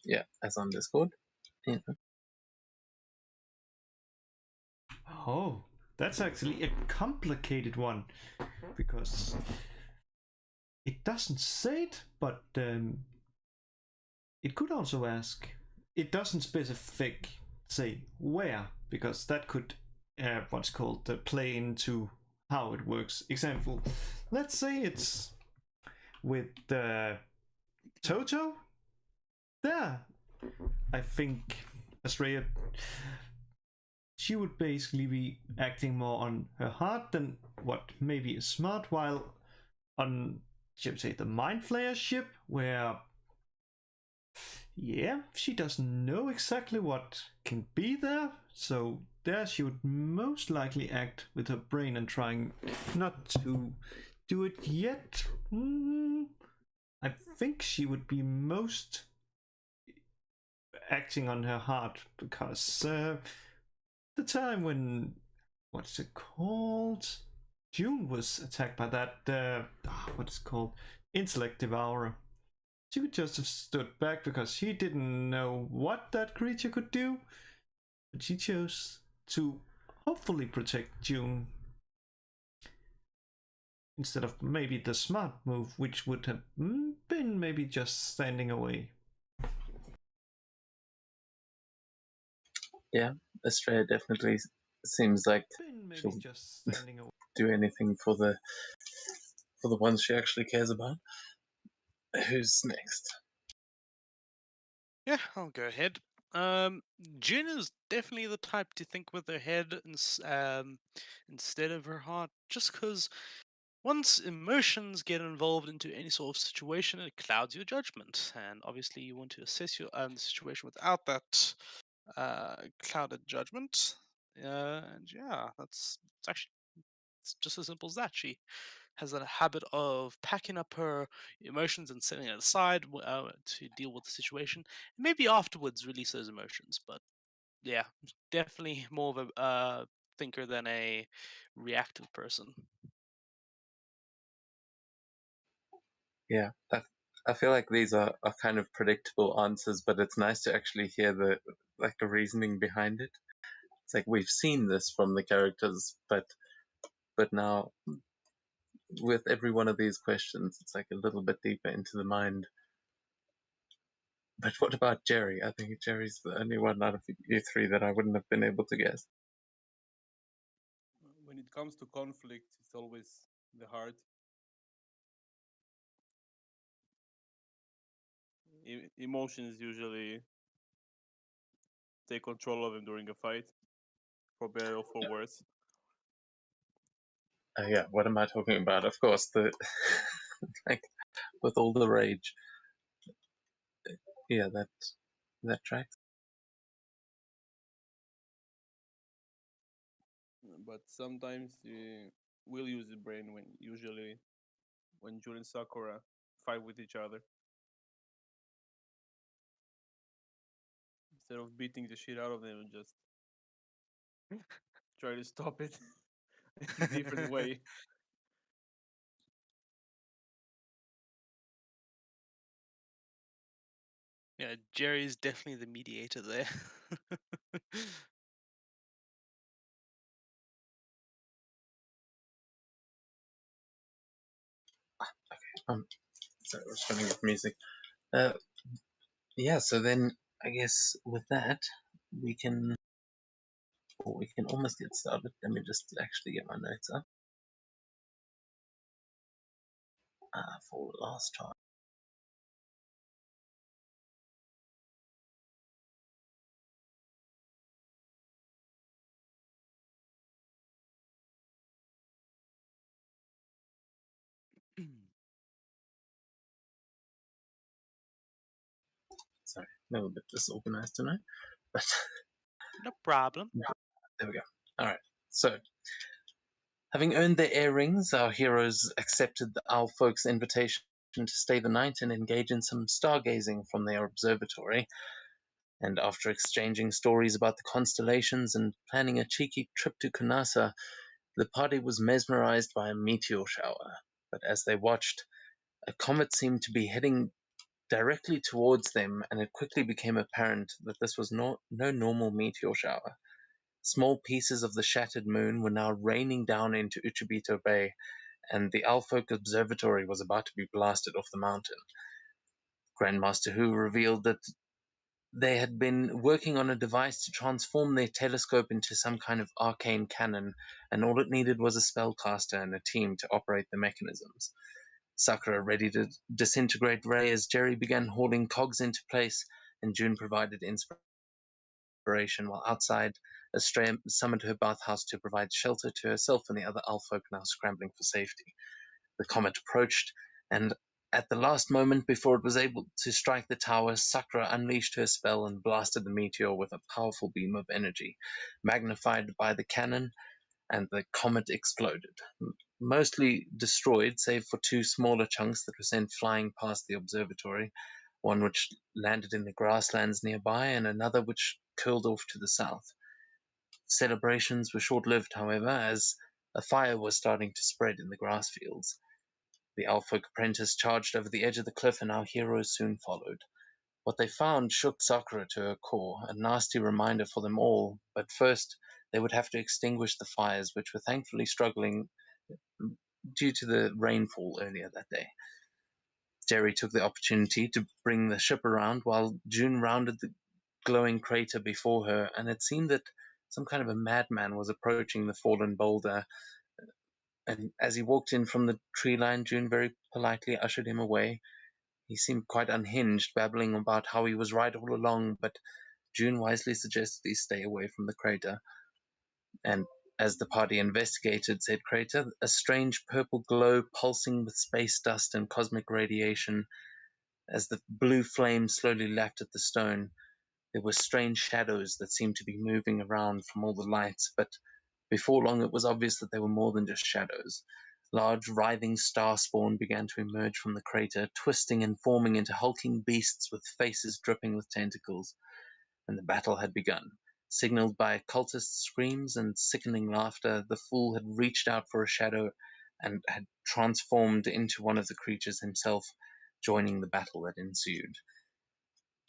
yeah, as on Discord. Yeah. Oh, that's actually a complicated one because it doesn't say it, but it could also ask. It doesn't specific say where because that could what's called play into how it works. Example, let's say it's with Toto. There, I think Estrella, she would basically be acting more on her heart than what maybe is smart, while on, should we say, the Mind Flayer ship, where, yeah, she doesn't know exactly what can be there, so there she would most likely act with her brain and trying not to do it yet. I think she would be most acting on her heart because the time when, what's it called? June was attacked by that what is it called? Intellect Devourer. She could just have stood back because she didn't know what that creature could do, but she chose to hopefully protect June instead of maybe the smart move, which would have been maybe just standing away. Yeah, Australia definitely seems like Been maybe she'll just standing away. do anything for the ones she actually cares about. Who's next? Yeah, I'll go ahead. June is definitely the type to think with her head instead of her heart, just because once emotions get involved into any sort of situation, it clouds your judgment, and obviously you want to assess your the situation without that clouded judgment. And yeah, it's actually it's just as simple as that. She has a habit of packing up her emotions and setting it aside to deal with the situation. And maybe afterwards release those emotions. But yeah, definitely more of a thinker than a reactive person. Yeah, I feel like these are kind of predictable answers, but it's nice to actually hear the reasoning behind it. It's like we've seen this from the characters, but now with every one of these questions, it's like a little bit deeper into the mind. But what about Jerry? I think Jerry's the only one out of you three that I wouldn't have been able to guess. When it comes to conflict, it's always the heart. Emotions usually take control of him during a fight, for better or for worse. Yeah, what am I talking about? Of course, the like with all the rage. Yeah, that tracks. But sometimes we'll use the brain when usually when Jun and Sakura fight with each other. Instead of beating the shit out of them, just try to stop it in a different way. Yeah, Jerry's definitely the mediator there. Sorry, I was running with music. Yeah, so then I guess with that we can almost get started. Let me just actually get my notes up for last time. Sorry, a little bit disorganized tonight, but No problem. there we go. All right, so having earned their air rings, our heroes accepted the owl folks' invitation to stay the night and engage in some stargazing from their observatory. And after exchanging stories about the constellations and planning a cheeky trip to Kunasa, the party was mesmerized by a meteor shower. But as they watched, a comet seemed to be heading directly towards them, and it quickly became apparent that this was no normal meteor shower. Small pieces of the shattered moon were now raining down into Uchibito Bay, and the Alfolk Observatory was about to be blasted off the mountain. Grandmaster Hu revealed that they had been working on a device to transform their telescope into some kind of arcane cannon, and all it needed was a spellcaster and a team to operate the mechanisms. Sakura ready to disintegrate Ray as Jerry began hauling cogs into place, and June provided inspiration, while outside, Estrella summoned her bathhouse to provide shelter to herself and the other Alfolk now scrambling for safety. The comet approached, and at the last moment before it was able to strike the tower, Sakura unleashed her spell and blasted the meteor with a powerful beam of energy, magnified by the cannon, and the comet exploded, mostly destroyed save for two smaller chunks that were sent flying past the observatory, one which landed in the grasslands nearby and another which curled off to the south. Celebrations were short-lived, however, as a fire was starting to spread in the grass fields. The Alfolk apprentice charged over the edge of the cliff, and our heroes soon followed. What they found shook Sakura to her core, a nasty reminder for them all, but first they would have to extinguish the fires, which were thankfully struggling due to the rainfall earlier that day. Jerry took the opportunity to bring the ship around while June rounded the glowing crater before her, and it seemed that some kind of a madman was approaching the fallen boulder. And as he walked in from the tree line, June very politely ushered him away. He seemed quite unhinged, babbling about how he was right all along, but June wisely suggested he stay away from the crater. And as the party investigated said crater, a strange purple glow pulsing with space dust and cosmic radiation. As the blue flame slowly lapped at the stone, there were strange shadows that seemed to be moving around from all the lights, but before long it was obvious that they were more than just shadows. Large, writhing star spawn began to emerge from the crater, twisting and forming into hulking beasts with faces dripping with tentacles. And the battle had begun. Signaled by cultist screams and sickening laughter, the fool had reached out for a shadow and had transformed into one of the creatures himself, joining the battle that ensued.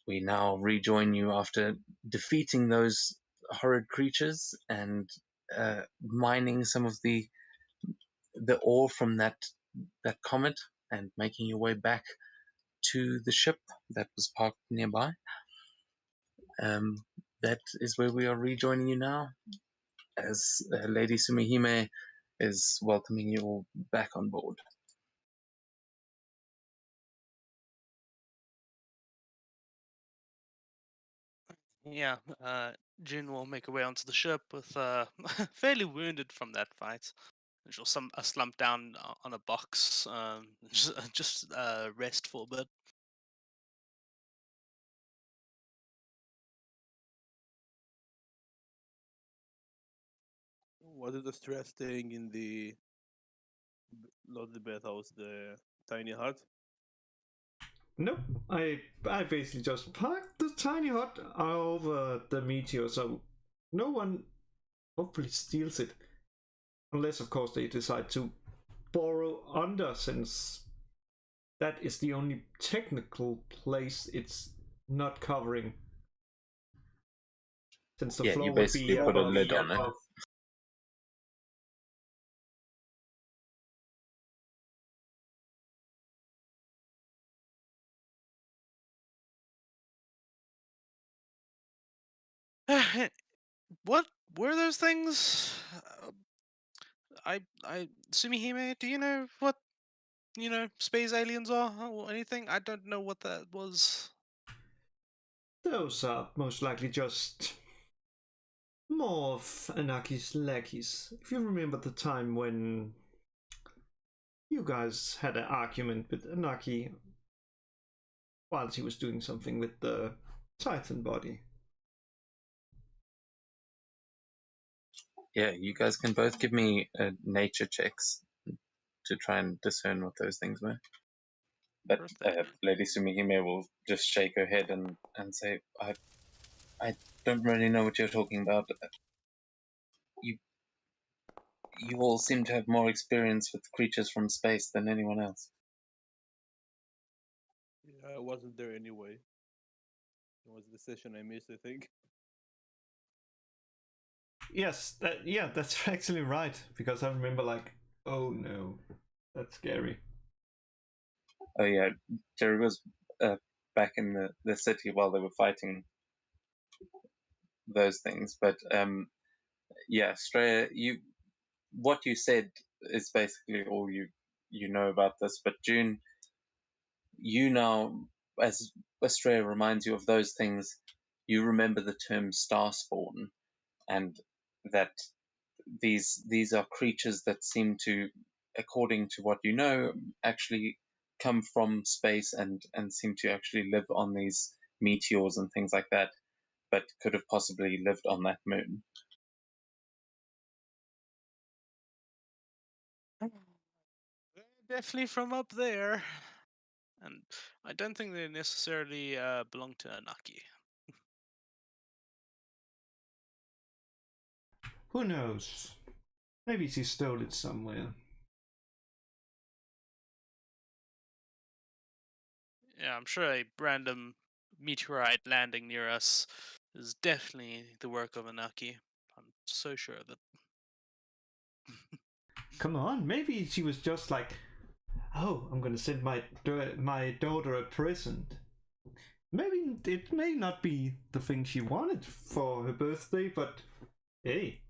We now rejoin you after defeating those horrid creatures and mining some of the ore from that comet and making your way back to the ship that was parked nearby. That is where we are rejoining you now, as Lady Sumihime is welcoming you all back on board. Yeah, Jin will make her way onto the ship with fairly wounded from that fight. And she'll slump down on a box, just rest for a bit. Was it the stress staying in the not the bathhouse, the tiny hut? Nope. I basically just parked the tiny hut over the meteor, so no one hopefully steals it. Unless, of course, they decide to borrow under, since that is the only technical place it's not covering. Since the Yeah, floor you would basically be put a above, lid on it. What were those things? Sumihime, do you know what space aliens are or anything? I don't know what that was. Those are most likely just more of Anaki's lackeys. If you remember the time when you guys had an argument with Anaki while he was doing something with the Titan body. Yeah, you guys can both give me nature checks to try and discern what those things were. But Lady Sumihime will just shake her head and say, I don't really know what you're talking about. You all seem to have more experience with creatures from space than anyone else. I wasn't there anyway. It was the session I missed, I think. Yes, yeah, that's actually right. Because I remember, like, oh no, that's scary. Oh yeah, Jerry was back in the city while they were fighting those things. But yeah, Straya, what you said is basically all you know about this. But June, you now, as Australia reminds you of those things, you remember the term star spawn, and that these are creatures that seem to, according to what you know, actually come from space and seem to actually live on these meteors and things like that, but could have possibly lived on that moon. They're definitely from up there. And I don't think they necessarily belong to Anaki. Who knows? Maybe she stole it somewhere. Yeah, I'm sure a random meteorite landing near us is definitely the work of Anaki. I'm so sure of it. Come on, maybe she was just like, oh, I'm gonna send my daughter a present. Maybe it may not be the thing she wanted for her birthday, but hey.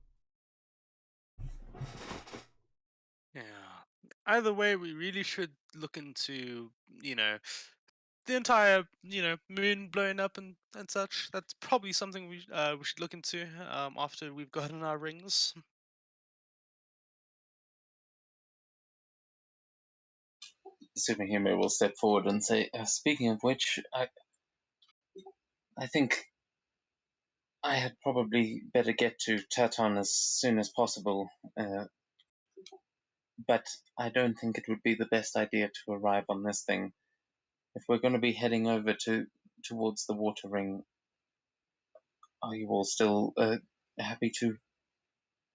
Yeah. Either way, we really should look into, the entire, moon blowing up and such. That's probably something we should look into after we've gotten our rings. Superhuman will step forward and say, "Speaking of which, I think I had probably better get to Taton as soon as possible, but I don't think it would be the best idea to arrive on this thing. If we're going to be heading over towards the water ring, are you all still happy to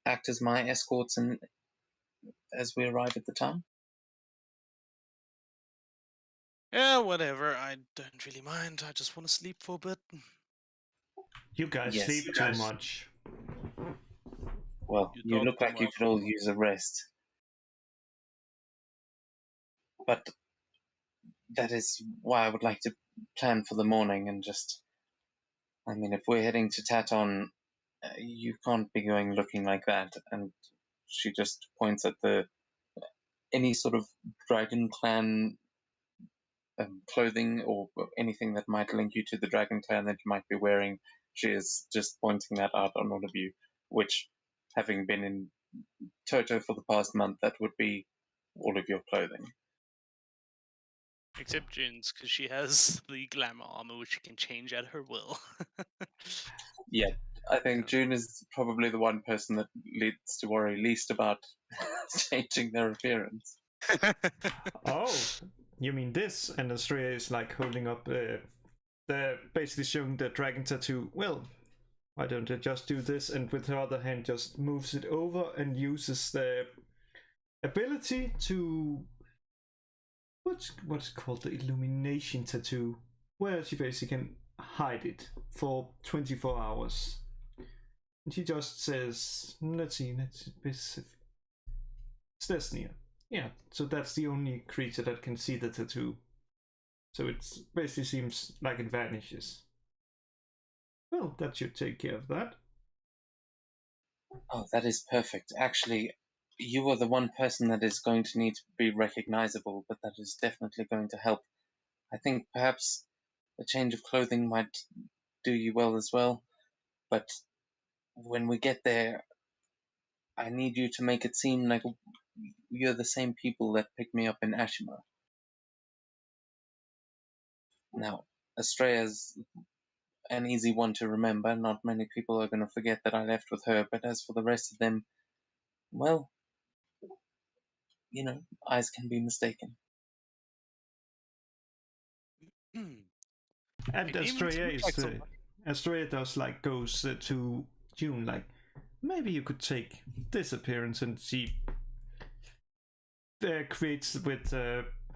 act as my escorts and as we arrive at the town?" Yeah, whatever. I don't really mind. I just want to sleep for a bit. You guys Yes, sleep too much. Well, You you talk look too like you much. could all use a rest. But that is why I would like to plan for the morning and just. I mean, if we're heading to Taton, you can't be going looking like that. And she just points at any sort of Dragon Clan clothing or anything that might link you to the Dragon Clan that you might be wearing. She is just pointing that out on all of you, which, having been in Toto for the past month, that would be all of your clothing. Except June's, because she has the glamour armor, which she can change at her will. Yeah, I think Yeah. June is probably the one person that needs to worry least about changing their appearance. Oh, you mean this? And Astrea is like holding up the basically showing the dragon tattoo. Well, why don't I just do this? And with her other hand, just moves it over and uses the ability to what's called the illumination tattoo, where she basically can hide it for 24 hours. And she just says, let's see, let's be specific. Stesnir. Yeah, so that's the only creature that can see the tattoo. So it basically seems like it vanishes. Well, that should take care of that. Oh, that is perfect. Actually, you are the one person that is going to need to be recognizable, but that is definitely going to help. I think perhaps a change of clothing might do you well as well, but when we get there, I need you to make it seem like you're the same people that picked me up in Ashima. Now, Estrella's an easy one to remember. Not many people are going to forget that I left with her, but as for the rest of them, well, eyes can be mistaken. And Been aiming to look like someone. Astrea does like goes to June like, maybe you could take this appearance, and she creates with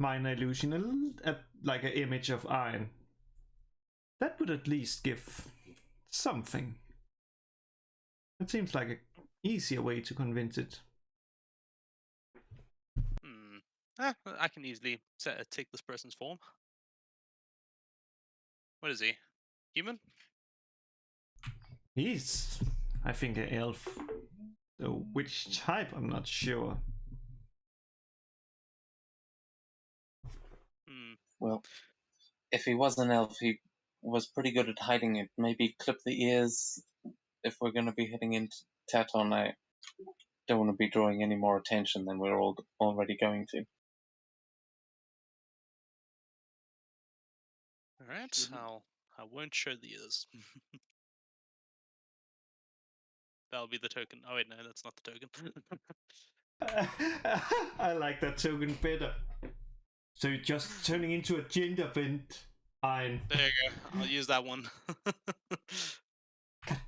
minor illusion, like an image of iron. That would at least give something. It seems like an easier way to convince it. I can easily take this person's form. What is he? Human? He's, I think, an elf. So which type, I'm not sure. Well, if he was an elf, he was pretty good at hiding it. Maybe clip the ears if we're going to be heading into Taton. I don't want to be drawing any more attention than we're all already going to. All right, I won't show the ears. That'll be the token. Oh wait, no, that's not the token. I like that token better. So you're just turning into a gender bent iron. There you go. I'll use that one. God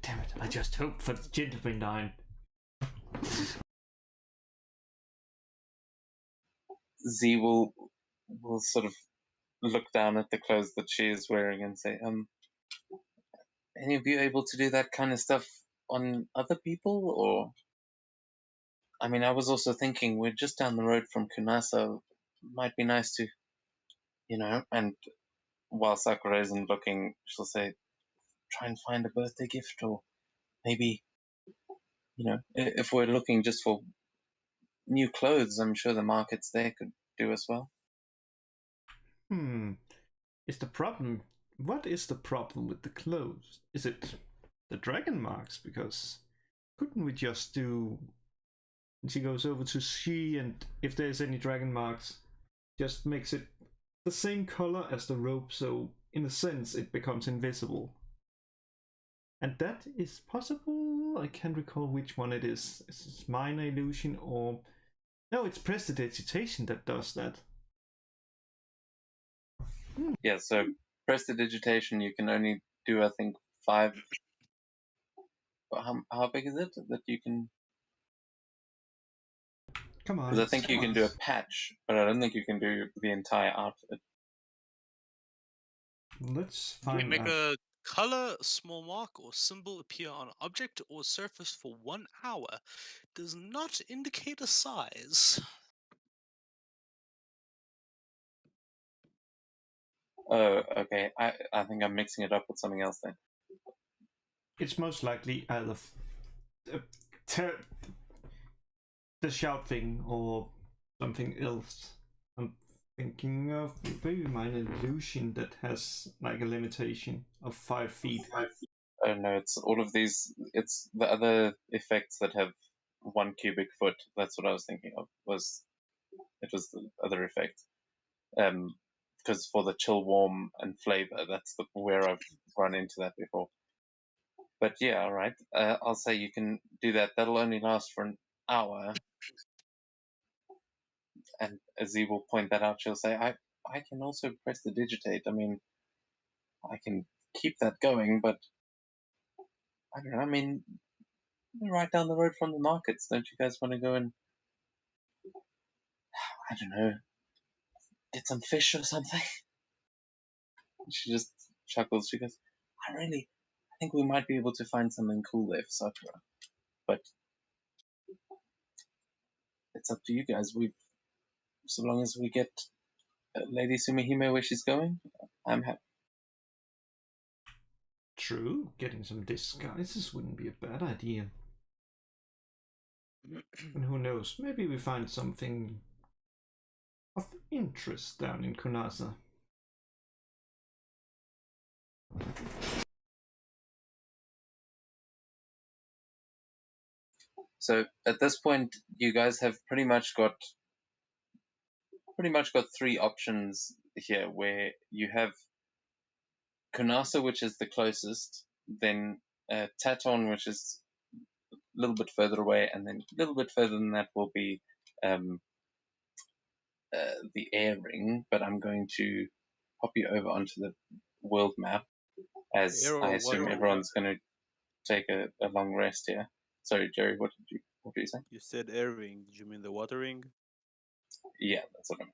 damn it! I just hoped for the gender bent iron. Z will sort of look down at the clothes that she is wearing and say, any of you able to do that kind of stuff on other people? Or, I mean, I was also thinking we're just down the road from Kunasa. Might be nice to, and while Sakura isn't looking, she'll say, try and find a birthday gift, or maybe, if we're looking just for new clothes, I'm sure the markets there could do as well. Is the problem? What is the problem with the clothes? Is it the dragon marks? Because couldn't we just do? And she goes over to she, and if there's any dragon marks, just makes it the same color as the rope, so in a sense it becomes invisible. And that is possible. I can't recall which one it is. Is it minor illusion or no? It's prestidigitation that does that. Yeah, so prestidigitation you can only do, I think, 5. How big is it that you can? Come on. Because I think you can do a patch, but I don't think you can do the entire outfit. Let's You find make out. a color, small mark, or symbol appear on an object or surface for 1 hour. Does not indicate a size. Oh, okay. I think I'm mixing it up with something else then. It's most likely either the shout thing or something else. I'm thinking of maybe minor illusion that has like a limitation of 5 feet. Oh no, it's all of these. It's the other effects that have 1 cubic foot. That's what I was thinking of. It was the other effect. Because for the chill, warm, and flavor, that's where I've run into that before. But yeah, all right. I'll say you can do that. That'll only last for an hour. And as Z will point that out, she'll say, I can also prestidigitate. I mean, I can keep that going, but I don't know. I mean, we're right down the road from the markets. Don't you guys want to go and, I don't know, get some fish or something? She just chuckles. She goes, I think we might be able to find something cool there for Sakura. But it's up to you guys. So long as we get Lady Sumihime where she's going, I'm happy. True, getting some disguises wouldn't be a bad idea. And who knows, maybe we find something of interest down in Kunasa. So at this point, you guys have pretty much got 3 options here, where you have Kunasa, which is the closest, then Taton, which is a little bit further away, and then a little bit further than that will be the air ring. But I'm going to pop you over onto the world map, as I assume everyone's going to take a long rest here. Sorry, Jerry, what did you say? You said air ring. Did you mean the water ring? Yeah, that's what I mean.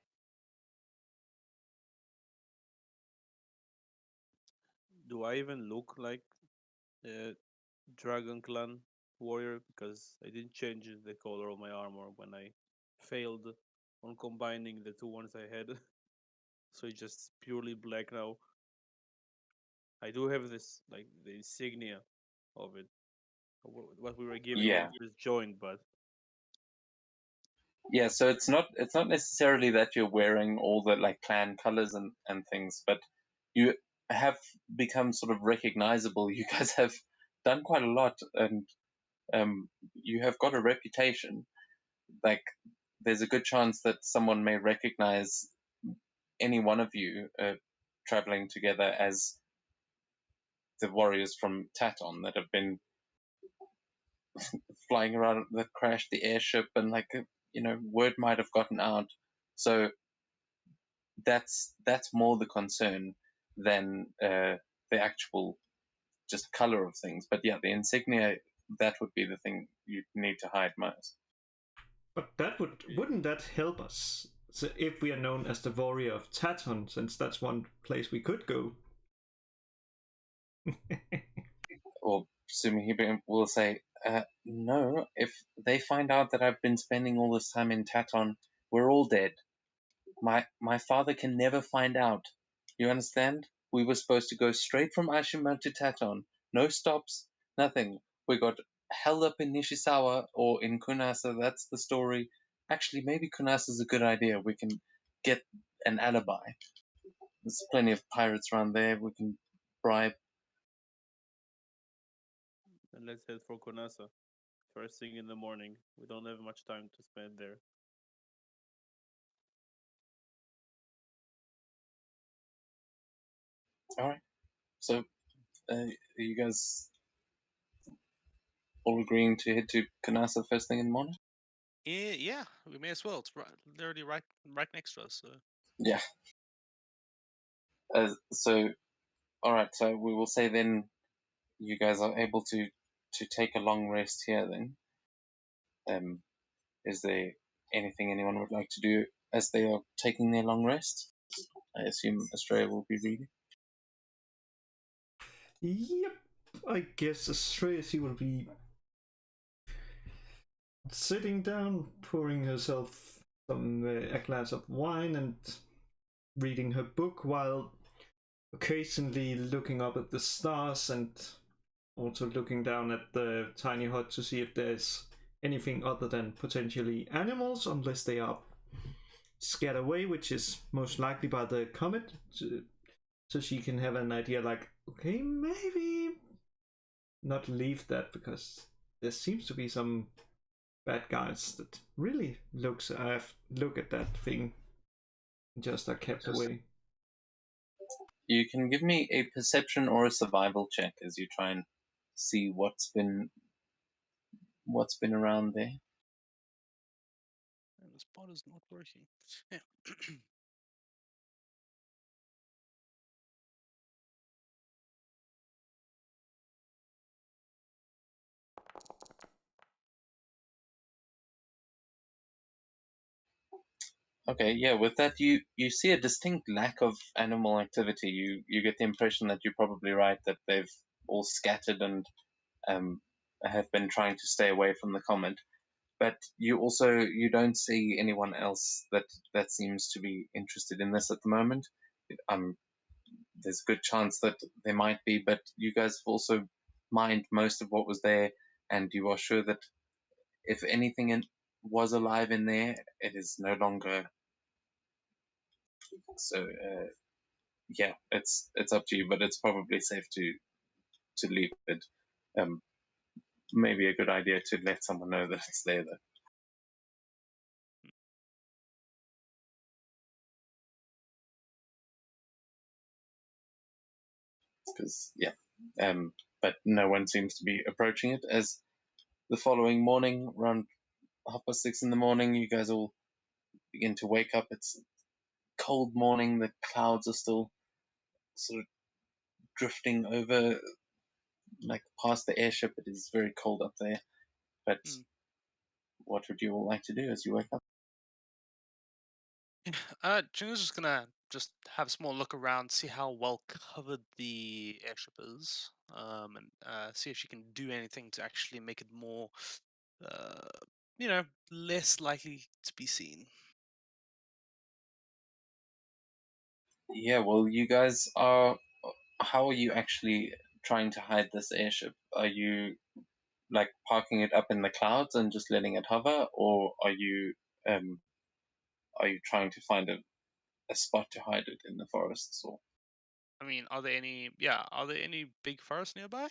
do I even look like a Dragon Clan warrior? Because I didn't change the color of my armor when I failed on combining the two ones I had. So it's just purely black now. I do have this, like, the insignia of it, what we were given when Yeah. we first joined, but Yeah, so it's not necessarily that you're wearing all the like clan colors and things, but you have become sort of recognizable. You guys have done quite a lot, and you have got a reputation. Like, there's a good chance that someone may recognize any one of you traveling together as the warriors from Taton that have been flying around that crashed the airship, and like word might have gotten out. So that's more the concern than the actual just color of things. But yeah, the insignia, that would be the thing you need to hide most. But wouldn't that help us? So if we are known as the warrior of Taton, since that's one place we could go. Or Sumihebe will say, no, if they find out that I've been spending all this time in Taton, we're all dead. My father can never find out. You understand? We were supposed to go straight from Ashima to Taton. No stops, nothing. We got held up in Nishisawa or in Kunasa. That's the story. Actually, maybe Kunasa is a good idea. We can get an alibi. There's plenty of pirates around there. We can bribe. and let's head for Konasa. First thing in the morning. We don't have much time to spend there. All right. So, are you guys all agreeing to head to Kunasa first thing in the morning? Yeah, we may as well. It's literally right next to us. So. Yeah. So, all right. So we will say then you guys are able to take a long rest here. Then, is there anything anyone would like to do as they are taking their long rest? I assume Australia will be reading. Yep, I guess Australia will be sitting down, pouring herself a glass of wine and reading her book while occasionally looking up at the stars and also looking down at the tiny hut to see if there's anything other than potentially animals, unless they are scared away, which is most likely by the comet. So she can have an idea like, okay, maybe not leave that because there seems to be some bad guys that really look at that thing and just are kept away. You can give me a perception or a survival check as you try and see what's been around there. And the spot is not working. Yeah. Okay, yeah, with that you see a distinct lack of animal activity. You get the impression that you're probably right, that they've all scattered and have been trying to stay away from the comet. But you don't see anyone else that seems to be interested in this at the moment. There's a good chance that there might be, but you guys have also mined most of what was there, and you are sure that if anything was alive in there, it is no longer. So yeah, it's up to you, but it's probably safe to leave it. Um, maybe a good idea to let someone know that it's there, though. Because yeah, but no one seems to be approaching it. As the following morning, around 6:30 in the morning, you guys all begin to wake up. It's a cold morning. The clouds are still sort of drifting over, like past the airship. It is very cold up there. But what would you all like to do as you wake up? June is just gonna just have a small look around, see how well covered the airship is, and see if she can do anything to actually make it more, uh, less likely to be seen. Yeah, well, you guys are. How are you actually trying to hide this airship? Are you like parking it up in the clouds and just letting it hover, or um are you trying to find a spot to hide it in the forests? Or I mean, are there any big forests nearby?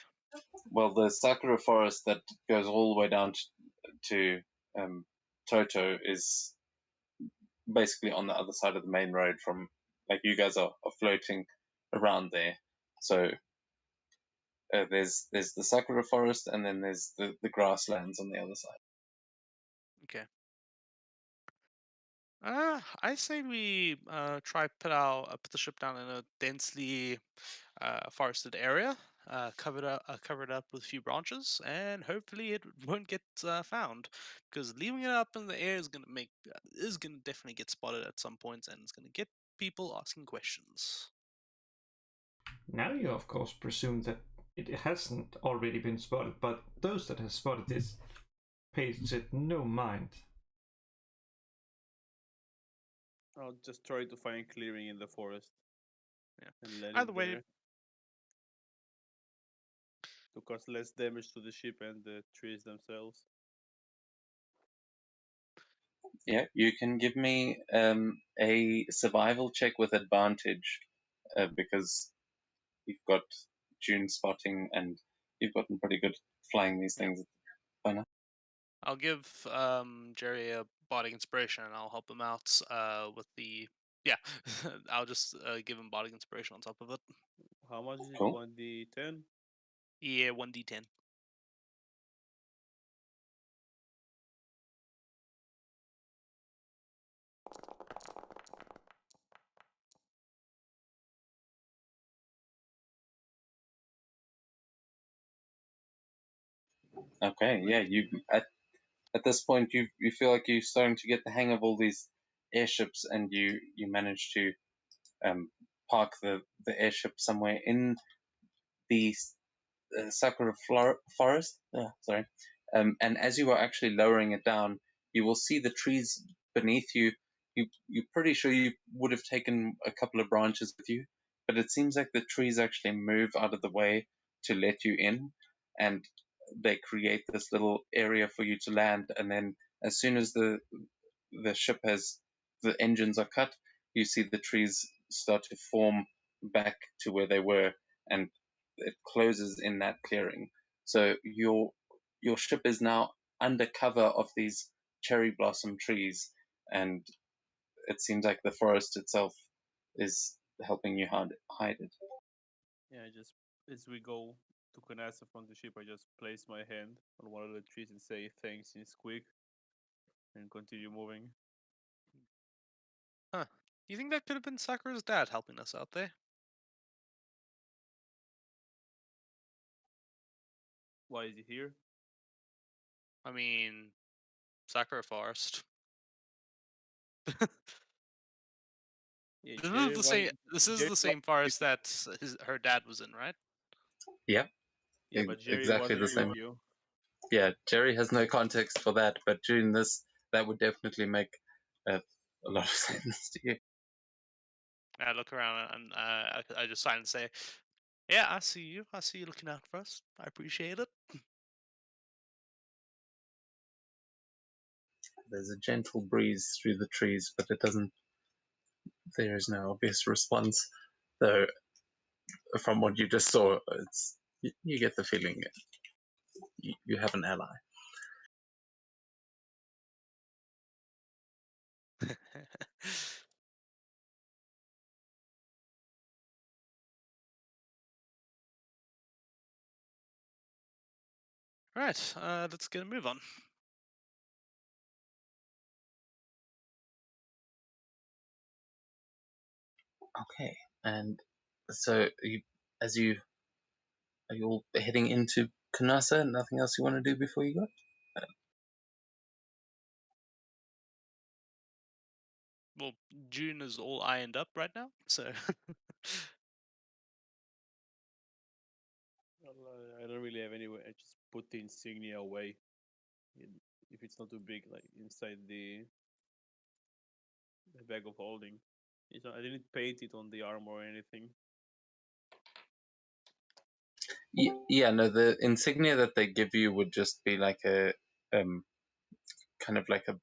well, the Sakura forest that goes all the way down to Toto is basically on the other side of the main road from, like, you guys are floating around there. So there's the Sakura forest, and then there's the grasslands on the other side. Okay. I say we try put the ship down in a densely forested area, covered up with a few branches, and hopefully it won't get found. Because leaving it up in the air is gonna definitely get spotted at some points, and it's gonna get people asking questions. Now you of course presume that it hasn't already been spotted, but those that have spotted this pays it no mind. I'll just try to find clearing in the forest. Yeah. And let Either it way, there to cause less damage to the ship and the trees themselves. Yeah, you can give me a survival check with advantage, because you've got June spotting and you've gotten pretty good flying these yeah. things by now. I'll give Jerry a bardic inspiration, and I'll help him out with the. Yeah, I'll just give him bardic inspiration on top of it. How much is it? Cool. 1d10? Yeah, 1d10. Okay, yeah, at this point you feel like you're starting to get the hang of all these airships, and you manage to park the airship somewhere in the Sakura forest. Sorry. And as you are actually lowering it down, you will see the trees beneath you. You're pretty sure you would have taken a couple of branches with you, but it seems like the trees actually move out of the way to let you in, and they create this little area for you to land. And then as soon as the ship has the engines are cut, you see the trees start to form back to where they were, and it closes in that clearing. So your ship is now under cover of these cherry blossom trees, and it seems like the forest itself is helping you hide it. Yeah, just as we go to Kanasa from the ship, I just place my hand on one of the trees and say thanks in squeak and continue moving. Huh. You think that could have been Sakura's dad helping us out there? Why is he here? I mean, Sakura Forest. Yeah, This is Jerry the was same. This is Jerry the was same forest that her dad was in, right? Yeah, yeah, but Jerry exactly the wasn't with same. you. Yeah, Jerry has no context for that, but during this, that would definitely make a lot of sense to you. I look around and I just sign and say, "Yeah, I see you. I see you looking out for us. I appreciate it." There's a gentle breeze through the trees, but it doesn't. There is no obvious response, though. From what you just saw, you get the feeling you have an ally. Right. Let's get a move on. Okay, and so as you are you all heading into Kanasa? Nothing else you want to do before you go? well, June is all ironed up right now, so Well, I don't really have anywhere. I just put the insignia away. in- If it's not too big, like inside the bag of holding. I didn't paint it on the armor or anything. Yeah, no, the insignia that they give you would just be like a kind of like a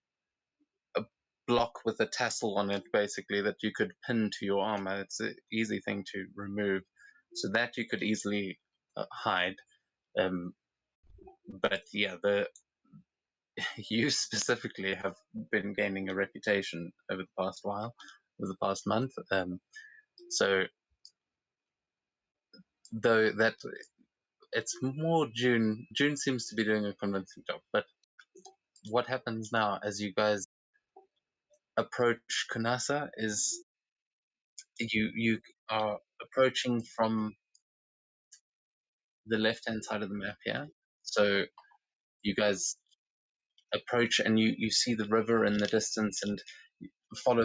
block with a tassel on it, basically, that you could pin to your armor. It's an easy thing to remove, so that you could easily hide. Um, but yeah, the you specifically have been gaining a reputation over the past while, over the past month. So though that it's more June. June seems to be doing a convincing job, but what happens now as you guys approach Kunasa is you are approaching from the left hand side of the map here. So you guys approach and you see the river in the distance and follow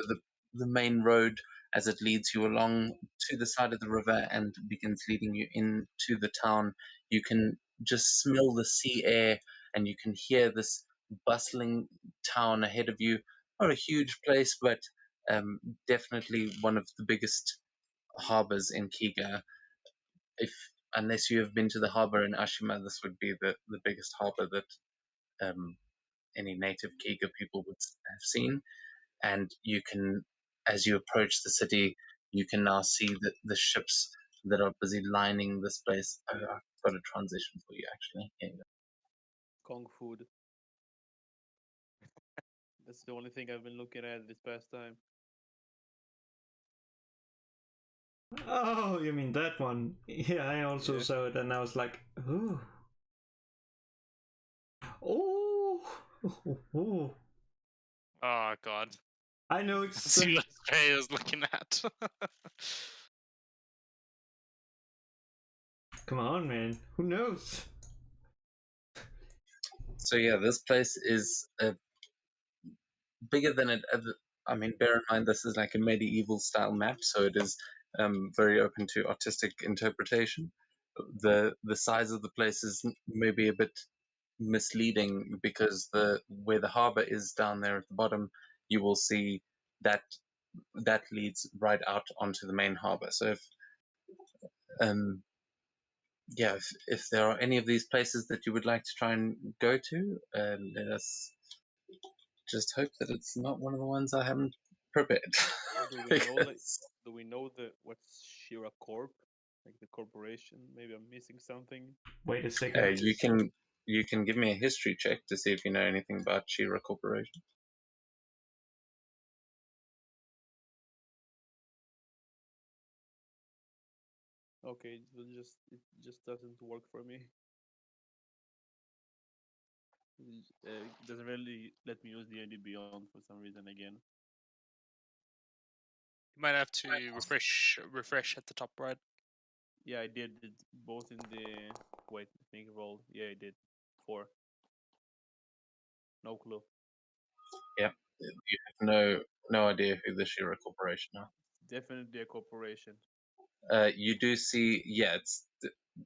the main road as it leads you along to the side of the river and begins leading you into the town. You can just smell the sea air and you can hear this bustling town ahead of you. Not a huge place, but definitely one of the biggest harbors in Kiga. If unless you have been to the harbor in Ashima, this would be the biggest harbor that um, any native Kiga people would have seen. And you can, as you approach the city, you can now see the ships that are busy lining this place. Oh, I've got a transition for you, actually. Here you go. Kong food. That's the only thing I've been looking at this past time. Oh, you mean that one? Yeah, I also Yeah. saw it, and I was like, oh, oh, oh. oh god, I know it's. that's what Australia's looking at. Come on, man. Who knows? So yeah, this place is bigger than it ever. I mean, bear in mind this is like a medieval style map, so it is very open to artistic interpretation. The size of the place is maybe a bit misleading because the where the harbor is down there at the bottom, you will see that that leads right out onto the main harbor. So if um yeah, if there are any of these places that you would like to try and go to, let us just hope that it's not one of the ones I haven't prepared. Do we know like Because do we know what's Shira Corp? Like the corporation? Maybe I'm missing something. Wait a second. you can give me a history check to see if you know anything about Shira Corporation. Okay, it just doesn't work for me. It doesn't really let me use D&D Beyond for some reason again. You might have to refresh at the top right. Yeah, I did it both in the wait, I think rolled. Yeah, I did 4. No clue. Yep, you have no idea who the Shira Corporation are. Definitely a corporation. You do see, yeah,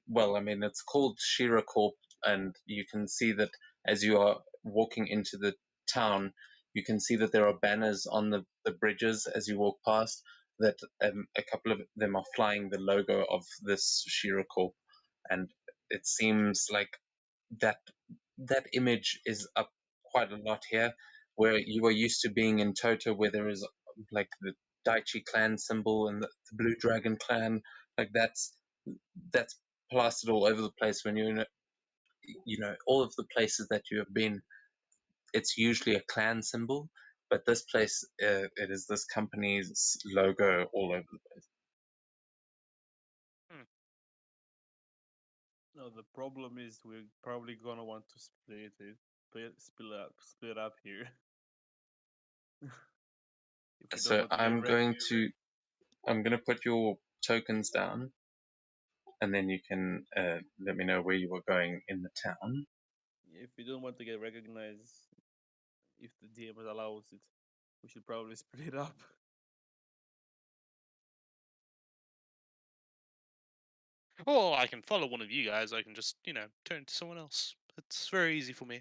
well, I mean, it's called Shira Corp, and you can see that as you are walking into the town, you can see that there are banners on the bridges as you walk past. That a couple of them are flying the logo of this Shira Corp, and it seems like that that image is up quite a lot here, where you are used to being in Toto, where there is like the Daichi clan symbol and the Blue Dragon clan, like that's plastered all over the place. When you're in all of the places that you have been, it's usually a clan symbol, but this place it is this company's logo all over the place. No, the problem is we're probably gonna want to split up here. If we don't So want to get I'm going to put your tokens down, and then you can let me know where you are going in the town. if we don't want to get recognized, if the DM allows it. We should probably split it up. Or I can follow one of you guys. I can just, turn into someone else. It's very easy for me.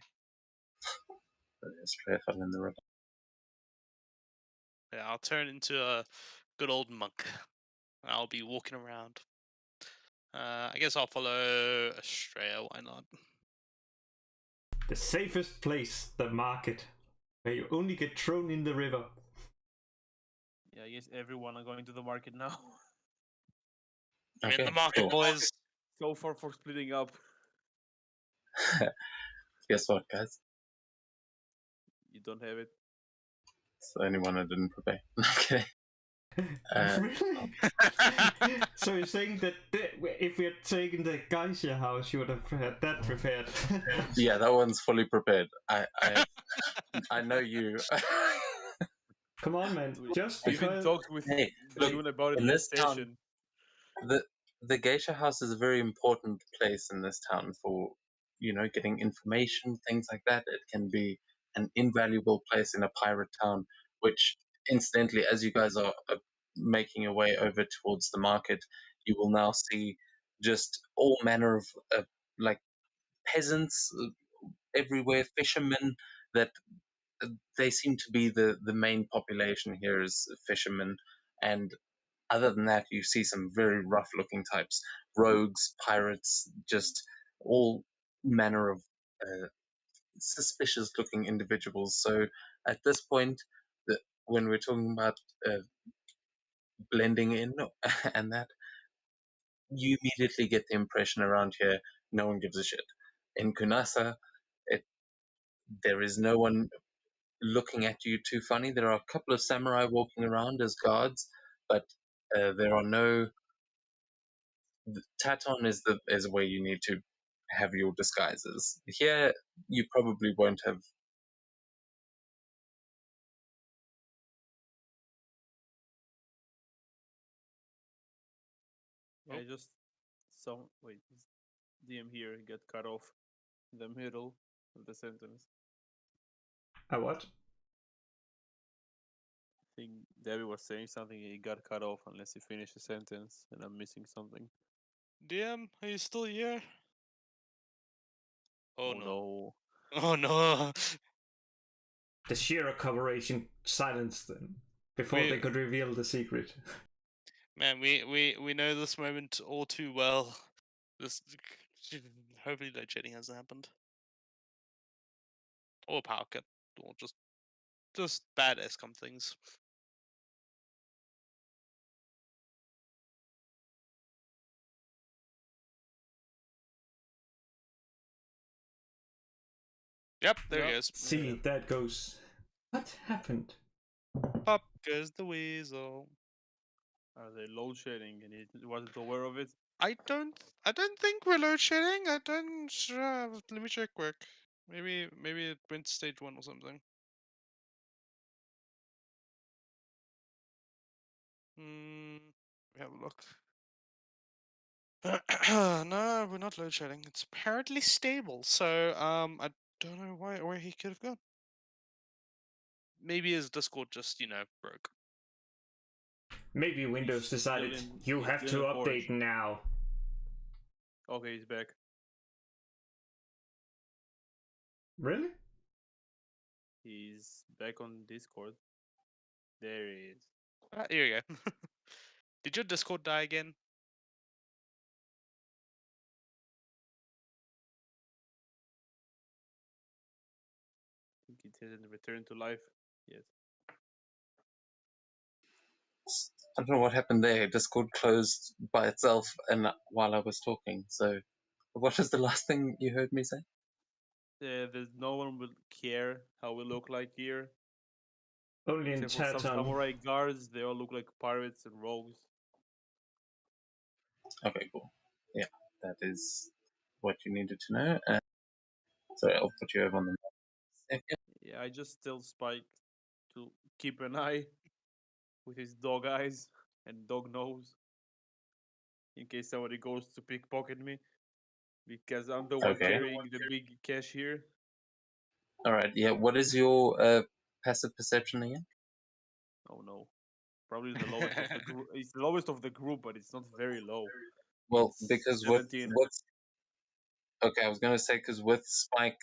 Straight fell in the river. Yeah, I'll turn into a good old monk. I'll be walking around. I guess I'll follow Estrella. Why not? The safest place, the market, where you only get thrown in the river. Yeah, I guess everyone are going to the market now. I'm in the Okay, market, cool. boys. So far for splitting up. Guess what, guys? You don't have it. It's the only one I didn't prepare. Okay. Really? So you're saying that if we had taken the Geisha house, you would have had that prepared? Yeah, that one's fully prepared. I know you. Come on, man. Just We even because. talked with Hey, look, June about it in in the this town, station. the geisha house is a very important place in this town for getting information, things like that. It can be an invaluable place in a pirate town, which incidentally, as you guys are making your way over towards the market, you will now see just all manner of like peasants everywhere, fishermen, that they seem to be the main population here is fishermen. And other than that, you see some very rough looking types, rogues, pirates, just all manner of suspicious looking individuals. So at this point, when we're talking about blending in and that, you immediately get the impression around here no one gives a shit. In Kunasa, there is no one looking at you too funny. There are a couple of samurai walking around as guards, but there are no. Taton is where you need to have your disguises. Here, you probably won't have. Yeah, I just saw. Wait, DM here got cut off in the middle of the sentence. A what? I think Debbie was saying something. He got cut off unless he finished the sentence, and I'm missing something. DM, are you still here? Oh, no. No. Oh no. The Shira Corporation silenced them before they could reveal the secret. Man, we know this moment all too well. This hopefully load shedding hasn't happened. Or power cut. Or just bad ESCOM things. Yep, there he goes. See, that goes. What happened? Up goes the weasel. Are they load shedding and he wasn't aware of it? I don't think we're load shedding. I don't. Let me check quick. Maybe it went to stage 1 or something. Have a look. No, we're not load shedding. It's apparently stable. So I don't know where he could have gone. Maybe his Discord just broke. Maybe Windows decided you he's have to still in update Forge. now. Okay, he's back. Really? He's back on Discord. There he is. Here we go. Did your Discord die again? I think it hasn't returned to life yet. I don't know what happened there. Discord closed by itself, and while I was talking. So, what was the last thing you heard me say? There's no one will care how we look like here. Only in Except for some Taton. samurai guards, they all look like pirates and rogues. Okay, cool. Yeah, that is what you needed to know. Sorry, I'll put you over on the second. Yeah, I just tell Spike to keep an eye with his dog eyes and dog nose in case somebody goes to pickpocket me. Because I'm the one Okay. carrying the big cash here. All right. Yeah. What is your passive perception again? Oh no. Probably the lowest of the group. It's the lowest of the group, but it's not very low. Well, It's because 17. okay, I was going to say because with Spike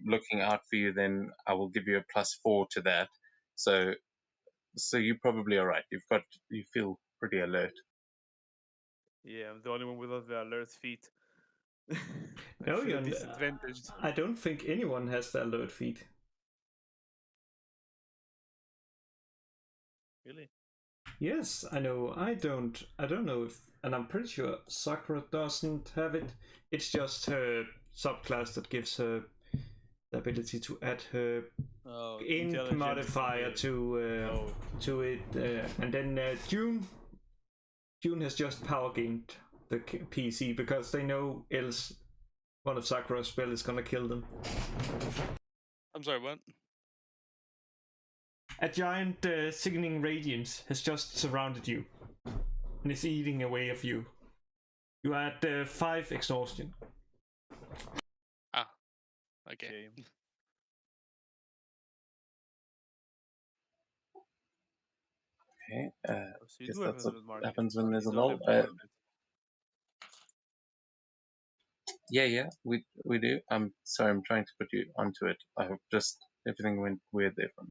looking out for you, then I will give you a +4 to that. So you probably are right. You feel pretty alert. Yeah, I'm the only one without the alert feat. I No, feel you're. disadvantaged. I don't think anyone has the alert feat. Really? Yes, I know. I don't. I don't know if, and I'm pretty sure Sakura doesn't have it. It's just her subclass that gives her the ability to add her Oh, int intelligence modifier to it, and then June has just power gained the PC because they know else one of Sakura's spell is gonna kill them. I'm sorry, what? A giant sickening radiance has just surrounded you and is eating away of you. You are at 5 exhaustion. Ah, okay. Okay. Okay. So you Guess do have that's what a market. happens when there's You a don't lull. have to worry about it. Yeah, we do. I'm sorry, I'm trying to put you onto it. I hope just everything went weird there for me.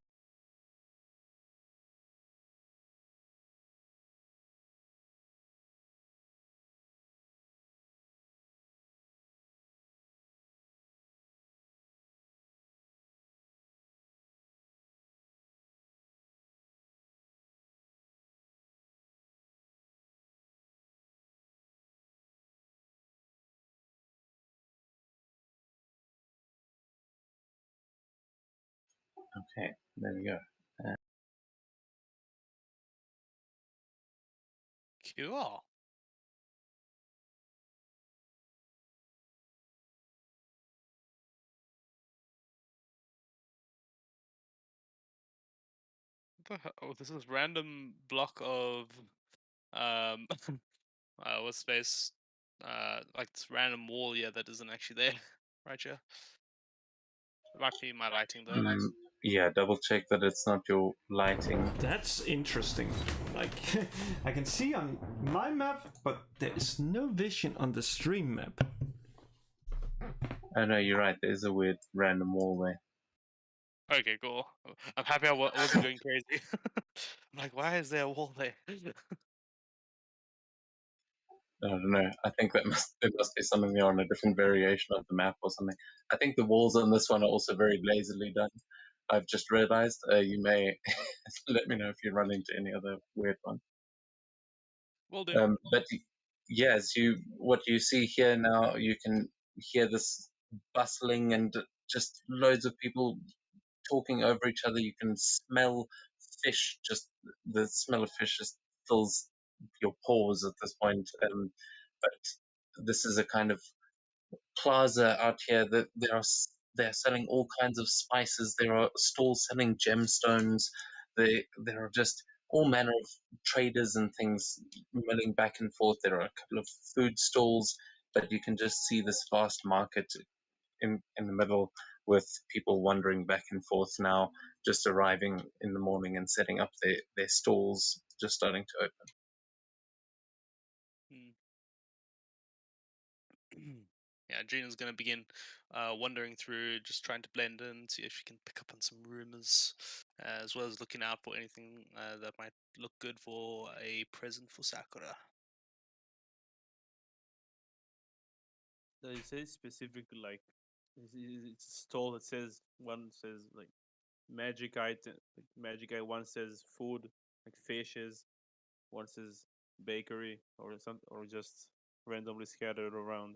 Okay, there we go. Cool. Oh, this is random block of um what's space like this random wall here that isn't actually there right here. It might be my lighting though. Yeah, double check that it's not your lighting. That's interesting. Like, I can see on my map, but there is no vision on the stream map. Oh no, you're right. There's a weird random wall there. Okay, cool. I'm happy I wasn't going crazy. I'm like, why is there a wall there? I don't know. I think there must be something there on a different variation of the map or something. I think the walls on this one are also very lazily done. I've just realized. You may let me know if you run into any other weird one. Will do. But yes, what you see here now, you can hear this bustling and just loads of people talking over each other. You can smell fish. Just the smell of fish just fills your pores at this point. But this is a kind of plaza out here that they're selling all kinds of spices. There are stalls selling gemstones. There are just all manner of traders and things milling back and forth. There are a couple of food stalls, but you can just see this vast market in the middle with people wandering back and forth now, just arriving in the morning and setting up their stalls, just starting to open. Yeah, Gina's gonna begin wandering through, just trying to blend in, see if she can pick up on some rumors, as well as looking out for anything that might look good for a present for Sakura. They say specifically like it's a stall that says one says like magic item, like magic item. One says food, like fishes. One says bakery or some or just randomly scattered around.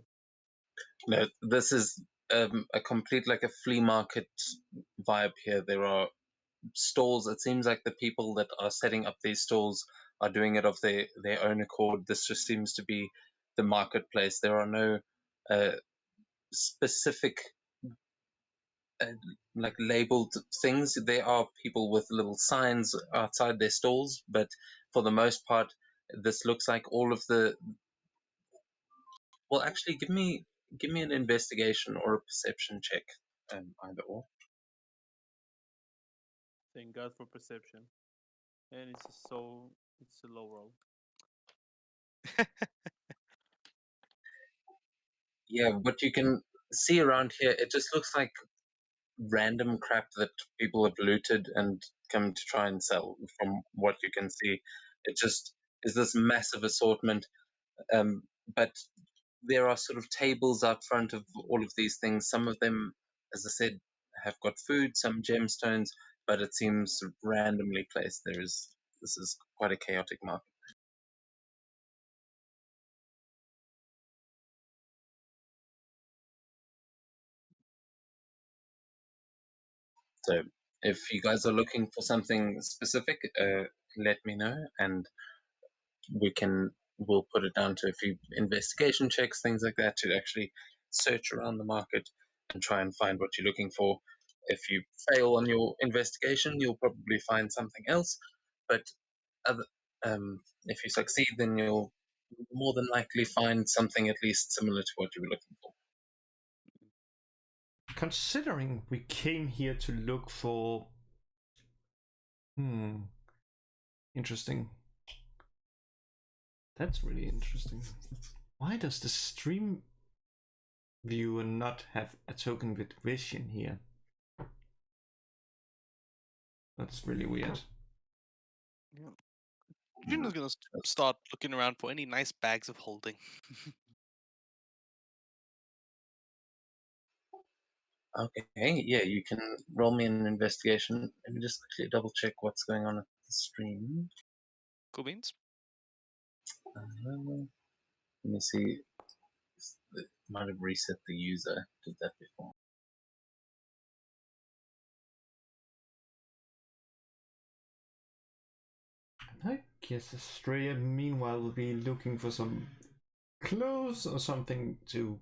No, this is a complete like a flea market vibe here. There are stalls. It seems like the people that are setting up these stalls are doing it of their own accord. This just seems to be the marketplace. There are no uh, specific uh, like labeled things. There are people with little signs outside their stalls, but for the most part, this looks like all of the. Well, actually, give me an investigation or a perception check, either or. Thank God for perception. and it's a low roll. Yeah, what you can see around here, it just looks like random crap that people have looted and come to try and sell. From what you can see, it just is this massive assortment. But there are sort of tables out front of all of these things. Some of them, as I said, have got food, some gemstones, but it seems randomly placed. This is quite a chaotic market. So if you guys are looking for something specific, let me know, and we'll put it down to a few investigation checks, things like that, to actually search around the market and try and find what you're looking for. If you fail on your investigation, you'll probably find something else, but other, if you succeed, then you'll more than likely find something at least similar to what you were looking for. Considering we came here to look for... Interesting. That's really interesting. Why does the stream viewer not have a token with vision here? That's really weird. Juno's gonna start looking around for any nice bags of holding. Okay, yeah, you can roll me an investigation. Let me just quickly double check what's going on at the stream. Cool beans. Let me see. It might have reset the user. Did that before. I guess Estrella meanwhile will be looking for some clothes or something to,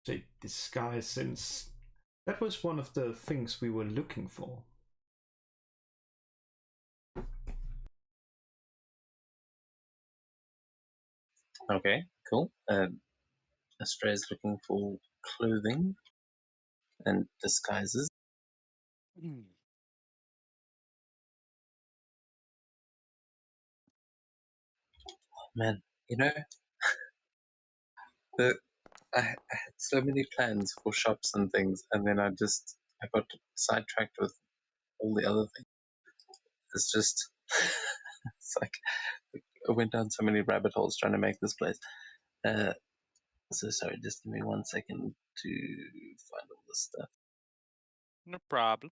say, disguise, since that was one of the things we were looking for. Okay, cool. Estrella's looking for clothing and disguises. Man, the, I had so many plans for shops and things, and then I got sidetracked with all the other things. It's just, it's like I went down so many rabbit holes trying to make this place. So sorry, just give me 1 second to find all this stuff. No problem.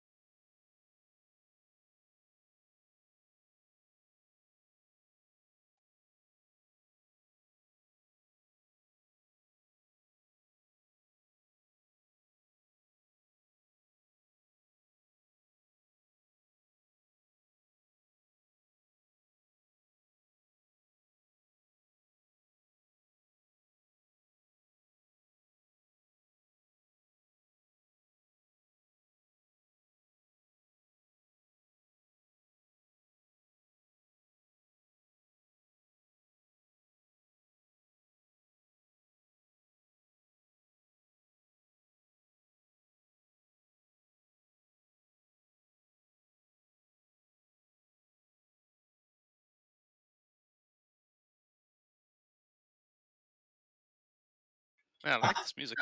Man, I like this music.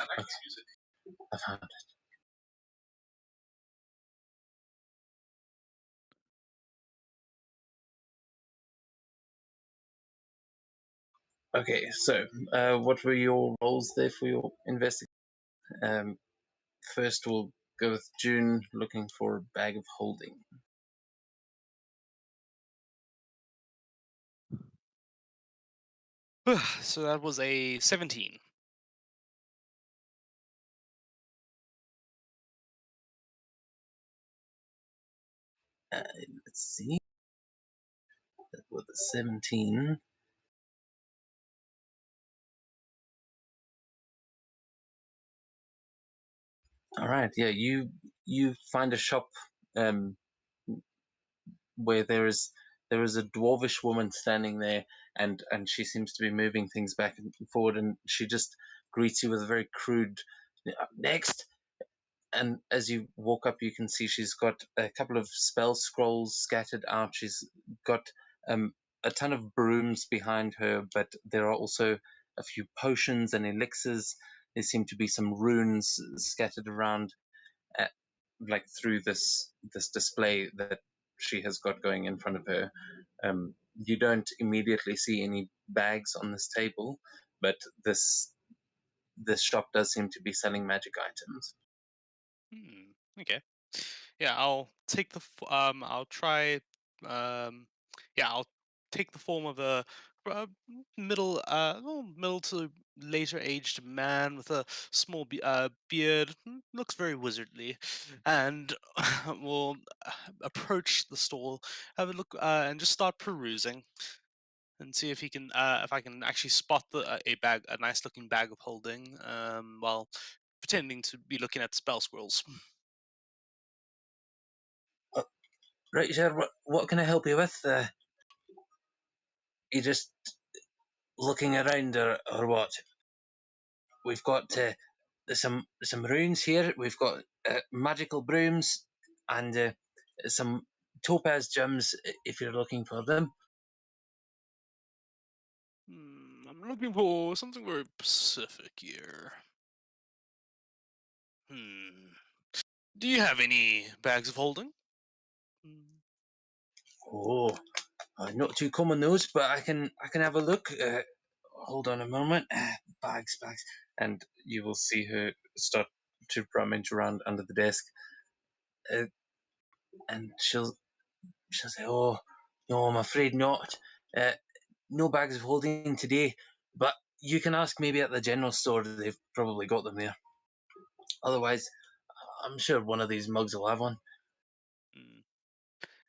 I found it. Okay, so what were your roles there for your investigation? First, we'll go with June looking for a bag of holding. So that was a 17. Let's see. That was a 17. All right, yeah, you find a shop where there is a dwarvish woman standing there, and she seems to be moving things back and forward, and she just greets you with a very crude next. and as you walk up, you can see she's got a couple of spell scrolls scattered out. She's got a ton of brooms behind her, but there are also a few potions and elixirs. There seem to be some runes scattered around, like through this display that she has got going in front of her. You don't immediately see any bags on this table, but this shop does seem to be selling magic items. Okay. Yeah, I'll take the I'll try yeah, I'll take the form of a middle to later aged man with a small beard. Looks very wizardly, and will approach the stall, have a look, and just start perusing and see if I can actually spot a nice looking bag of holding, while pretending to be looking at spell scrolls. Right, sir, what can I help you with? You just looking around or what? We've got some runes here. We've got magical brooms and some topaz gems if you're looking for them. I'm looking for something very specific here. Do you have any bags of holding? Oh, not too common those, but I can have a look. Hold on a moment. Bags, and you will see her start to rummage around under the desk, and she'll say, "Oh, no, I'm afraid not. No bags of holding today, but you can ask maybe at the general store. They've probably got them there. Otherwise, I'm sure one of these mugs will have one." Mm,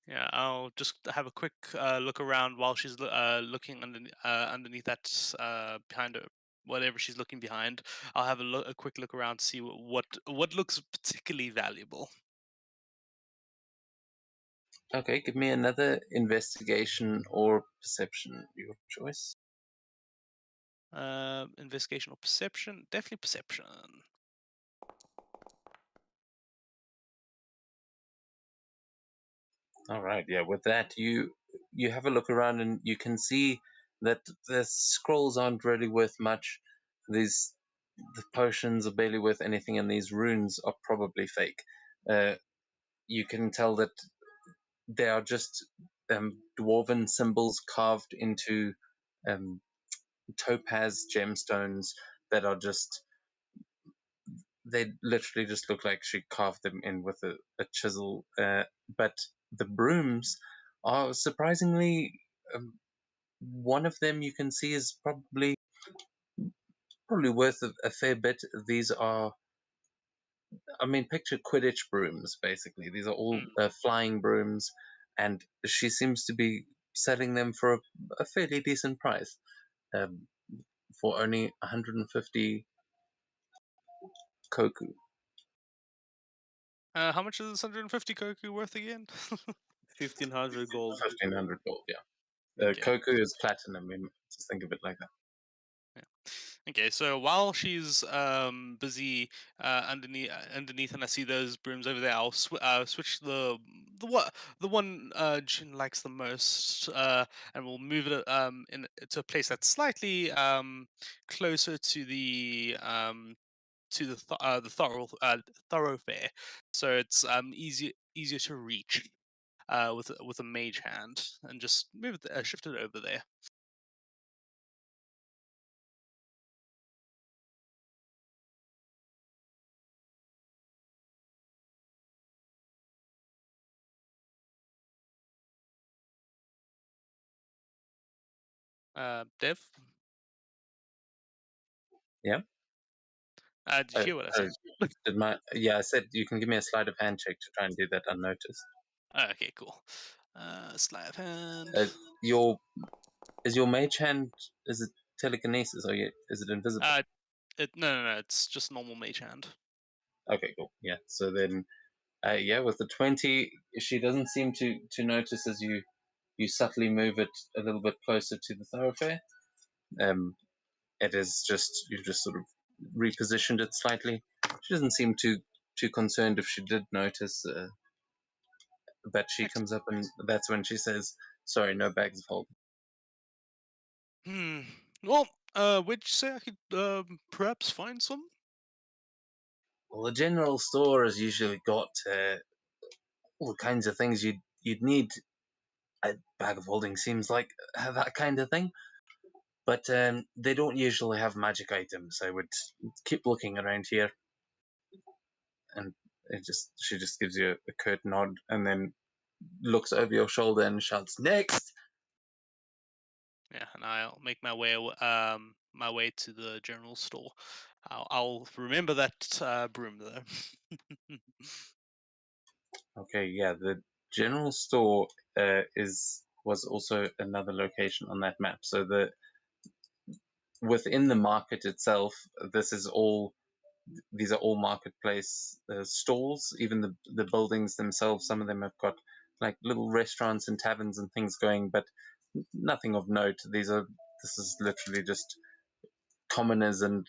Yeah, I'll just have a quick look around while she's looking underneath that behind her, whatever she's looking behind. I'll have a quick look around to see what looks particularly valuable. Okay, give me another investigation or perception, your choice. Investigation or perception? Definitely perception. All right, yeah. With that, you have a look around and you can see that the scrolls aren't really worth much. These the potions are barely worth anything, and these runes are probably fake. You can tell that they are just dwarven symbols carved into um, topaz gemstones that are just they literally just look like she carved them in with a chisel. But the brooms are surprisingly, one of them you can see is probably worth a fair bit. These are, I mean, picture Quidditch brooms basically. These are all flying brooms, and she seems to be selling them for a fairly decent price, um, for only 150 koku. How much is this 150 koku worth again? 1,500 gold. 1,500 gold, yeah. Okay. Koku is platinum. Just think of it like that. Okay, so while she's busy underneath, and I see those brooms over there, I'll switch the one Jin likes the most, and we'll move it to a place that's slightly closer to the thoroughfare, so it's easier to reach with a mage hand, and just move it, shift it over there. Dev, Yeah. did you hear what I said? I said you can give me a sleight of hand check to try and do that unnoticed. Okay, cool. Sleight of hand. Your is your mage hand, is it telekinesis or is it invisible? No, it's just normal mage hand. Okay, cool. Yeah. So then, yeah, with the 20, she doesn't seem to notice as you subtly move it a little bit closer to the thoroughfare. It is just you've just sort of repositioned it slightly. She doesn't seem to too concerned if she did notice. But she comes up, and that's when she says, "Sorry, no bags of holding." Well, would you say I could perhaps find some? Well, the general store has usually got all kinds of things you'd need. A bag of holding seems like that kind of thing, but they don't usually have magic items. I would keep looking around here, and she just gives you a curt nod, and then looks over your shoulder and shouts, "Next!" Yeah, and I'll make my way my way to the general store. I'll remember that broom though. Okay, yeah, the general store was also another location on that map. So within the market itself, these are all marketplace stalls. Even the buildings themselves, some of them have got like little restaurants and taverns and things going, but nothing of note. This is literally just commoners and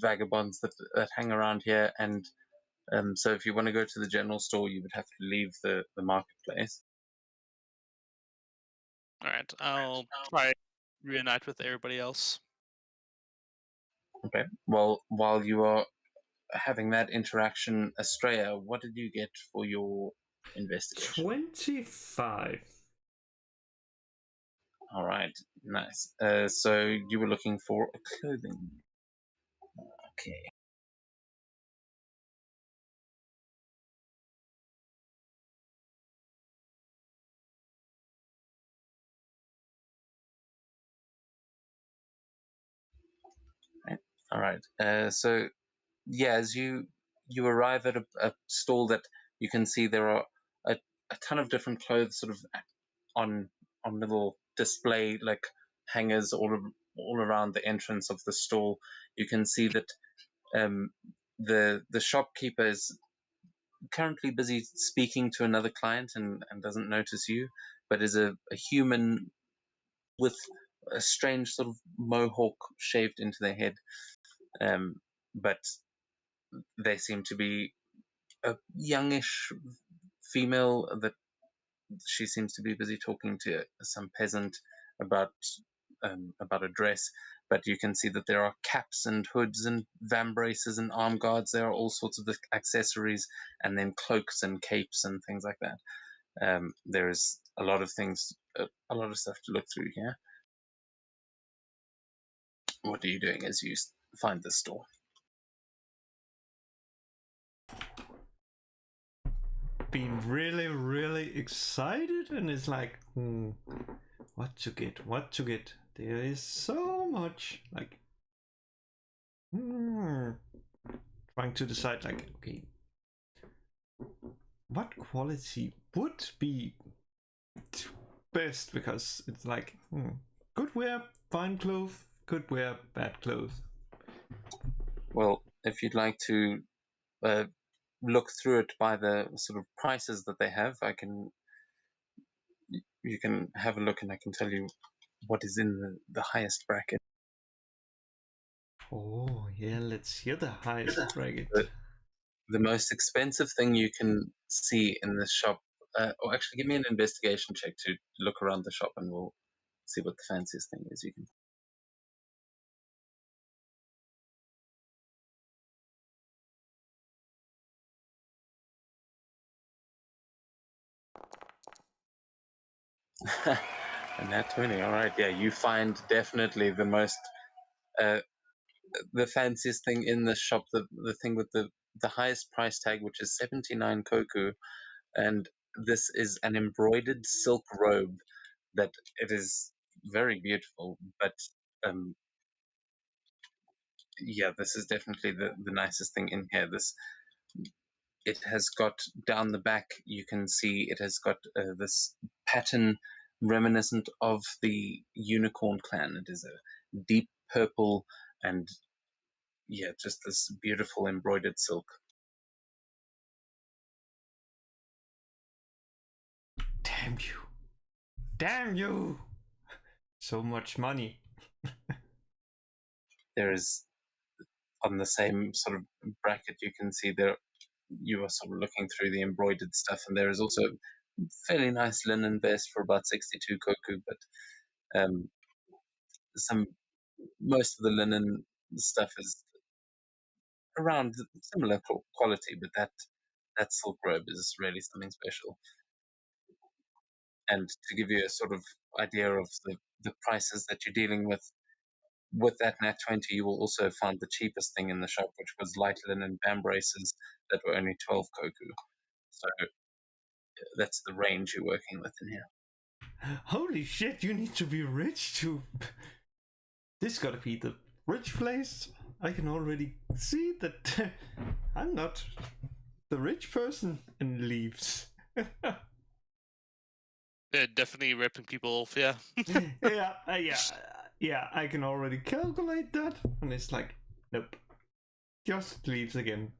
vagabonds that hang around here. And so if you want to go to the general store, you would have to leave the marketplace. All right, I'll try reunite with everybody else. Okay. Well, while you are having that interaction, Estrella, what did you get for your investigation? 25. All right, nice. So you were looking for a clothing. Okay. Right. All right. So yeah, as you arrive at a stall that you can see there are a ton of different clothes sort of on little display like hangers all around the entrance of the stall. You can see that the shopkeeper is currently busy speaking to another client and doesn't notice you, but is a human with a strange sort of mohawk shaved into their head. But they seem to be a youngish female that she seems to be busy talking to some peasant about a dress. But you can see that there are caps and hoods and vambraces and arm guards. There are all sorts of accessories, and then cloaks and capes and things like that. There is a lot of things, a lot of stuff to look through here. What are you doing as you find this store? Been really, really excited, and it's like, what to get, what to get. There is so much, like, trying to decide, like, okay, what quality would be best, because it's like, good wear, fine clothes, good wear, bad clothes. Well, if you'd like to look through it by the sort of prices that they have, you can have a look, and I can tell you what is in the highest bracket. Oh yeah, let's hear the highest bracket. The most expensive thing you can see in this shop, or actually give me an investigation check to look around the shop, and we'll see what the fanciest thing is you can. And that 20, all right, yeah, you find definitely the most, the fanciest thing in the shop, the thing with the highest price tag, which is 79 koku, and this is an embroidered silk robe that it is very beautiful, but yeah, this is definitely the nicest thing in here. It has got down the back, you can see it has got this pattern reminiscent of the Unicorn Clan. It is a deep purple, and yeah, just this beautiful embroidered silk. Damn you! Damn you! So much money. There is, on the same sort of bracket, you can see there you are sort of looking through the embroidered stuff, and there is also a fairly nice linen vest for about 62 koku, but most of the linen stuff is around similar quality, but that silk robe is really something special. And to give you a sort of idea of the prices that you're dealing with that Nat 20, you will also find the cheapest thing in the shop, which was light linen band braces that were only 12 koku. So that's the range you're working with in here. Holy shit, you need to be rich to. This gotta be the rich place. I can already see that I'm not the rich person, and leaves. They're definitely ripping people off, yeah. Yeah, I can already calculate that. And it's like, nope. Just leaves again.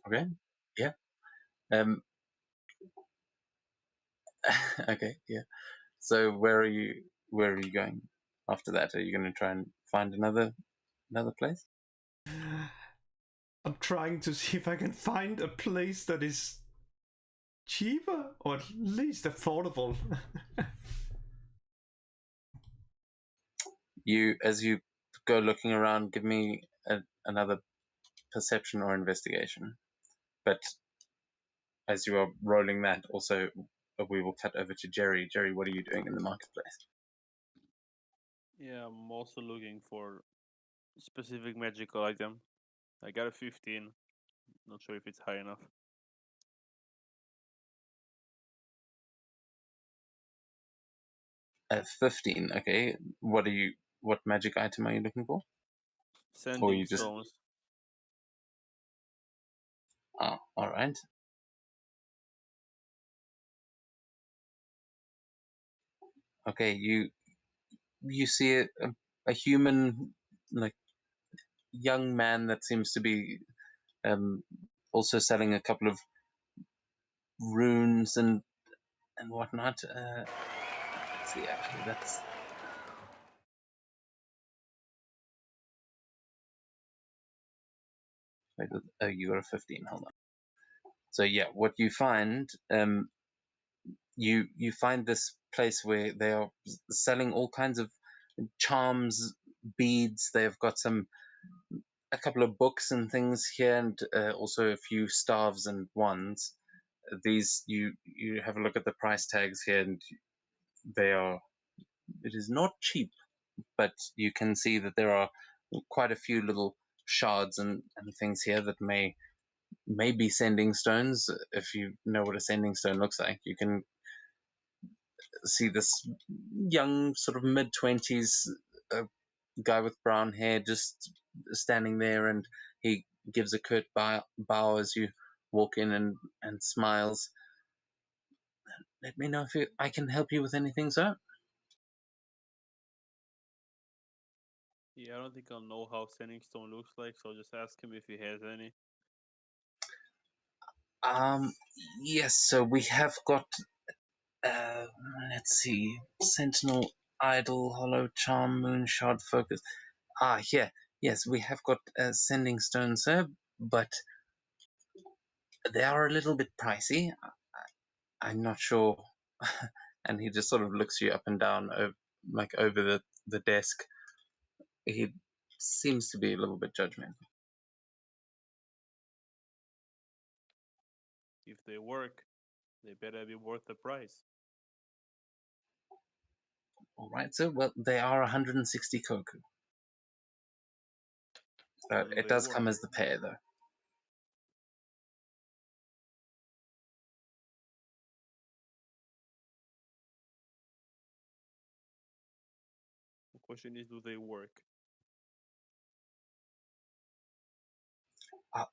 Okay. Yeah. Okay. Yeah. So where are you going after that? Are you going to try and find another place? I'm trying to see if I can find a place that is cheaper or at least affordable. As you go looking around, give me another perception or investigation. But as you are rolling that, also we will cut over to Jerry. Jerry, what are you doing in the marketplace? Yeah, I'm also looking for specific magical item. I got a 15. Not sure if it's high enough. 15. Okay. What magic item are you looking for? Sending you just stones. Oh, all right. Okay, you see a human, like, young man that seems to be also selling a couple of runes and whatnot. Let's see, actually, that's wait, oh, you got a 15. Hold on. So yeah, what you find, you find this place where they are selling all kinds of charms, beads. They've got a couple of books and things here, and also a few staves and wands. These you have a look at the price tags here, and it is not cheap, but you can see that there are quite a few little shards and things here that may be sending stones. If you know what a sending stone looks like, you can see this young, sort of mid-20s guy with brown hair just standing there, and he gives a curt bow as you walk in and smiles. Let me know if I can help you with anything, sir. Yeah, I don't think I'll know how sending stone looks like, so I'll just ask him if he has any. Yes, so we have got, let's see, Sentinel, Idol, Hollow Charm, Moonshard, Focus. Here, yes, we have got Sending Stone, sir, but they are a little bit pricey. I'm not sure. And he just sort of looks you up and down, like over the desk. He seems to be a little bit judgmental. If they work, they better be worth the price. All right, so well, they are 160 koku. How do It they does work? come as the pair, though. The question is, do they work?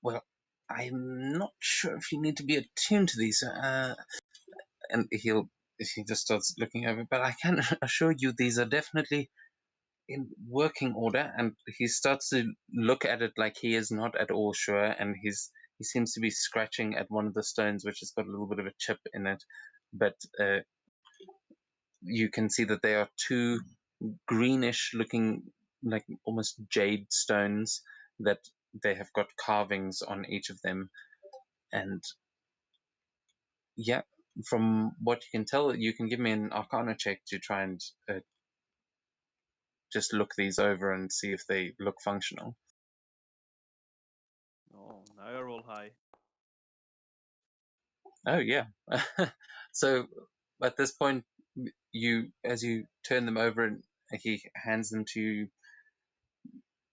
Well, I'm not sure if you need to be attuned to these. And he just starts looking over. But I can assure you, these are definitely in working order. And he starts to look at it like he is not at all sure. And he seems to be scratching at one of the stones, which has got a little bit of a chip in it. But you can see that they are two greenish looking, like almost jade stones that they have got carvings on each of them, and yeah, from what you can tell, you can give me an Arcana check to try and just look these over and see if they look functional. Oh, now I roll high. Oh yeah. So at this point, as you turn them over and he hands them to you,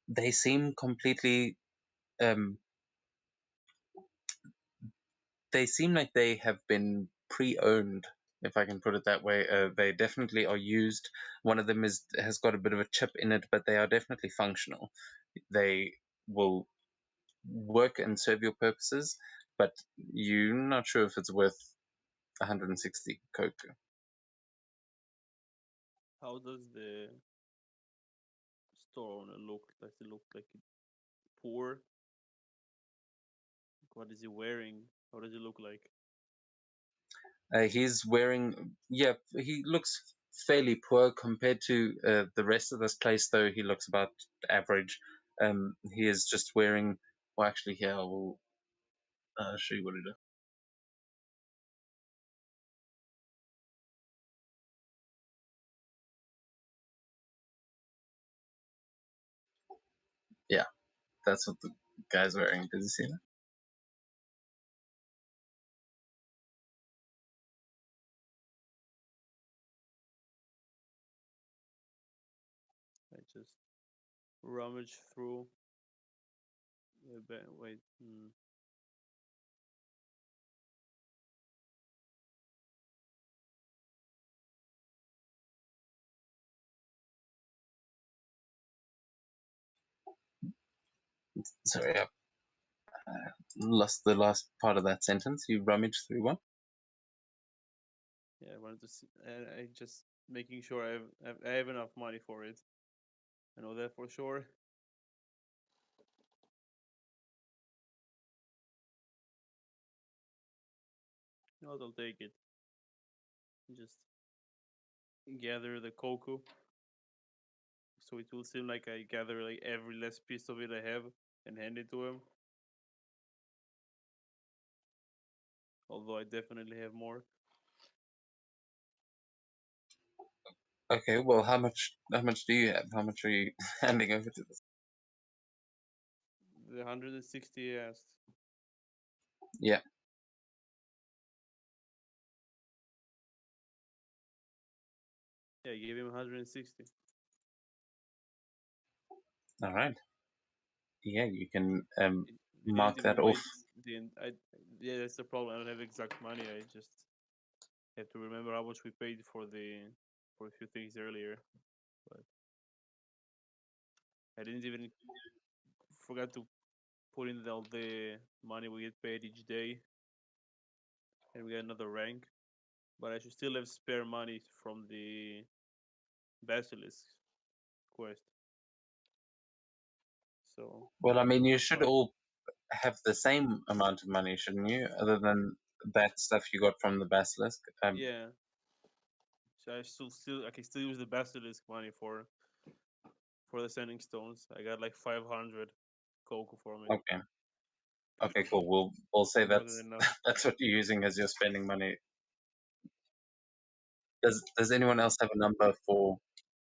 they seem completely they seem like they have been pre-owned, if I can put it that way. They definitely are used. One of them has got a bit of a chip in it, but they are definitely functional. They will work and serve your purposes, but you're not sure if it's worth 160 koku. How does the store owner look? Does it look like poor? What is he wearing? How does he look like? He's wearing, yeah, he looks fairly poor compared to the rest of this place, though he looks about average. He is just wearing, well, actually, here, I will show you what it is. Yeah, that's what the guy's wearing. Did you see that? I just rummage through. Wait. Sorry, I lost the last part of that sentence. You rummage through what? Yeah, I wanted to see. I just making sure I have enough money for it. I know that for sure. You know what, I'll take it. Just gather the cocoa. So it will seem like I gather like every last piece of it I have and hand it to him. Although I definitely have more. Okay, well, how much do you have? How much are you handing over to this? The 160 I asked. Yeah. Yeah, I gave him 160. All right. Yeah, you can We mark didn't that even off. wait. Yeah, that's the problem. I don't have exact money. I just have to remember how much we paid for a few things earlier. But I didn't even forgot to put in all the money we get paid each day, and we get another rank. But I should still have spare money from the Basilisk quest. So Well, I mean, you should fine. all have the same amount of money, shouldn't you? Other than that stuff you got from the basilisk. Yeah. So I can still use the Basilisk money for the sending stones. I got like 500 cocoa from it. Okay. Okay, cool. We'll say More than that's enough. that's what you're using as your spending money. Does anyone else have a number for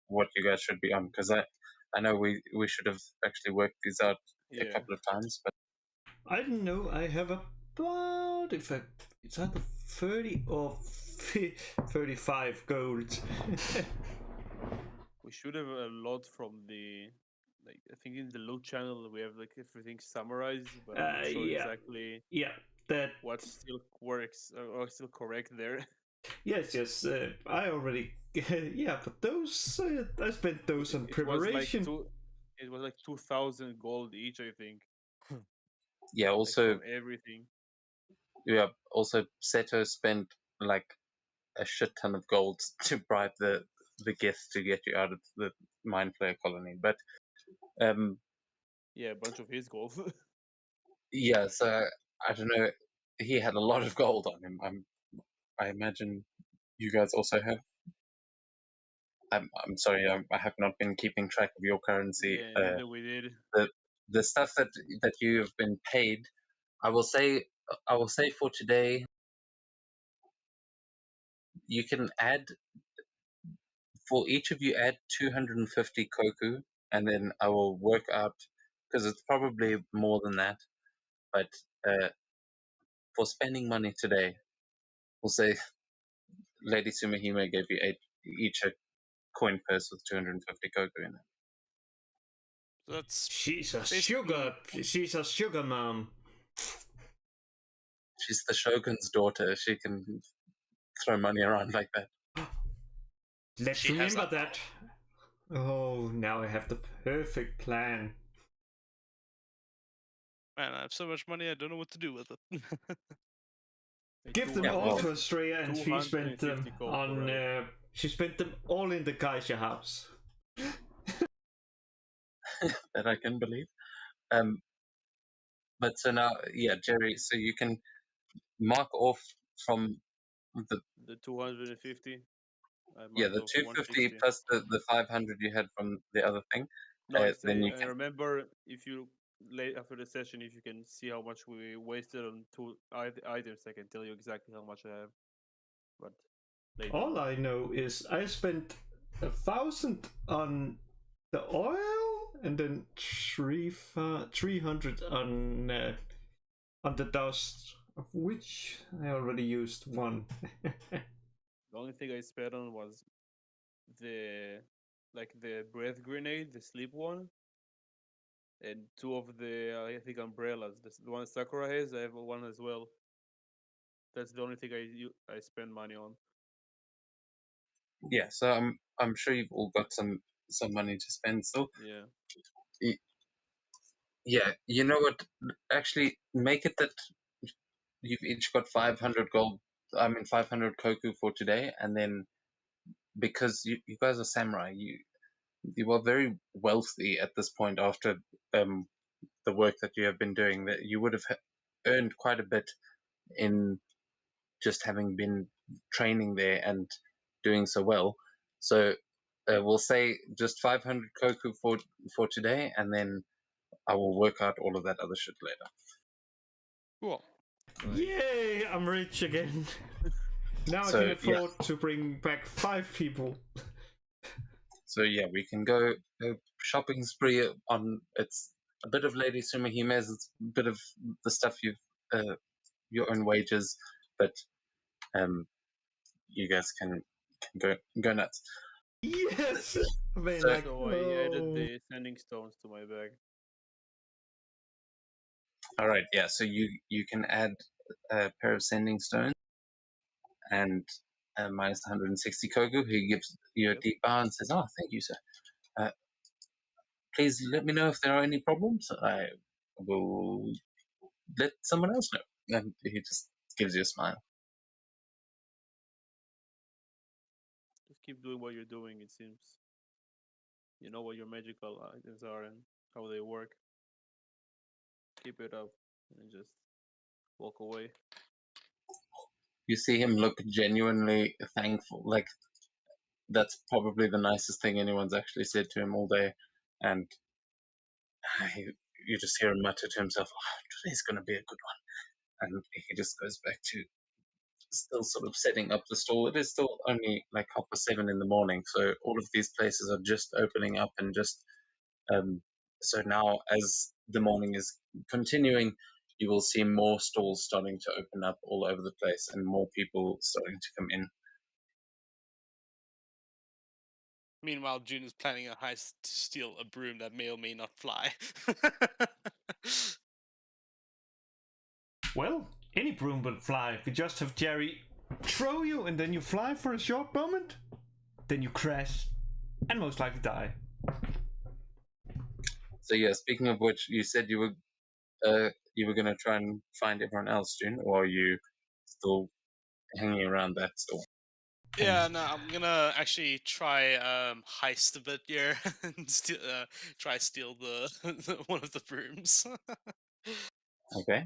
what you guys should be on? Because I know we should have actually worked these out a Yeah. couple of times, but I don't know. I have about if I, it's either 30 or 35 gold. We should have a lot from the like I think in the loot channel we have like everything summarized, but I'm not sure Yeah, exactly yeah. That what still works or still correct there. yes, yes. I already yeah, but those I spent those on It was like preparation. it was like 2,000 gold each, I think. yeah. Like from Also, everything. yeah. Also, Seto spent like a shit ton of gold to bribe the guests to get you out of the Mind Flayer colony. But um, Yeah, a bunch of his gold. yeah. So I don't know. He had a lot of gold on him. I imagine you guys also have. I'm sorry. I have not been keeping track of your currency. Yeah, neither we did. the stuff that you have been paid, I will say for today, you can add, for each of you, add 250 koku, and then I will work out, because it's probably more than that. But for spending money today, we'll say Lady Sumihime gave you each a coin purse with 250 koku in it. So that's She's a basically- sugar mom. She's the shogun's daughter. She can throw money around like that. Let's She has remember that that. Oh, now I have the perfect plan. Man, I have so much money, I don't know what to do with it. Give them Yeah, all well, to Australia, and she spent them 250 koku, on. right? She spent them all in the Geisha house. that I can believe. But so now, yeah, Jerry, so you can mark off from the The 250. I yeah marked the off 250 160. plus the 500 you had from the other thing. No, I Then say, you I can, remember if you late after the session, if you can see how much we wasted on two items, I can tell you exactly how much I have. But later All on. I know is I spent 1,000 on the oil, and then 300 on the dust, of which I already used one. The only thing I spent on was the breath grenade, the sleep one, and two of the I think umbrellas. The one Sakura has, I have one as well. That's the only thing I spend money on. yeah. So I'm sure you've all got some money to spend. So Yeah. yeah, you know what? Actually, make it that you've each got 500 gold. I mean 500 koku for today, and then because you guys are samurai, you are very wealthy at this point after the work that you have been doing. That you would have earned quite a bit in just having been training there and doing so well. So we'll say just 500 koku for today, and then I will work out all of that other shit later. Cool. Yay! I'm rich again. Now I So, can yeah. afford to bring back 5 people. So yeah, we can go shopping spree on. It's a bit of Lady Sumihime's, it's a bit of the stuff you've your own wages, but you guys can go nuts. Yes! I mean, So- like, So I added the sending stones to my bag. All right, yeah. So you can add a pair of sending stones and minus 160 koku. He gives you a Yep. deep bow and says, "Oh, thank you, sir. Please let me know if there are any problems. I will let someone else know." And he just gives you a smile. Just keep doing what you're doing. It seems you know what your magical items are and how they work. Keep it up and just walk away. You see him look genuinely thankful. Like that's probably the nicest thing anyone's actually said to him all day, and you just hear him mutter to himself, "Oh, today's going to be a good one," and he just goes back to still sort of setting up the stall. It is still only like 7:30 in the morning, so all of these places are just opening up, and just so now as the morning is continuing, you will see more stalls starting to open up all over the place, and more people starting to come in. Meanwhile, June is planning a heist to steal a broom that may or may not fly. well, any broom will fly. We just have Jerry throw you, and then you fly for a short moment. Then you crash, and most likely die. So yeah, speaking of which, you said you were going to try and find everyone else, June, or are you still hanging around that store? Yeah, no, I'm gonna actually try heist a bit here and try steal the one of the brooms. Okay,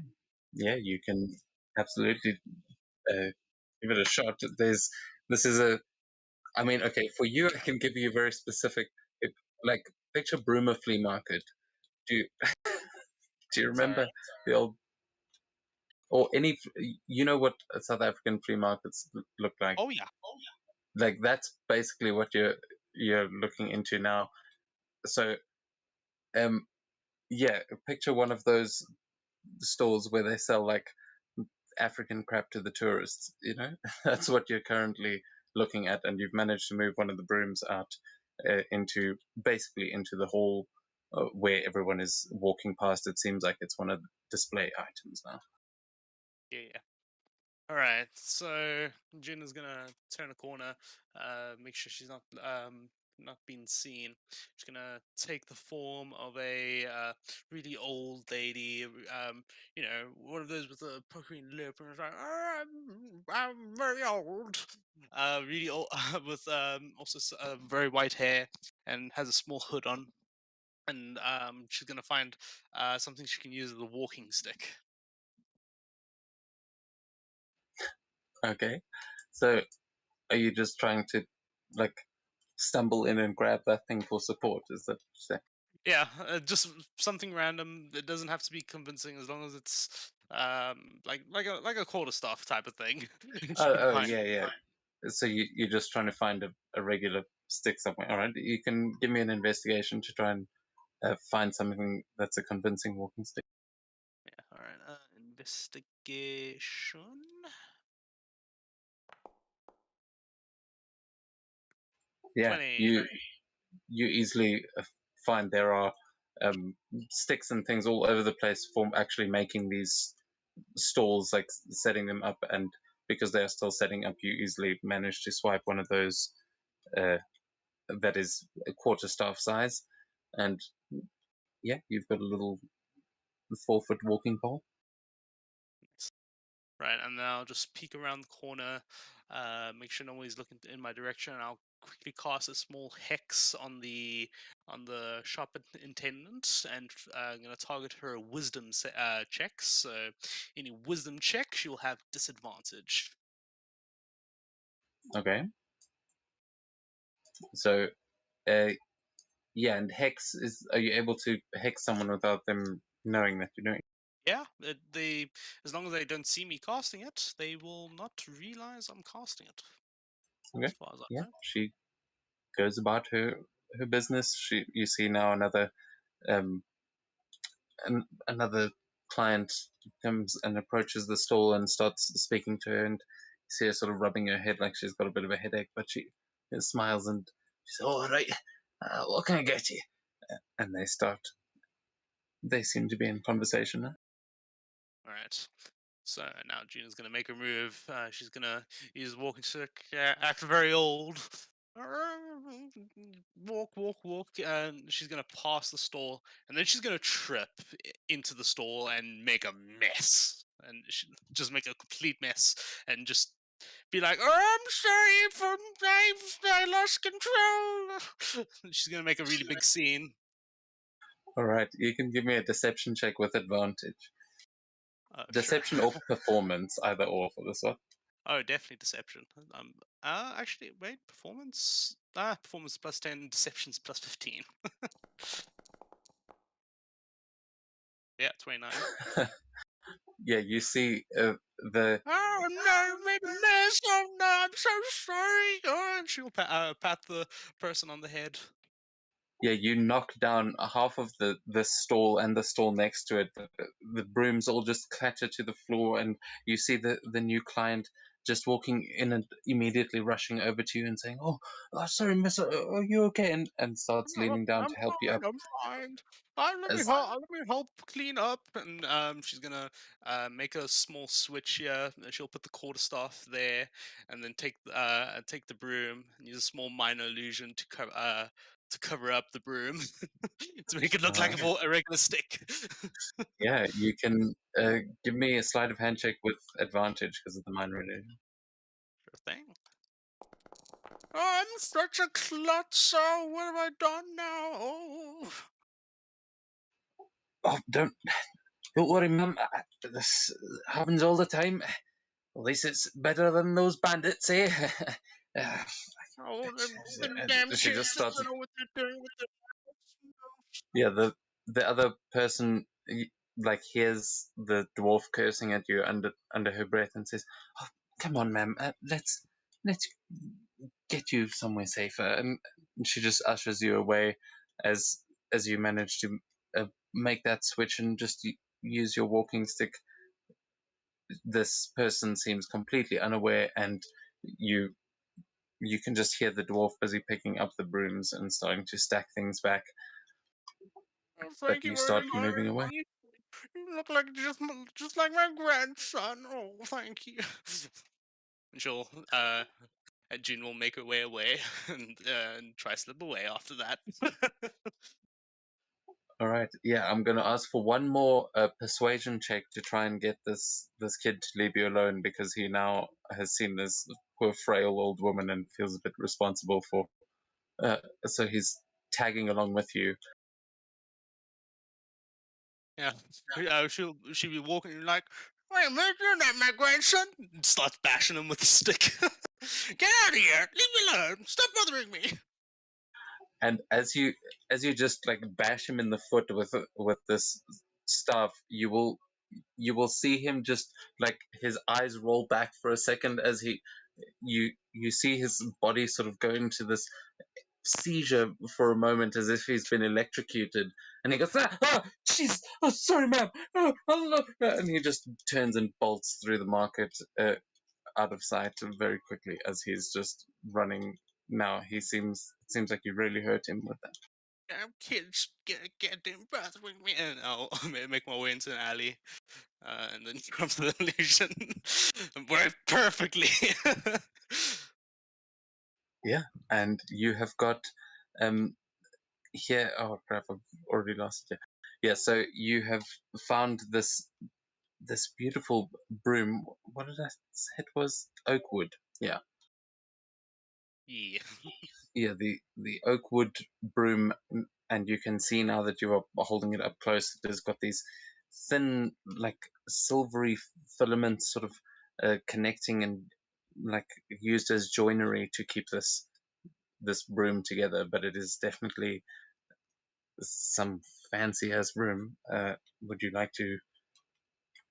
yeah, you can absolutely give it a shot. This is a, I mean, okay, for you, I can give you a very specific, like picture Broomer Flea Market. Do Do you Sorry. remember the old, or any, you know what South African flea markets look like? Oh yeah. Like that's basically what you're looking into now. So, yeah, picture one of those stores where they sell like African crap to the tourists. That's what you're currently looking at, and you've managed to move one of the brooms out into the hall where everyone is walking past. It seems like it's one of the display items now. Yeah. All right. So Jenna's gonna turn a corner, make sure she's not being seen. She's gonna take the form of a really old lady. One of those with a puckering lip, and it's like, I'm very old. Really old, with also very white hair, and has a small hood on. And she's gonna find something she can use as a walking stick. Okay, so are you just trying to like stumble in and grab that thing for support? Is that what you're saying? Yeah, just something random. It doesn't have to be convincing as long as it's like a quarterstaff type of thing. Should be Oh, fine. yeah. So you're just trying to find a regular stick somewhere. All right, you can give me an investigation to try and find something that's a convincing walking stick. Yeah. All right. Investigation. Yeah, 20. you easily find there are sticks and things all over the place for actually making these stalls, like setting them up, and because they are still setting up, you easily manage to swipe one of those that is a quarterstaff size, and yeah, you've got a little 4-foot walking pole. Right, and then I'll just peek around the corner, make sure nobody's looking in my direction, and I'll quickly cast a small hex on the shop attendant, and I'm gonna target her wisdom checks. So any wisdom check, she'll have disadvantage. Okay, so uh, yeah, and hex is, are you able to hex someone without them knowing that you're doing it? Yeah, they as long as they don't see me casting it, they will not realize I'm casting it. Okay, As far as I yeah, know. she goes about her business. You see now um another client comes and approaches the stall and starts speaking to her, and you see her sort of rubbing her head like she's got a bit of a headache, but she smiles and she says, "All right, what can I get you?" And they seem to be in conversation now. All right. So now Gina's gonna make a move. She's gonna use walking stick, act very old. Walk, and she's gonna pass the stall, and then she's gonna trip into the stall and make a mess, and just make a complete mess, and just be like, "Oh, I'm sorry for I lost control." She's gonna make a really big scene. All right, you can give me a deception check with advantage. Sure. Deception or performance, either or for this one. Oh, definitely deception. Actually, wait, performance. Performance plus 10, deception's plus 15. Yeah, 29. Yeah, you see the Oh no, I made a mess. Oh no, I'm so sorry. Oh, and she'll pat the person on the head. yeah, you knock down half of the stall and the stall next to it. The brooms all just clatter to the floor, and you see the new client just walking in and immediately rushing over to you and saying, "Oh, sorry, miss, are you okay?" And starts "Oh, leaning down I'm to help you up. fine. I'm fine. As Let me help clean up. And she's gonna make a small switch here. She'll put the quarterstaff there, and then take the broom and use a small minor illusion to cover up the broom to make it look like a regular stick. yeah, you can give me a sleight of hand check with advantage because of the minor illusion. Sure thing. I'm such a klutz. Oh, what have I done now? Oh. Oh, don't worry, mum. This happens all the time. At least it's better than those bandits, eh? Uh, Oh, them and damn she kids! just I starts. don't know what they're doing with their. Yeah, the other person like hears the dwarf cursing at you under her breath and says, "Oh, come on, ma'am, let's get you somewhere safer." And she just ushers you away as you manage to make that switch and just use your walking stick. This person seems completely unaware, and you can just hear the dwarf busy picking up the brooms and starting to stack things back. Oh, But thank you you very start much. moving away. You look like just like my grandson. Oh, thank you. And she'll and June will make her way away and try slip away after that. All right, yeah, I'm gonna ask for one more persuasion check to try and get this kid to leave you alone, because he now has seen this poor frail old woman and feels a bit responsible for. So he's tagging along with you. Yeah, she'll be walking like, wait a minute, you're not my grandson. And starts bashing him with the stick. Get out of here! Leave me alone! Stop bothering me! And as you just like bash him in the foot with this staff, you will see him just like his eyes roll back for a second as you see his body sort of go into this seizure for a moment as if he's been electrocuted, and he goes, jeez, oh, sorry, ma'am, oh, and he just turns and bolts through the market, out of sight very quickly as he's just running. Now it seems like you really hurt him with that. Kids get them bothering me, and I'll make my way into an alley, and then comes the illusion and work perfectly. Yeah, and you have got here. Oh crap! I've already lost it. Yeah, so you have found this beautiful broom. What did I say it was? Oak wood. Yeah, Yeah. yeah. The oak wood broom, and you can see now that you are holding it up close. It has got these thin, like silvery filaments, sort of connecting and like used as joinery to keep this broom together. But it is definitely some fancy ass broom. Would you like to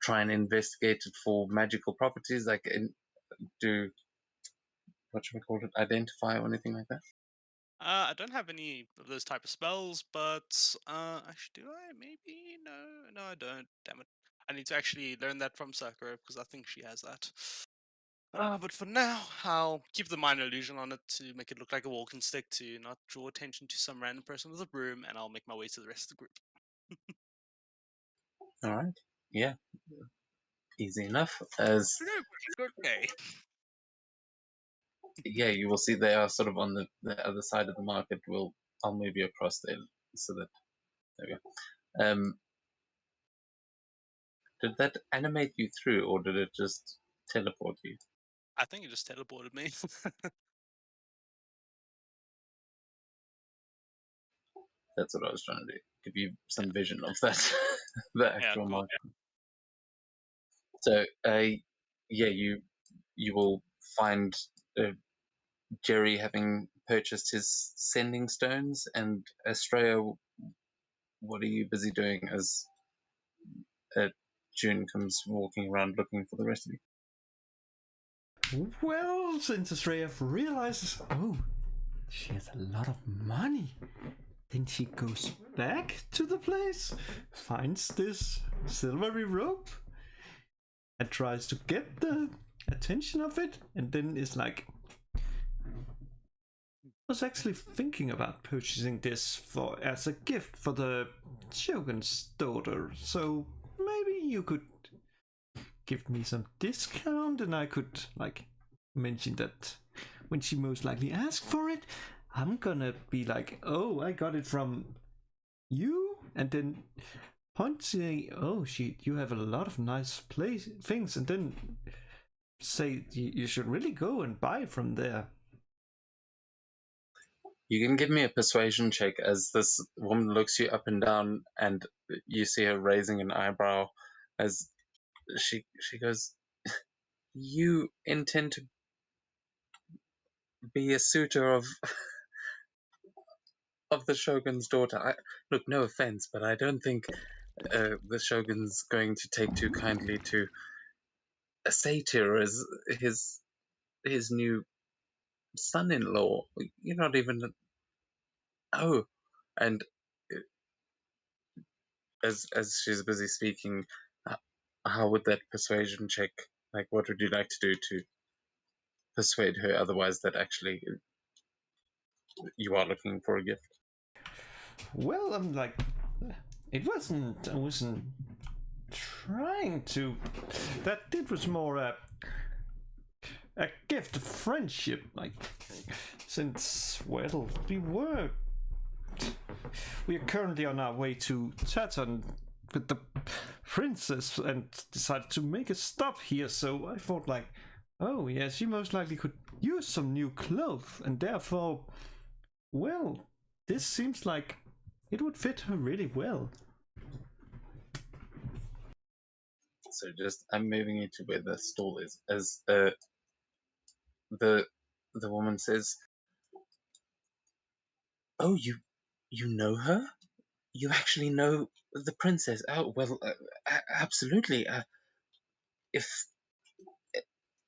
try and investigate it for magical properties, like do what should we call it, identify or anything like that? I don't have any of those type of spells, but actually, do I? Maybe no, I don't. Damn it! I need to actually learn that from Sakura because I think she has that. But for now, I'll keep the minor illusion on it to make it look like a walking stick to not draw attention to some random person with a broom, and I'll make my way to the rest of the group. All right, yeah, easy enough. As Good day. yeah, you will see they are sort of on the other side of the market. I'll move you across there so that there we go. Did that animate you through, or did it just teleport you? I think it just teleported me. That's what I was trying to do. Give you some vision of that, the Yeah, actual cool. market. So, yeah, you will find Jerry having purchased his sending stones, and Estrella, what are you busy doing as June comes walking around looking for the rest of you? Well, since Estrella realizes, oh, she has a lot of money, then she goes back to the place, finds this silvery rope, and tries to get the attention of it, and then is like, I was actually thinking about purchasing this as a gift for the Shogun's daughter, so maybe you could give me some discount and I could like mention that when she most likely asks for it, I'm gonna be like, oh, I got it from you, and then point say, oh, you have a lot of nice things, and then say you should really go and buy from there. You can give me a persuasion check as this woman looks you up and down, and you see her raising an eyebrow as she goes, "You intend to be a suitor of the Shogun's daughter? Look, no offense, but I don't think the Shogun's going to take too kindly to a satyr as his new son-in-law. You're not even. Oh, and as she's busy speaking, how would that persuasion check? Like, what would you like to do to persuade her? Otherwise, that actually you are looking for a gift. Well, I'm like, I wasn't trying to. It was more a gift of friendship. Like, since well, we are currently on our way to Saturn with the princess and decided to make a stop here. So I thought, like, oh yeah, she most likely could use some new clothes, and therefore, well, this seems like it would fit her really well. So I'm moving you to where the stall is. As the woman says, "Oh, you know her? You actually know the princess? Oh, well, absolutely. If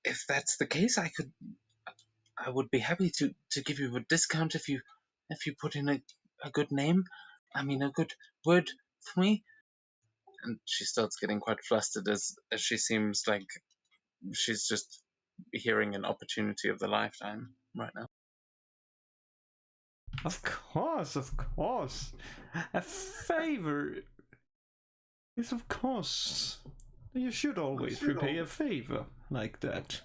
if that's the case, I would be happy to give you a discount if you put in a good name. I mean, a good word for me." And she starts getting quite flustered as she seems like she's just hearing an opportunity of the lifetime right now. Of course. A favor is, of course. You should always repay a favor like that.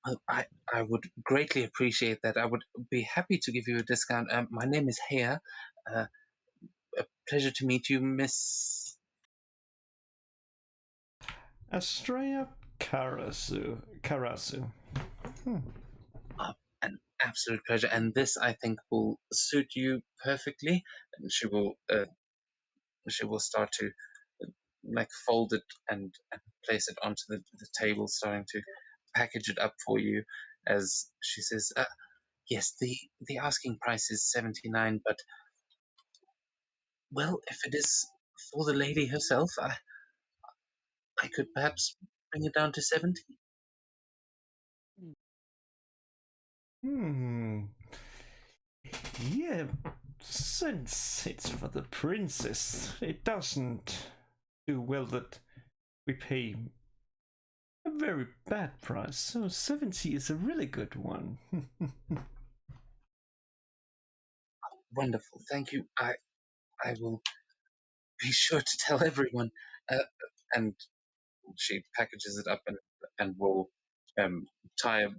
Well, I would greatly appreciate that. I would be happy to give you a discount. My name is Hea. A pleasure to meet you, Miss Estrella Karasu. An absolute pleasure. And this, I think, will suit you perfectly. And she will start to like fold it and place it onto the table, starting to package it up for you. As she says, "Yes, the asking price is 79, but well, if it is for the lady herself, I could perhaps bring it down to 70." Yeah, since it's for the princess, it doesn't do well that we pay a very bad price. So 70 is a really good one. Wonderful, thank you. I will be sure to tell everyone. And she packages it up and will tie a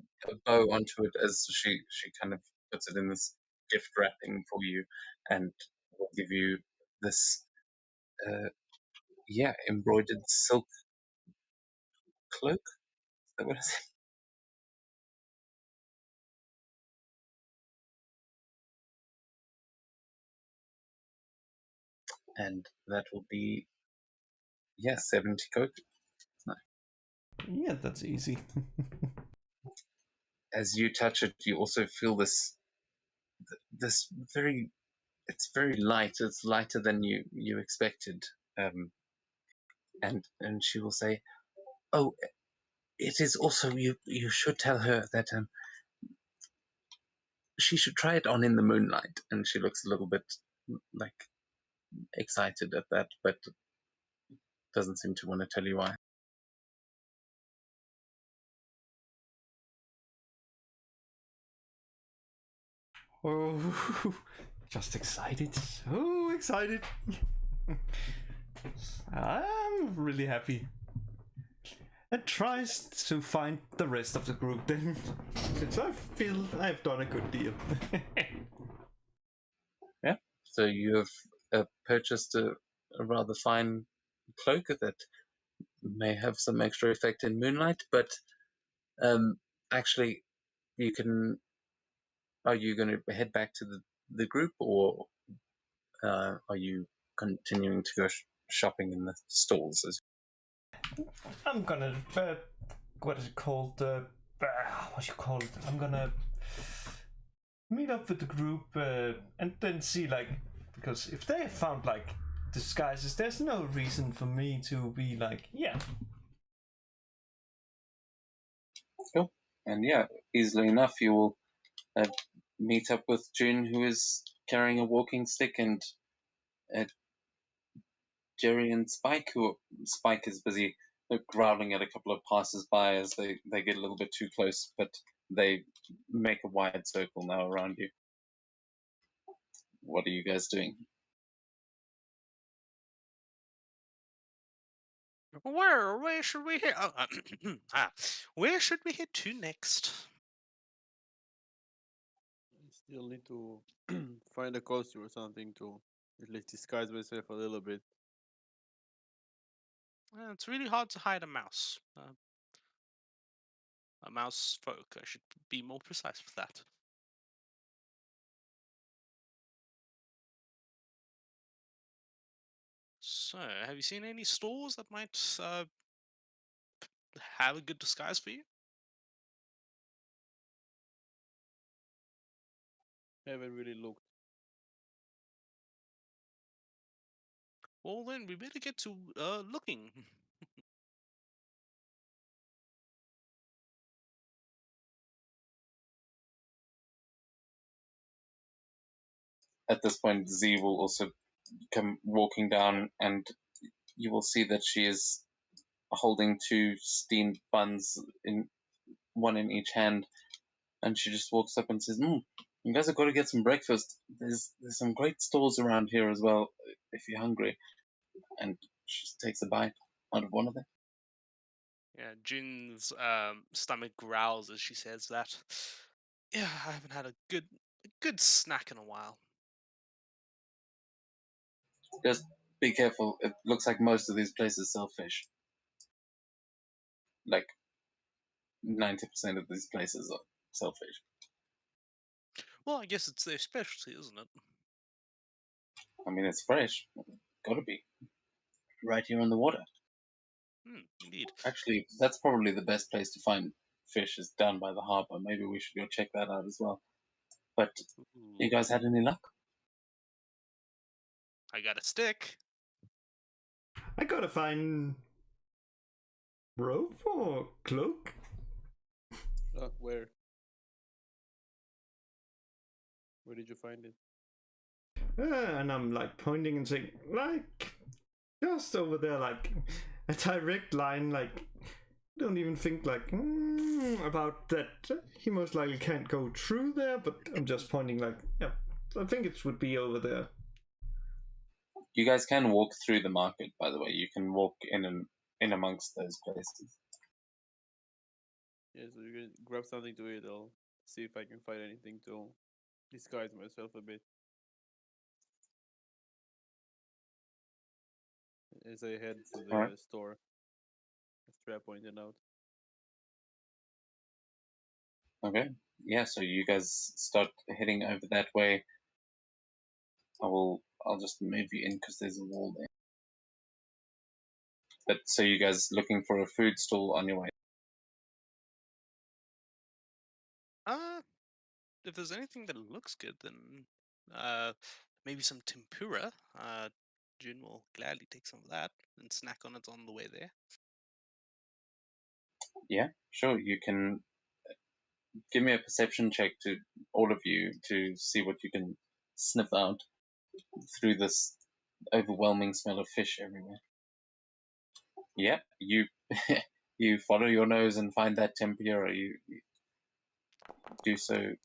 bow onto it as she kind of puts it in this gift wrapping for you, and will give you this embroidered silk cloak. Is that what it is? And that will be 70 coat. Yeah, that's easy. As you touch it, you also feel this very, it's very light. It's lighter than you expected. And she will say, "Oh, it is also you should tell her that she should try it on in the moonlight." And she looks a little bit like excited at that, but doesn't seem to want to tell you why. Oh, just excited. So excited. I'm really happy. And tries to find the rest of the group then, since I feel I've done a good deal. Yeah. So you have purchased a rather fine cloak that may have some extra effect in moonlight, but actually, you can. Are you going to head back to the group, or are you continuing to go shopping in the stalls? I'm gonna what is it called? What you call it? I'm gonna meet up with the group and then see, like, because if they found like disguises, there's no reason for me to be like, yeah. Cool. And yeah, easily enough, you will meet up with June, who is carrying a walking stick, and Jerry and Spike, who Spike is busy growling at a couple of passers-by as they get a little bit too close, but they make a wide circle now around you. What are you guys doing? Where should we head? Where should we head to next? I still need to find a costume or something to at least disguise myself a little bit. It's really hard to hide a mouse. A mouse folk. I should be more precise with that. So, have you seen any stores that might have a good disguise for you? Haven't really looked. Well, then we better get to looking. At this point, Z will also come walking down, and you will see that she is holding 2 steamed buns, in one in each hand, and she just walks up and says, "You guys have got to get some breakfast. There's some great stores around here as well, if you're hungry." And she just takes a bite out of one of them. Yeah, Jin's stomach growls as she says that. Yeah, I haven't had a good snack in a while. Just be careful. It looks like most of these places sell fish. Like 90% of these places sell fish. Well, I guess it's their specialty, isn't it? I mean, it's fresh. Gotta be. Right here on the water. Indeed. Actually, that's probably the best place to find fish, is down by the harbor. Maybe we should go check that out as well. But you Ooh, guys had any luck? I got a stick. I gotta find rope or cloak. Where? Where did you find it? And I'm like pointing and saying, like, just over there, like a direct line, like, don't even think like about that. He most likely can't go through there, but I'm just pointing like, yeah, I think it would be over there. You guys can walk through the market, by the way. You can walk in amongst those places. Yeah, so you can grab something to eat. I'll see if I can find anything to disguise myself a bit. As I head to the Alright. store, as Trey pointed out. Okay. Yeah, so you guys start heading over that way. I'll just move you in because there's a wall there. But so you guys looking for a food stall on your way? If there's anything that looks good, then maybe some tempura. Jin will gladly take some of that and snack on it on the way there. Yeah, sure. You can give me a perception check, to all of you, to see what you can sniff out through this overwhelming smell of fish everywhere. Yeah, you you follow your nose and find that tempura. You do so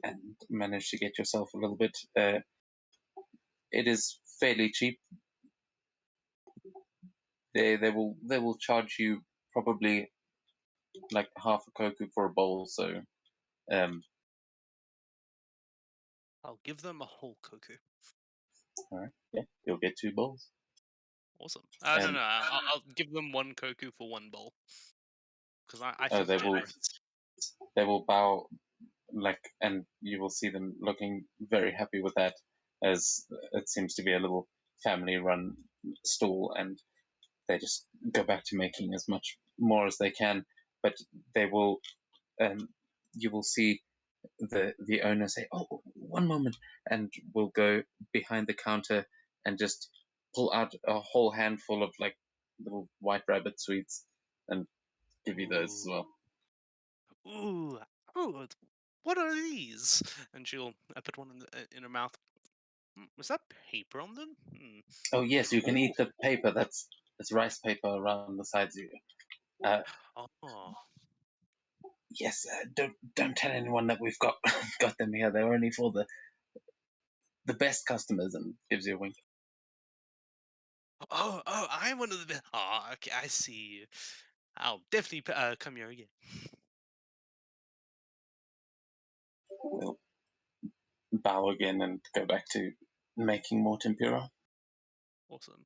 and manage to get yourself a little bit. It is fairly cheap. They will charge you probably like half a koku for a bowl. So I'll give them a whole koku. all right, yeah, you'll get 2 bowls. Awesome. And No, I'll give them 1 koku for 1 bowl. Because I oh, feel generous. they will bow, like, and you will see them looking very happy with that, as it seems to be a little family-run stall, and they just go back to making as much more as they can. But they will, you will see the owner say, "Oh, one moment," and will go behind the counter and just pull out a whole handful of like little white rabbit sweets and give you those as well. Ooh, ooh, what are these? And she'll put one in her mouth. Was that paper on them? Oh yes, you can eat the paper. That's rice paper around the sides of you. Oh, Yes, don't tell anyone that we've got got them here. They're only for the best customers, and gives you a wink. oh, I'm one of the best. Oh, okay, I see. I'll definitely come here again. We'll bow again and go back to making more tempura. Awesome.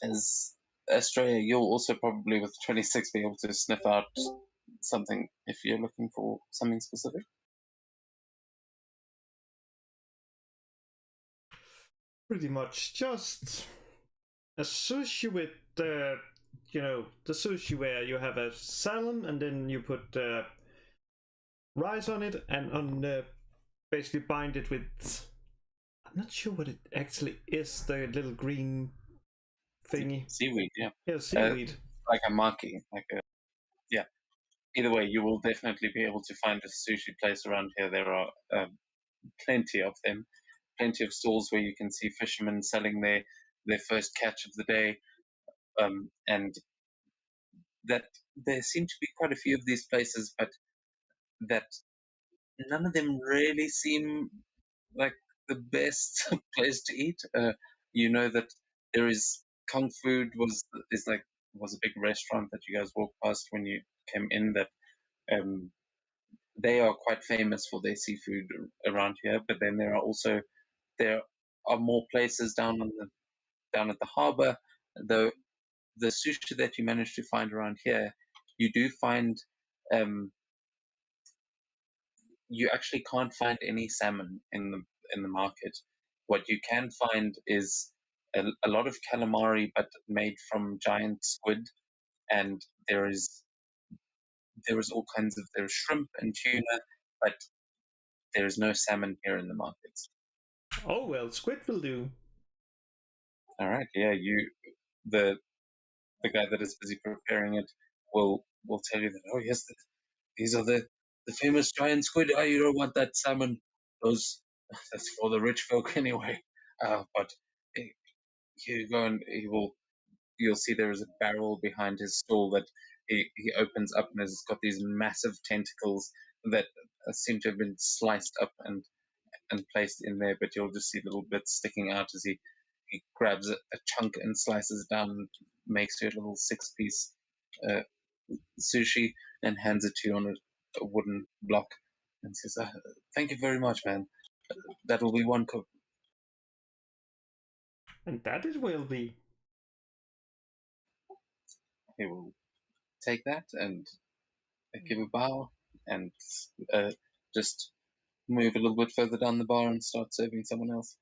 As Australia, you'll also probably with 26 be able to sniff out something if you're looking for something specific. Pretty much just a sushi with the sushi where you have a salmon and then you put rice on it and on basically bind it with, I'm not sure what it actually is, the little green thingy. Seaweed, yeah. Yeah, seaweed. Like a maki, yeah. Either way, you will definitely be able to find a sushi place around here. There are plenty of them, plenty of stalls where you can see fishermen selling their first catch of the day, and that there seem to be quite a few of these places, but that none of them really seem like the best place to eat. You know that there is Kung Food was a big restaurant that you guys walked past when you came in. That um, they are quite famous for their seafood around here. But then there are more places down at the harbor. Though the sushi that you managed to find around here, you do find you actually can't find any salmon in the market. What you can find is a lot of calamari, but made from giant squid, and there is all kinds of there's shrimp and tuna, but there is no salmon here in the markets. Oh well, squid will do. All right, yeah, the the guy that is busy preparing it will tell you that. Oh yes, these are the famous giant squid. Oh, you don't want that salmon. Those that's for the rich folk anyway. But eh, you go and you'll see there is a barrel behind his stall that he opens up and has got these massive tentacles that seem to have been sliced up and placed in there. But you'll just see little bits sticking out as he grabs a chunk and slices down and makes you a little 6-piece uh, sushi and hands it to you on a wooden block and says, "Thank you very much, man. That'll be one cook." And that it will be. He will take that and give a bow and uh, just move a little bit further down the bar and start serving someone else.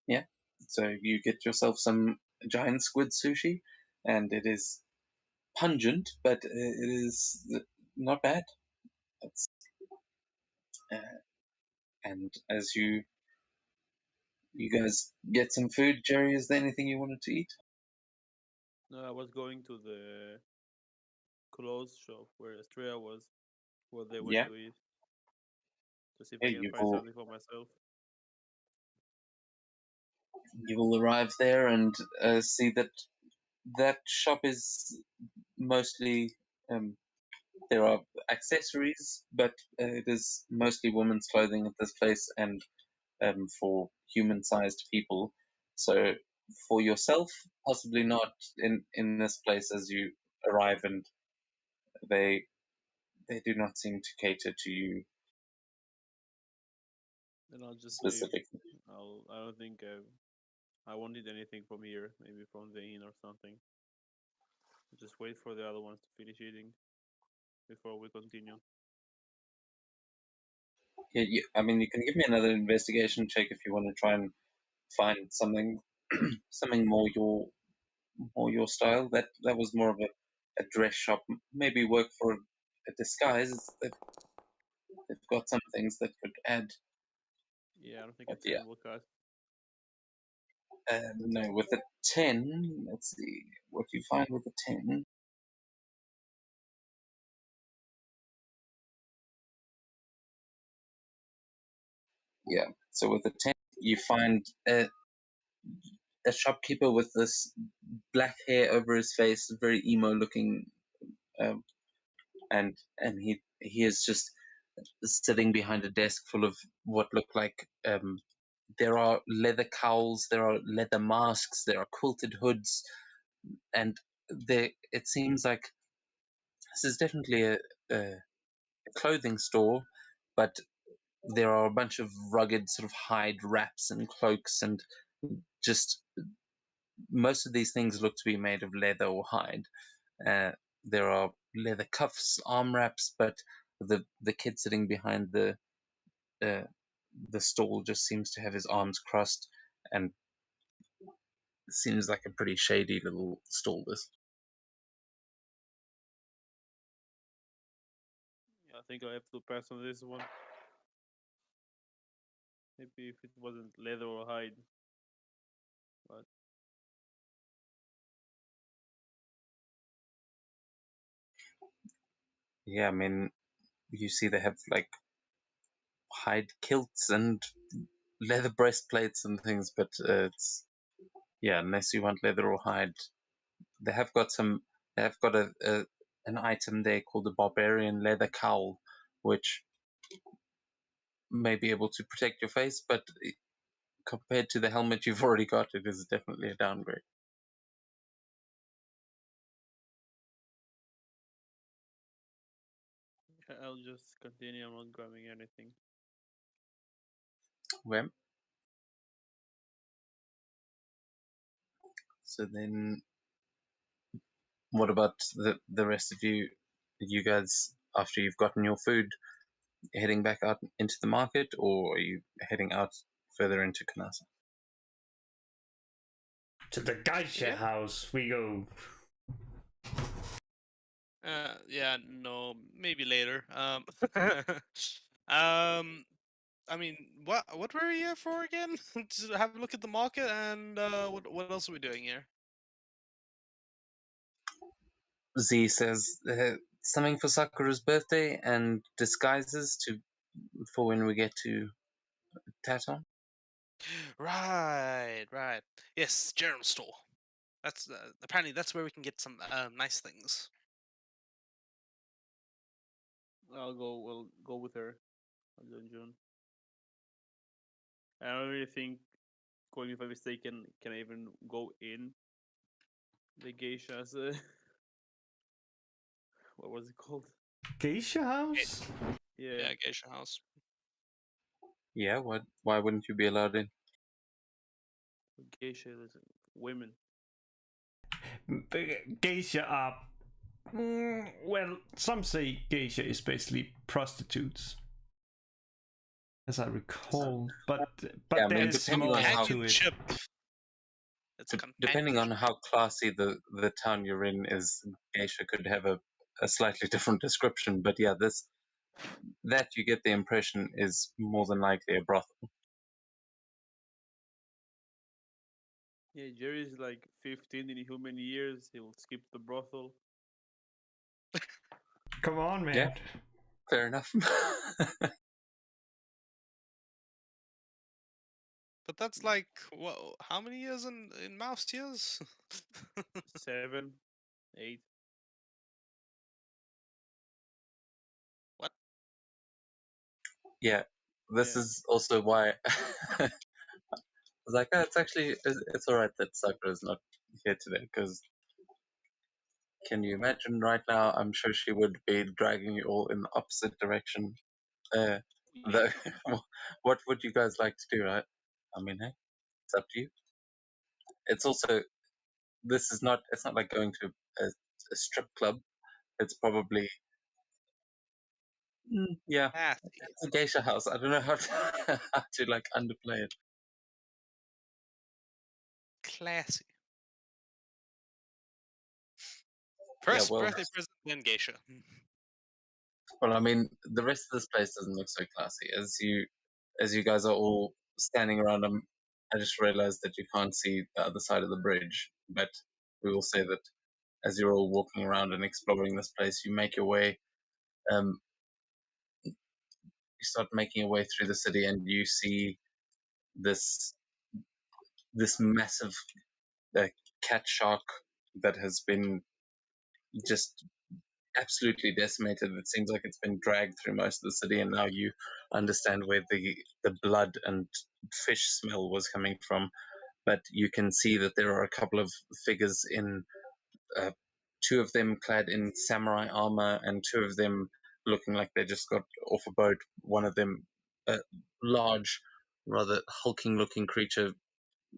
Yeah. So you get yourself some giant squid sushi, and it is pungent, but it is not bad. It's, uh, and as you guys get some food, Jerry, is there anything you wanted to eat? No, I was going to the clothes shop where Estrella was, where they went Yeah. to eat, to see if Yeah, I can find something for myself. you will arrive there and see that that shop is mostly there are accessories, but it is mostly women's clothing at this place and for human-sized people. So for yourself, possibly not in this place as you arrive, and they they do not seem to cater to you Then I'll just leave. specifically. I don't think I won't need anything from here. Maybe from the inn or something. Just wait for the other ones to finish eating before we continue. Yeah, I mean, you can give me another investigation check if you want to try and find something, something more your style. That was more of a dress shop. Maybe work for a disguise. They've got some things that could add. Yeah, I don't think a But yeah, 10 will cut. no, with a 10, let's see what you find with a 10. Yeah, so with a 10, you find a shopkeeper with this black hair over his face, very emo looking, um, and he is just sitting behind a desk full of what look like there are leather cowls, there are leather masks, there are quilted hoods, and there it seems like this is definitely a clothing store, but there are a bunch of rugged sort of hide wraps and cloaks, and just most of these things look to be made of leather or hide. Uh, there are leather cuffs, arm wraps, but the kid sitting behind uh, the stall just seems to have his arms crossed, and seems like a pretty shady little stall. This. Yeah, I think I have to pass on this one. Maybe if it wasn't leather or hide. But Yeah, I mean, you see they have like hide kilts and leather breastplates and things, but it's yeah, unless you want leather or hide, they have got some. They have got a an item there called the barbarian leather cowl, which may be able to protect your face, but compared to the helmet you've already got, it is definitely a downgrade. yeah, I'll just continue. I'm not grabbing anything. Well, so then, what about the rest of you? You guys, after you've gotten your food, heading back out into the market, or are you heading out further into Kanasa? To the Geisha Yeah. house we go. Yeah, no, maybe later. Um, I mean, what were we here for again? To have a look at the market, and what else are we doing here? Z says something for Sakura's birthday and disguises to for when we get to Taton. Right, right. Yes, general store. That's apparently that's where we can get some nice things. We'll go with her. I'll join June. I don't really think, correct me if I'm mistaken, can I even go in the geisha's what was it called? Geisha house? Yeah, Yeah, geisha house. Yeah, what? Why wouldn't you be allowed in? geisha is women. Geisha are. Well, some say geisha is basically prostitutes, as I recall. But Yeah, I mean, there's depending on more how to it. Companionship. It's a depending on companionship. how classy the town you're in is, geisha could have a slightly different description. But yeah, this that you get the impression is more than likely a brothel. Yeah, Jerry's like 15 in human years. He will skip the brothel. Come on, man. Yeah. Fair enough. But that's like what? How many years in mouse years? 7, 8. What? Yeah, this Yeah. is also why I was like, oh, it's all right that Sakura is not here today, because can you imagine right now? I'm sure she would be dragging you all in the opposite direction. Uh, though, what would you guys like to do, right? I mean, hey, it's up to you. It's also it's not like going to a strip club. It's probably Yeah, Classy. it's a geisha house. I don't know how to how to like underplay it. Classy. Yeah, First well, birthday present, then geisha. I mean, the rest of this place doesn't look so classy. As you guys are all standing around, I just realized that you can't see the other side of the bridge. But we will say that as you're all walking around and exploring this place, you make your way. Um, you start making your way through the city, and you see this this massive uh, cat shark that has been just absolutely decimated. It seems like it's been dragged through most of the city, and now you understand where the blood and fish smell was coming from. But you can see that there are a couple of figures in uh, two of them clad in samurai armor, and two of them looking like they just got off a boat. One of them, a large, rather hulking-looking creature,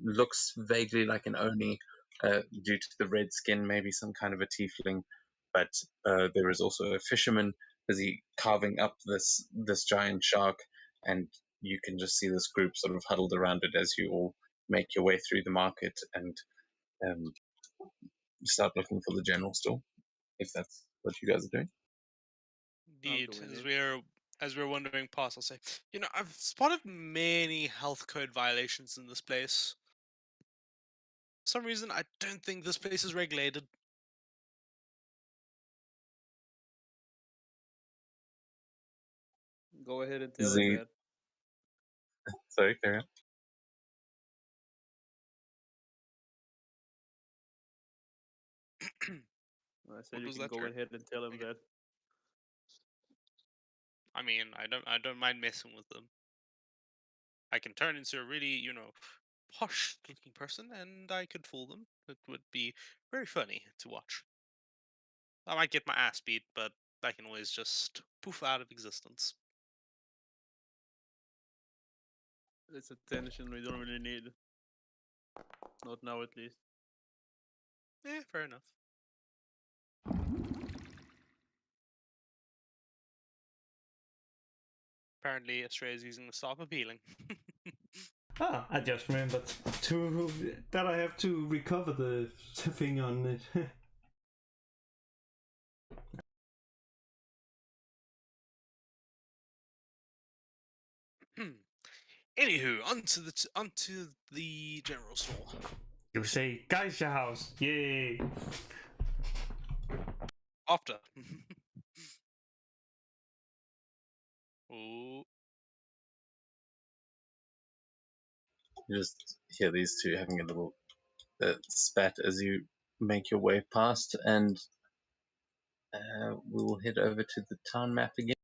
looks vaguely like an oni due to the red skin, maybe some kind of a tiefling. But there is also a fisherman busy carving up this giant shark, and you can just see this group sort of huddled around it as you all make your way through the market and um, start looking for the general store, if that's what you guys are doing. I'll Indeed, go in as there. we're wandering past, I'll say, I've spotted many health code violations in this place. For some reason, I don't think this place is regulated. Go ahead and tell him Z, that. sorry, carry on. I said What you was can that, go Jerry? ahead and tell him Okay. that. I mean, I don't mind messing with them. I can turn into a really, posh looking person and I could fool them. It would be very funny to watch. I might get my ass beat, but I can always just poof out of existence. It's attention we don't really need. Not now, at least. Fair enough. Apparently, Australia's using the stop appealing. Ah, I just remembered to that I have to recover the thing on it. Anywho, onto the general store. You say Geisha House, yay! After. Oh, You just hear these two having a little spat as you make your way past, and we will head over to the town map again.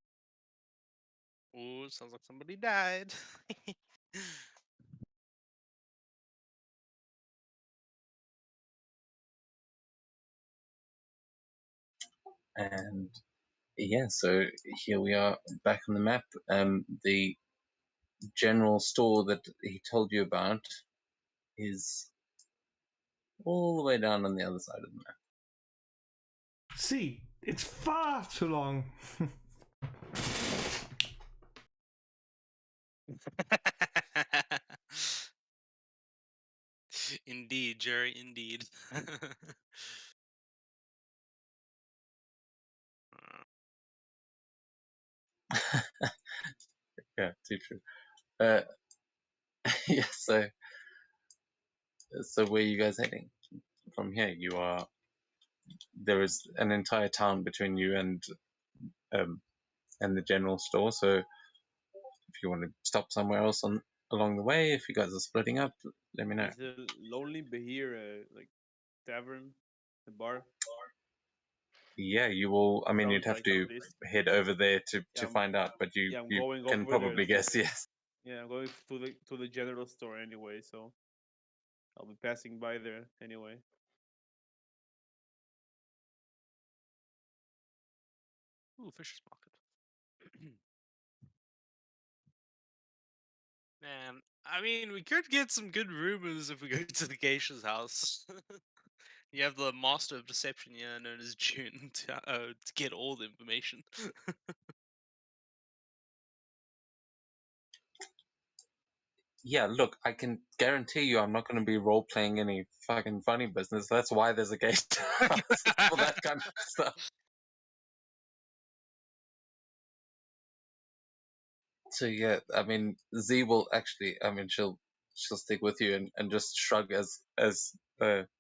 oh, sounds like somebody died. And yeah, so here we are back on the map. The general store that he told you about is all the way down on the other side of the map. See, it's far too long. Indeed, Jerry, indeed. Yeah, too true. Uh, yeah, so where are you guys heading from here? You are there is an entire town between you um and the general store. So if you want to stop somewhere else on along the way, if you guys are splitting up, let me know. Is the Lonely Behir like tavern, a bar? Yeah, you will. I mean, you'd Sounds have like at to least. head over there Yeah, to find out, but you I'm you going can over there probably to. guess. Yes. Yeah, I'm going to the general store anyway, so I'll be passing by there anyway. Ooh, Fisher's Market. Man, I mean, we could get some good rumors if we go to the geisha's house. You have the master of deception here, known as June, to get all the information. Yeah, look, I can guarantee you I'm not going to be role playing any fucking funny business. That's why there's a geisha house for that kind of stuff. So yeah, I mean, Z will actually, I mean, she'll stick with you and just shrug as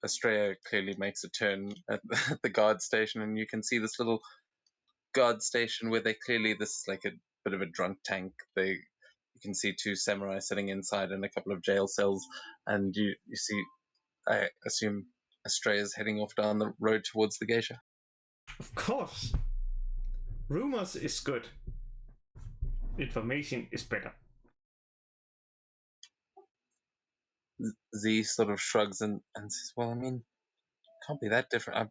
Estrella clearly makes a turn at the guard station, and you can see this little guard station where they clearly, this is like a bit of a drunk tank. You can see two samurai sitting inside and a couple of jail cells, and you see, I assume Estrella's heading off down the road towards the geisha. Of course. Rumors is good. Information is better. Z sort of shrugs and says, "Well, I mean, can't be that different. I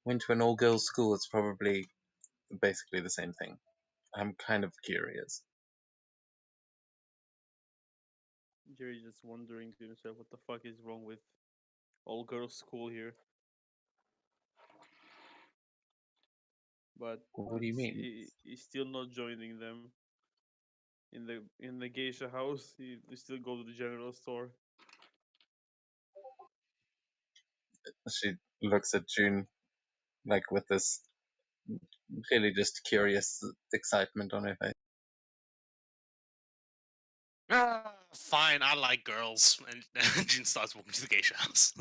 went to an all-girls school. It's probably basically the same thing. I'm kind of curious." Jerry's just wondering to himself, what the fuck is wrong with all girls school here? But What do you mean? he's still not joining them in the geisha house. They still go to the general store. She looks at June like with this clearly just curious excitement on her face. Fine, I like girls. And Jin starts walking to the geisha house.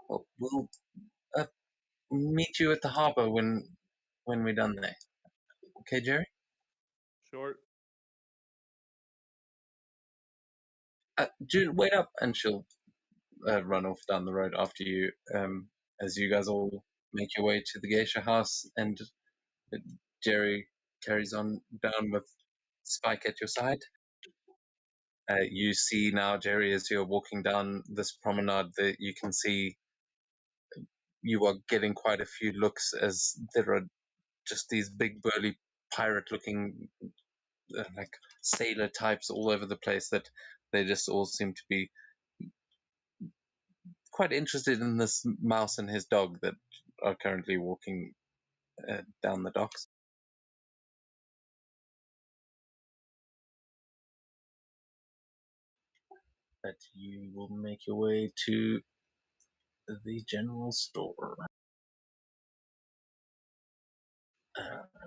Well, we'll meet you at the harbor when we're done there. Okay, Jerry? Sure. June, wait up, and she'll run off down the road after you. As you guys all make your way to the geisha house, and Jerry carries on down with Spike at your side. You see now, Jerry, as you're walking down this promenade, that you can see you are getting quite a few looks as there are just these big burly pirate-looking like sailor types all over the place that they just all seem to be quite interested in this mouse and his dog that are currently walking down the docks. But you will make your way to the general store.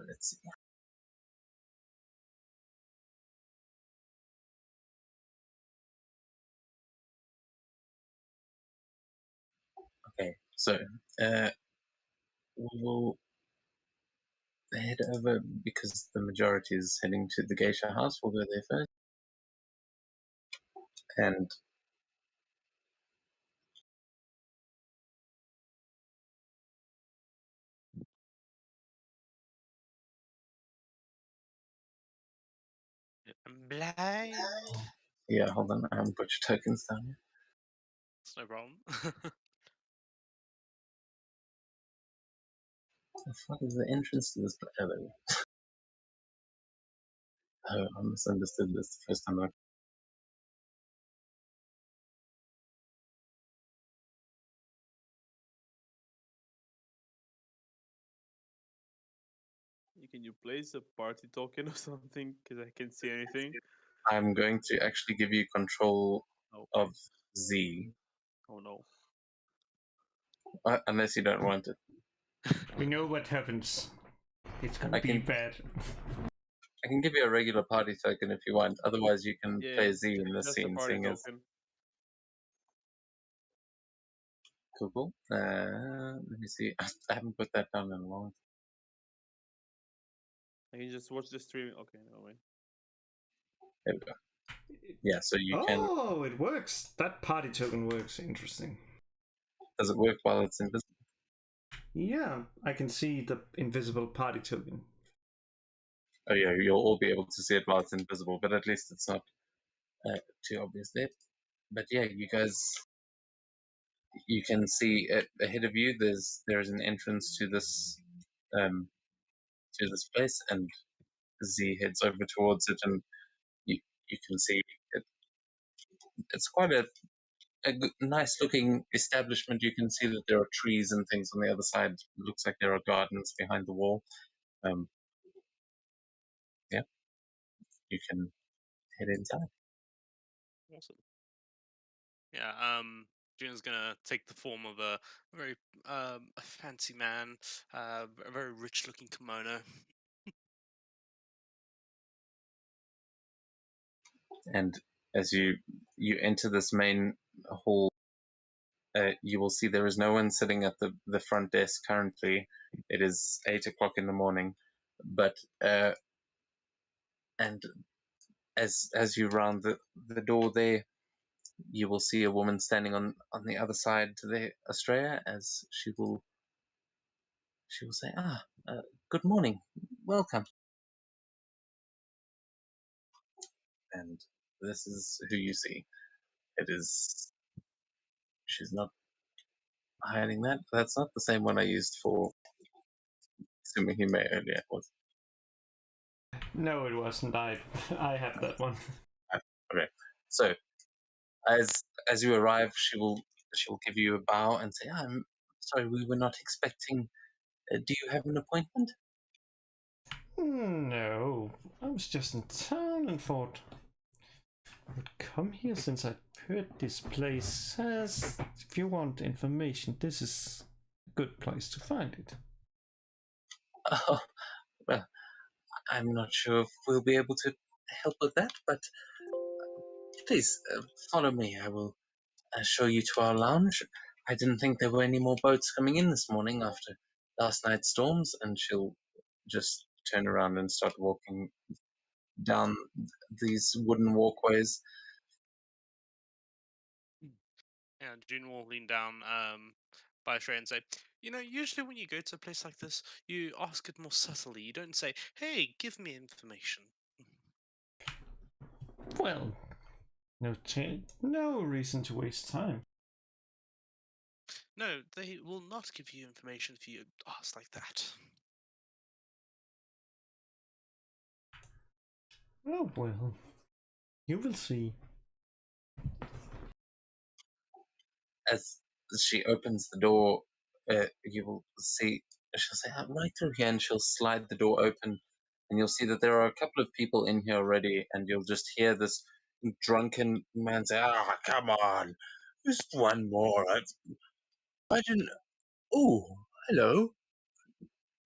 Let's see. Okay, so we will head over because the majority is heading to the geisha house. We'll go there first. And I'm blind. yeah, hold on, I haven't put your tokens down yet. That's no problem. The fuck is the entrance to this place? Oh, I misunderstood this the first time. Can you place a party token or something? Because I can't see anything. I'm going to actually give you control Okay. of Z, Oh no. unless you don't want it. We know what happens. It's gonna I be can- bad. I can give you a regular party token if you want. Otherwise, you can Yeah, play Z in this just a scene, party seeing as token. cool. Let me see. I haven't put that down in a long. I can just watch the stream. Okay, no way. There we go. Yeah, so you can. Oh, it works. That party token works. Interesting. Does it work while it's invisible? Yeah, I can see the invisible party token. Oh yeah, you'll all be able to see it while it's invisible, but at least it's not too obvious there. But yeah, you guys, you can see ahead of you. There is an entrance to this place, and Z heads over towards it, and you can see it. It's quite a nice looking establishment. You can see that there are trees and things on the other side. It looks like there are gardens behind the wall. Yeah. you can head inside. Awesome. Yeah. June's gonna take the form of a very a fancy man, a very rich-looking kimono. And as you enter this main hall, you will see there is no one sitting at the front desk currently. It is 8 o'clock in the morning, but and as you round the door there, you will see a woman standing on the other side to the Australia, as she will say, good morning, welcome. And this is who you see. It is She's not hiding that. That's not the same one I used for Sumihime earlier. Was No, it wasn't. I have that one. okay. So as as you arrive, she will give you a bow and say, "I'm sorry, we were not expecting. Do you have an appointment?" No, I was just in town and thought I would come here since I heard this place says if you want information, this is a good place to find it. Oh, well, I'm not sure if we'll be able to help with that, but please follow me. I will show you to our lounge. I didn't think there were any more boats coming in this morning after last night's storms, and she'll just turn around and start walking down these wooden walkways. And June will lean down by Shrey and say, usually when you go to a place like this, you ask it more subtly. You don't say, "Hey, give me information." Well, no reason to waste time. No, they will not give you information if you ask like that. Oh well, you will see. As she opens the door, you will see she'll say, right through here, and she'll slide the door open, and you'll see that there are a couple of people in here already, and you'll just hear this drunken man say, come on, just one more. I didn't. Oh, hello,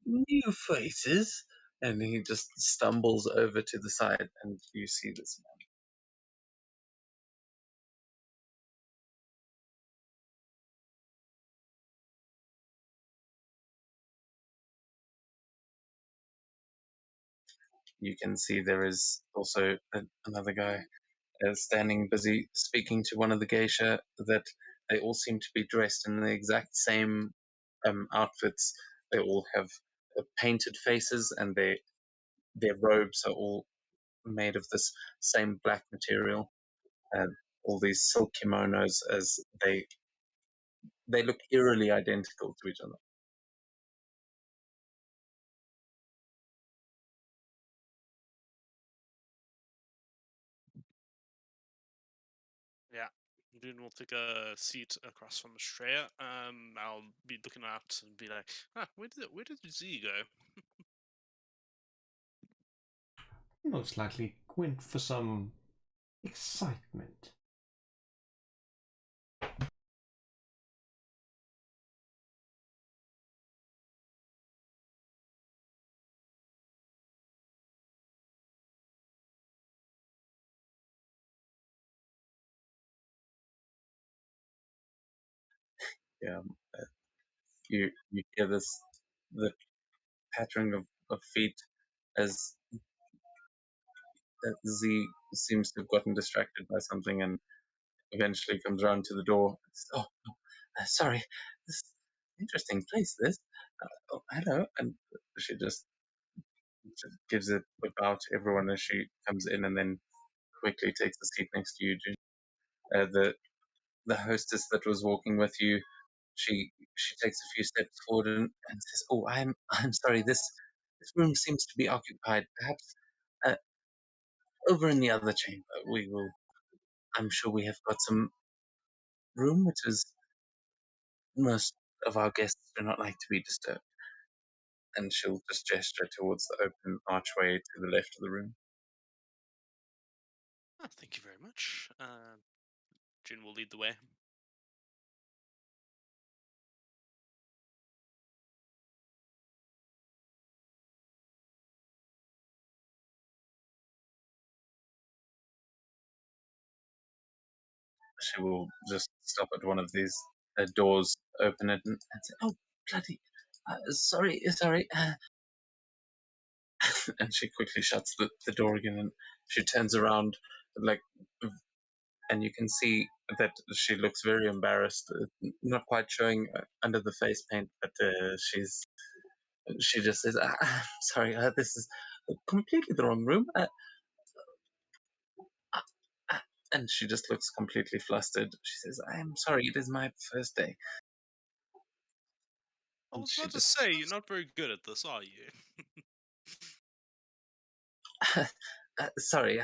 new faces. And he just stumbles over to the side, and you see this man. You can see there is also another guy standing busy speaking to one of the geisha, that they all seem to be dressed in the exact same outfits. They all have painted faces, and their robes are all made of this same black material. All these silk kimonos, as they look eerily identical to each other. Yeah. June will take a seat across from Australia. I'll be looking out and be like, where did Z go? Most likely went for some excitement. Yeah, you hear the pattering of feet as Z seems to have gotten distracted by something, and eventually comes around to the door. Oh, sorry, this is an interesting place. This. Oh, hello, and she just gives a bow to everyone as she comes in, and then quickly takes a seat next to you, June. The hostess that was walking with you, she takes a few steps forward and says, "Oh, I'm sorry. This room seems to be occupied. Perhaps uh, over in the other chamber. We will. I'm sure we have got some room, which is most of our guests do not like to be disturbed." And she'll just gesture towards the open archway to the left of the room. Oh, thank you very much. Jin will lead the way. She will just stop at one of these doors, open it, and say, "Oh, bloody, sorry." And she quickly shuts the door again, and she turns around, like, and you can see that she looks very embarrassed, not quite showing under the face paint, but she just says, "Sorry, this is completely the wrong room." Uh, and she just looks completely flustered. She says, "I'm sorry, it is my first day." I And was she about to just, say, you're not very good at this, are you? sorry,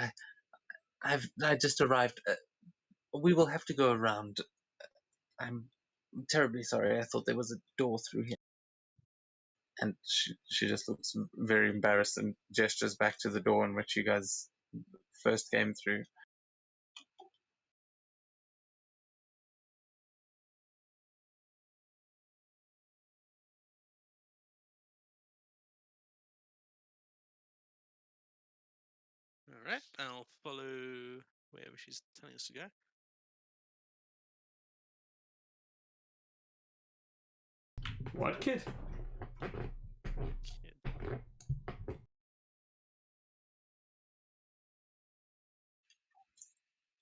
I just arrived. We will have to go around. I'm terribly sorry. I thought there was a door through here. And she just looks very embarrassed and gestures back to the door in which you guys first came through. Alright, I'll follow wherever she's telling us to go. What kid? Kid.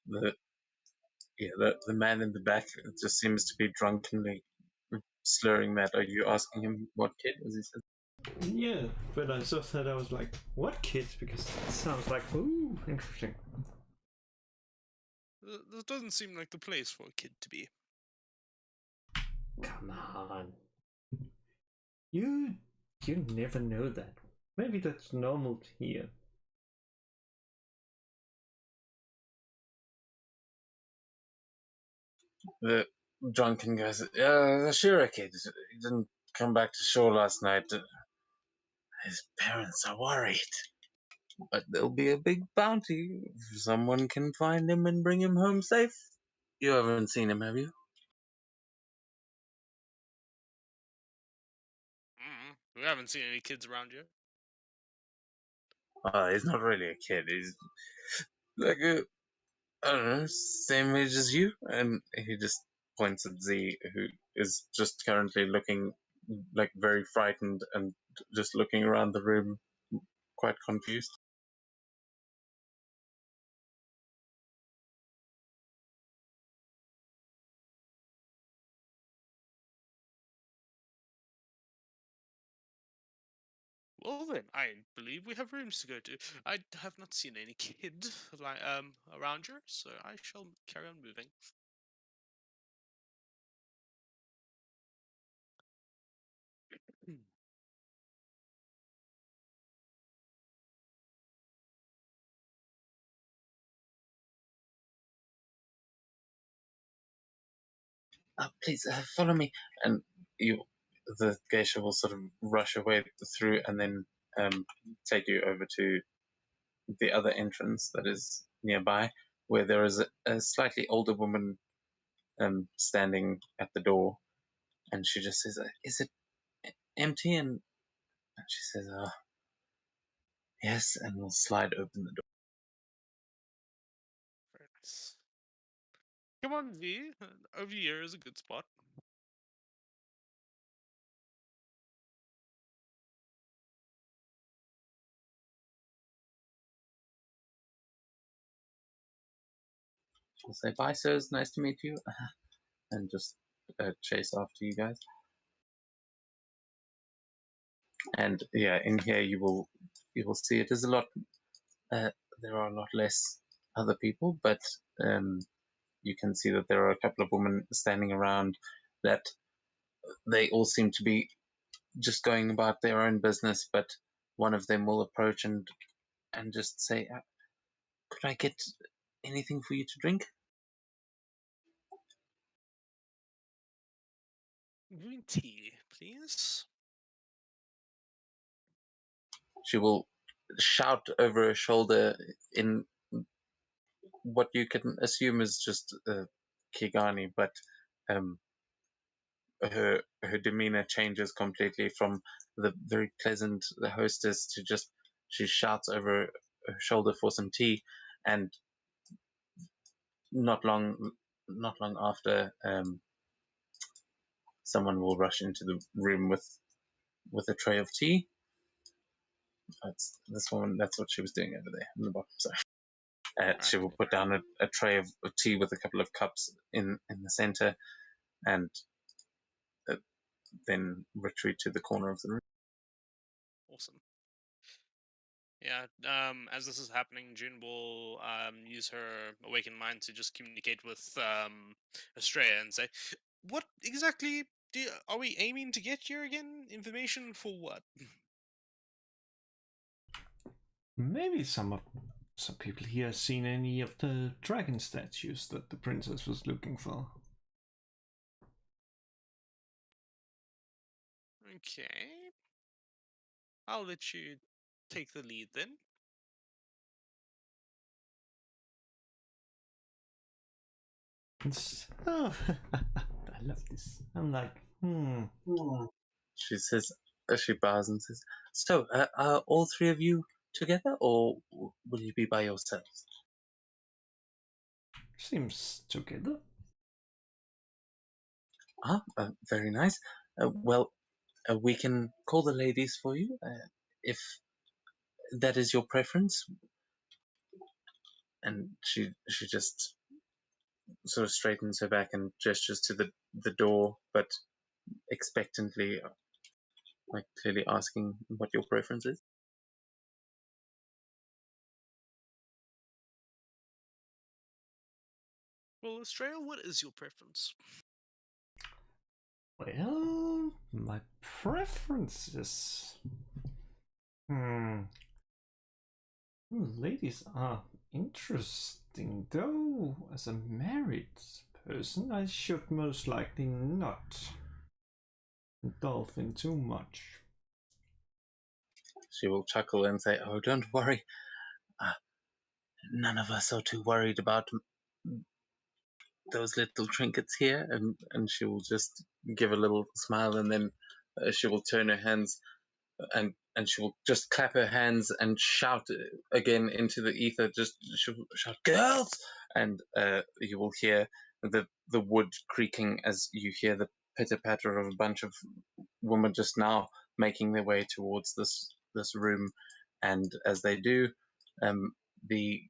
The the man in the back just seems to be drunkenly slurring that. Are you asking him what kid, as he said? Yeah, but I just said I was like, what kid? Because it sounds like, ooh, interesting. This doesn't seem like the place for a kid to be. Come on. You never know that. Maybe that's normal here. The drunken guy said, "Sure, kid. He didn't come back to shore last night. His parents are worried. But there'll be a big bounty if someone can find him and bring him home safe." You haven't seen him, have you? We haven't seen any kids around yet. He's not really a kid. He's like I don't know, same age as you. And he just points at Z, who is just currently looking like very frightened and just looking around the room, quite confused. Well then, I believe we have rooms to go to. I have not seen any kid like around here, so I shall carry on moving. Please follow me. And the geisha will sort of rush away through and then take you over to the other entrance that is nearby, where there is a slightly older woman standing at the door, and she just says, "Is it empty?" And she says, "Yes," and we'll slide open the door. Very nice. Come on, V. Over here is a good spot. She'll say, "Bye, sirs. Nice to meet you," and just chase after you guys. And yeah, in here you will see it is a lot. There are a lot less other people, but you can see that there are a couple of women standing around. That they all seem to be just going about their own business, but one of them will approach and just say, "Could I get anything for you to drink?" Green tea, please. She will shout over her shoulder in what you can assume is just Kigani, but her demeanor changes completely from the very pleasant hostess to just she shouts over her shoulder for some tea, and not long after, someone will rush into the room with a tray of tea. That's this woman. That's what she was doing over there in the bottom. Sorry. She will put down a tray of tea with a couple of cups in the center, and then retreat to the corner of the room. Awesome. Yeah, as this is happening, June will use her awakened mind to just communicate with Estrella and say, "What exactly are we aiming to get here again? Information for what?" Maybe some people here seen any of the dragon statues that the princess was looking for. Okay, I'll let you take the lead then. Oh, I love this. I'm like, She says, as she bows and says, "So, are all three of you together, or will you be by yourselves?" Seems together. Ah, very nice. Well, we can call the ladies for you, if that is your preference. And she just sort of straightens her back and gestures to the door, but expectantly, like clearly asking what your preference is. Well, Estrella, what is your preference? Well, my preferences. Ladies are interesting, though. As a married person, I should most likely not indulge in too much. She will chuckle and say, "Oh, don't worry. None of us are too worried about those little trinkets here." And she will just give a little smile, and then she will turn her hands and she will just clap her hands and shout again into the ether. Just she'll shout, "Girls!" And you will hear the wood creaking as you hear the pitter patter of a bunch of women just now making their way towards this room. And as they do, the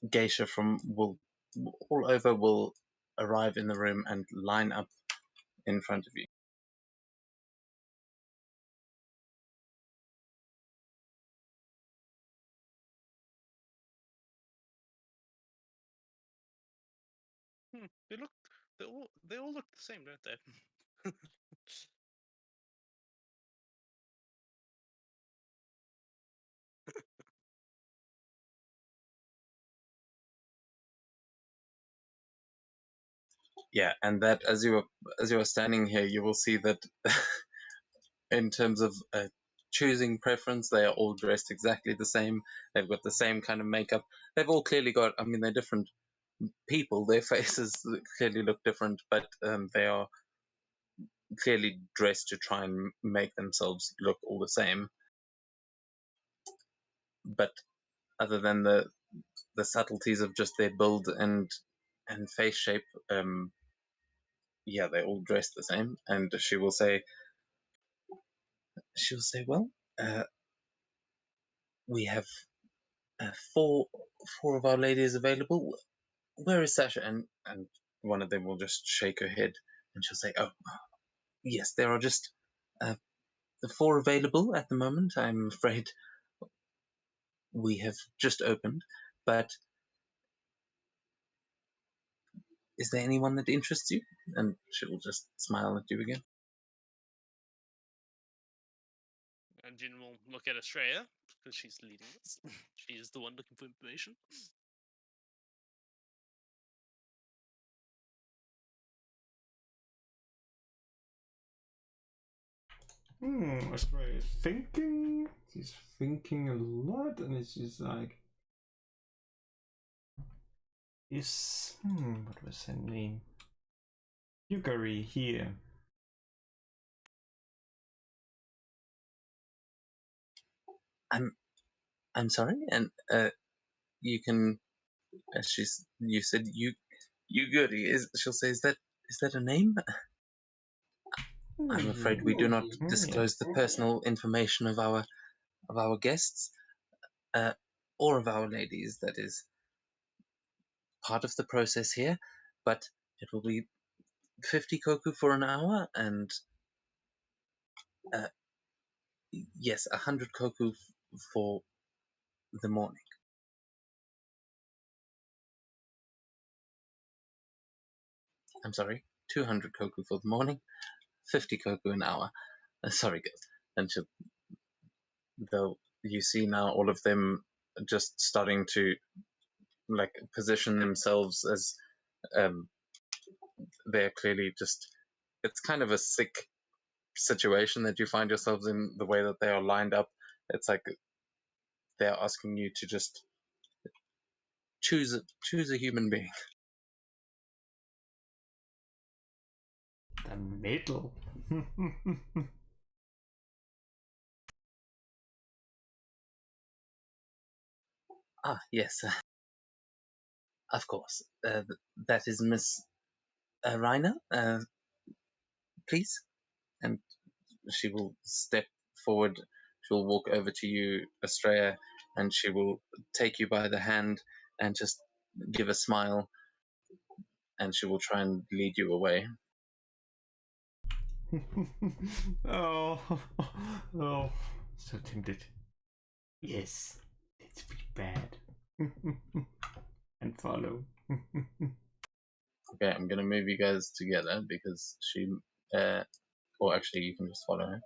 geisha from will all over will arrive in the room and line up in front of you. They all look the same, don't they? Yeah, and that as you are standing here, you will see that in terms of choosing preference, they are all dressed exactly the same. They've got the same kind of makeup. They've all clearly got. I mean, they're different people. Their faces clearly look different, but they are clearly dressed to try and make themselves look all the same. But other than the subtleties of just their build and face shape, yeah, they all dress the same. And she'll say, "Well, we have four of our ladies available. Where is Sasha?" And one of them will just shake her head, and she'll say, "Oh, yes, there are just the four available at the moment. I'm afraid we have just opened, but is there anyone that interests you?" And she will just smile at you again. And Jin will look at Estrella because she's leading this. She is the one looking for information. Estrella is thinking. She's thinking a lot, and it's just like, Is what was her name? Yugari here. I'm sorry, and you can. You said Yuguri. She'll say, is that a name? I'm afraid we do not disclose the personal information of our guests, or of our ladies. That is part of the process here, but it will be 50 koku for an hour, and yes, 100 koku for the morning. I'm sorry, 200 koku for the morning, 50 koku an hour. Sorry, guys. And you see now all of them just starting to like position themselves as they're clearly just. It's kind of a sick situation that you find yourselves in, the way that they are lined up. It's like they're asking you to just choose a human being. The middle. Ah, yes, of course. That is Miss Reiner, please. And she will step forward. She will walk over to you, Estrella, and she will take you by the hand and just give a smile, and she will try and lead you away. Oh, oh, so tempted. Yes, let's be bad. And follow. Okay, I'm gonna move you guys together because she, or actually, you can just follow her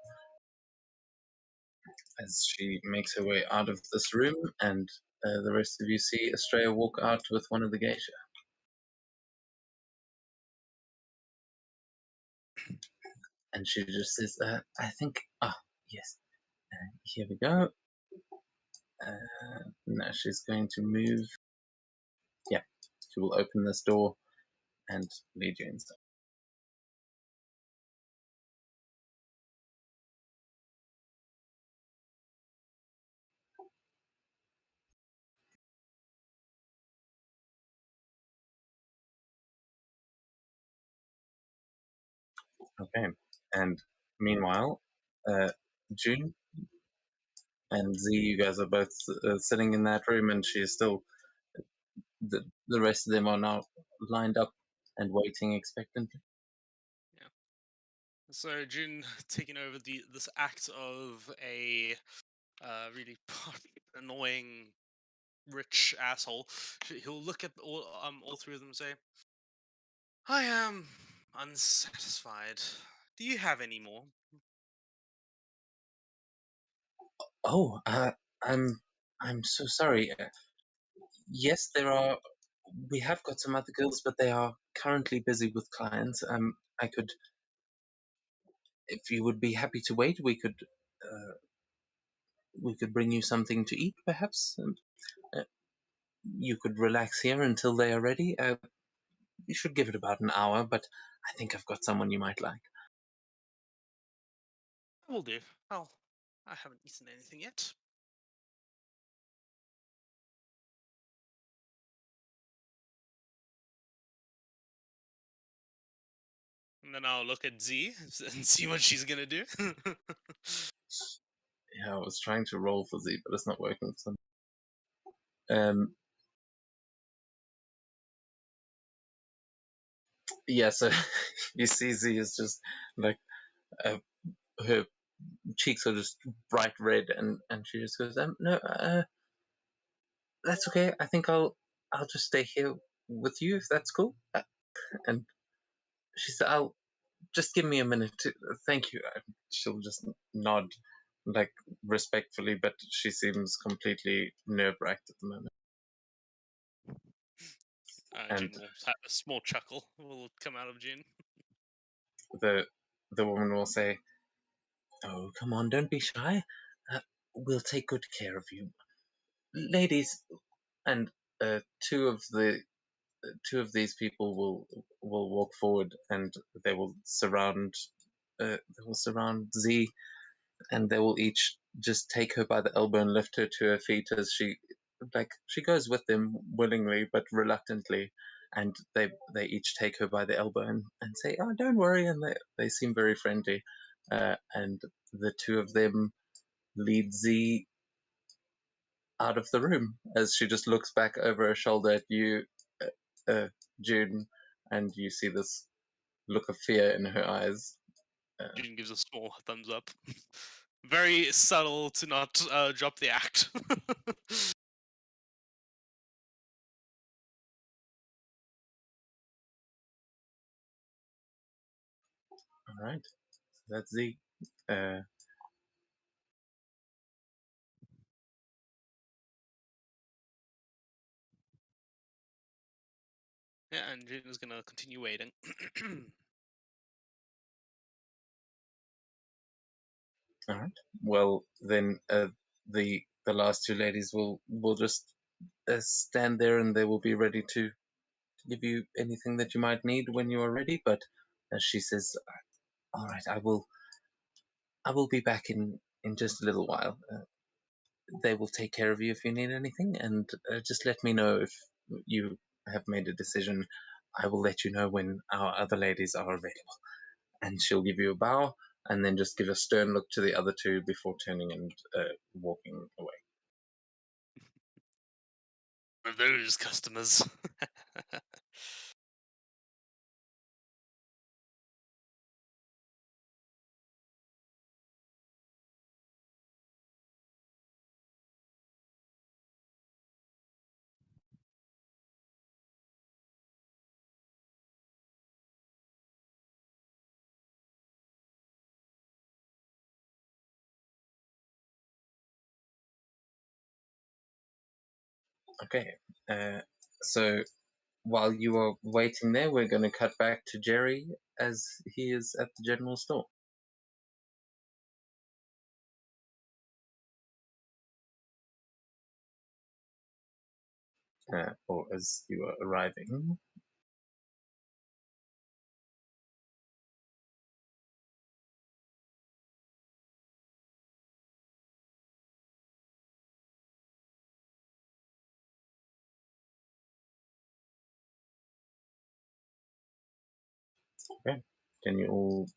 as she makes her way out of this room, and the rest of you see Estrella walk out with one of the geisha. And she just says, I think, yes, here we go. Now she's going to move. Yeah, she will open this door and lead you inside. Okay, and meanwhile, June and Z, you guys are both sitting in that room, and she is still. The rest of them are now lined up and waiting expectantly. So June taking over this act of a really annoying rich asshole. He'll look at all three of them and say, "I am unsatisfied. Do you have any more?" Oh, I'm so sorry. Yes, there are. We have got some other girls, but they are currently busy with clients. I could, if you would be happy to wait, we could bring you something to eat, perhaps. Uh, you could relax here until they are ready. You should give it about an hour, but I think I've got someone you might like. Will do. Well, I haven't eaten anything yet. And then I'll look at Z and see what she's gonna do. Yeah, I was trying to roll for Z, but it's not working for some. Yeah, so you see Z is just like her cheeks are just bright red, and she just goes, no, that's okay. I think I'll just stay here with you if that's cool. And she said, I'll just give me a minute. Thank you. She'll just nod, like respectfully, but she seems completely nerve-wracked at the moment. June And will have a small chuckle will come out of June. the woman will say, "Oh, come on, don't be shy. We'll take good care of you, ladies." And two of the two of these people will walk forward and they will surround Z, and they will each just take her by the elbow and lift her to her feet as she goes with them willingly but reluctantly, and they each take her by the elbow and say, "Oh, don't worry," and they seem very friendly, and the two of them lead Z out of the room as she just looks back over her shoulder at you, June, and you see this look of fear in her eyes. June gives a small thumbs up. Very subtle to not drop the act. All right, so that's Z. Yeah, and June is gonna continue waiting. All right. Well, then the last two ladies will just stand there, and they will be ready to give you anything that you might need when you are ready. But as she says, "All right, I will be back in just a little while. They will take care of you if you need anything, and just let me know if you have made a decision. I will let you know when our other ladies are available." And she'll give you a bow, and then just give a stern look to the other two before turning and walking away. One of those customers. Okay, so while you are waiting there, we're going to cut back to Jerry as he is at the general store. Or as you are arriving. Okay, can you all?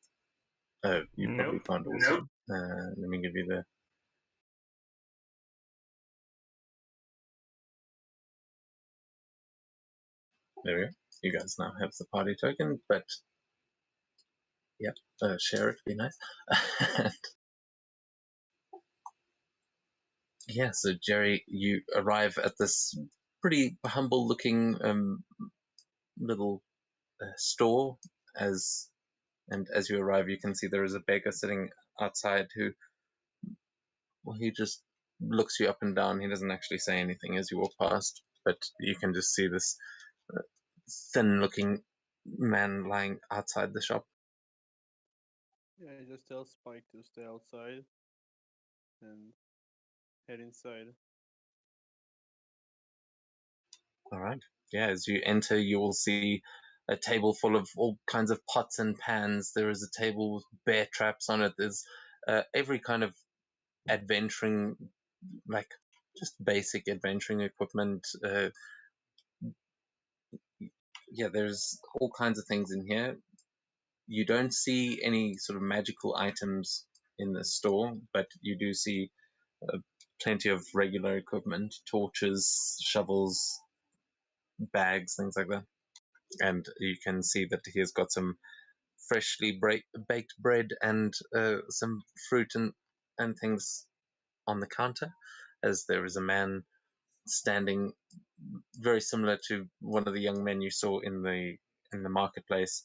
Oh, you probably Nope. can't also. Let me give you the. There we go. You guys now have the party token, but yeah, share it. Be nice. Yeah, so Jerry, you arrive at this pretty humble-looking little store. As you arrive, you can see there is a beggar sitting outside who, well, he just looks you up and down. He doesn't actually say anything as you walk past, but you can just see this uh, thin-looking man lying outside the shop. Yeah, I just tell Spike to stay outside and head inside. All right. Yeah, as you enter, you will see a table full of all kinds of pots and pans. There is a table with bear traps on it. There's every kind of adventuring, like just basic adventuring equipment. Yeah, there's all kinds of things in here. You don't see any sort of magical items in the store, but you do see uh, plenty of regular equipment: torches, shovels, bags, things like that. And you can see that he has got some freshly baked bread and some fruit and things on the counter, as there is a man standing very similar to one of the young men you saw in the marketplace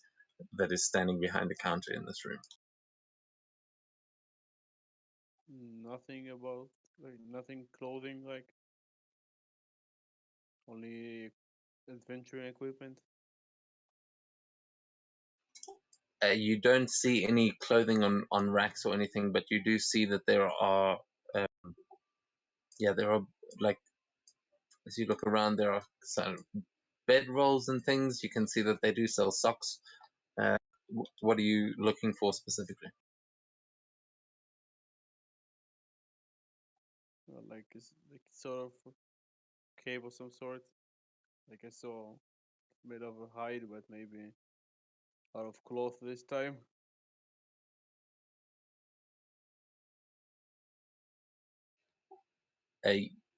that is standing behind the counter in this room. Nothing about nothing clothing only adventuring equipment. You don't see any clothing on racks or anything, but you do see that there are there are, like, as you look around, there are some bedrolls and things. You can see that they do sell socks. What are you looking for specifically? Like like sort of cape of some sort. Like I saw made of a hide, but maybe out of cloth this time.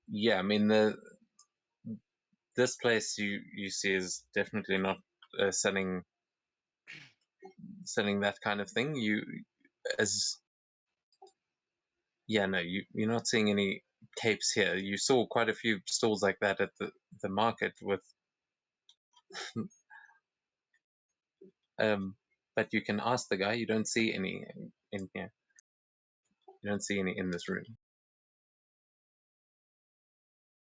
Yeah, I mean this place you see is definitely not selling that kind of thing. No, you're not seeing any capes here. You saw quite a few stalls like that at the market with but you can ask the guy. You don't see any in here. You don't see any in this room.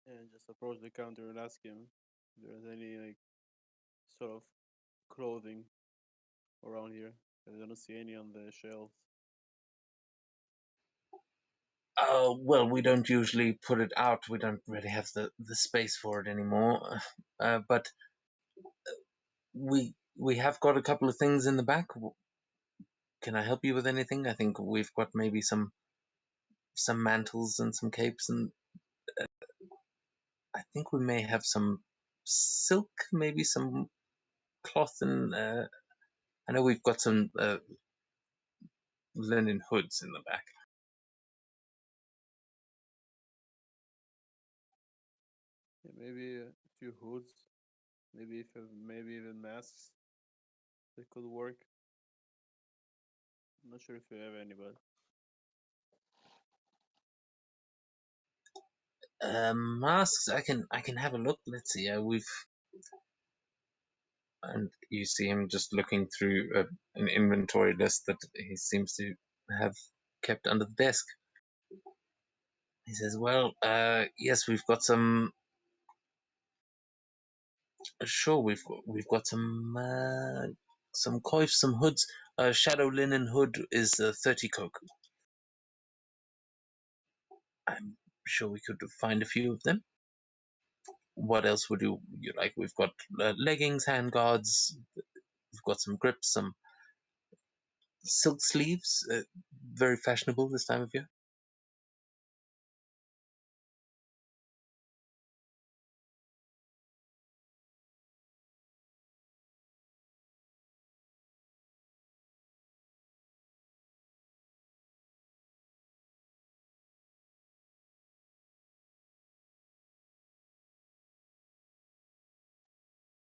And just approach the counter and ask him if there's any like sort of clothing around here. I don't see any on the shelves. Oh, well, we don't usually put it out. We don't really have the space for it anymore. But we have got a couple of things in the back. Can I help you with anything? I think we've got maybe some mantles and some capes, and I think we may have some silk, maybe some cloth, and I know we've got some linen hoods in the back. Yeah, maybe a few hoods. Maybe maybe even masks that could work. I'm not sure if you have any, but Masks. I can have a look. Let's see. And you see him just looking through an inventory list that he seems to have kept under the desk. He says, "Well, yes, we've got some. Sure, we've got some coifs, some hoods. Shadow linen hood is 30 coke. I'm sure we could find a few of them. What else would you like? We've got leggings, hand guards. We've got some grips, some silk sleeves. Very fashionable this time of year."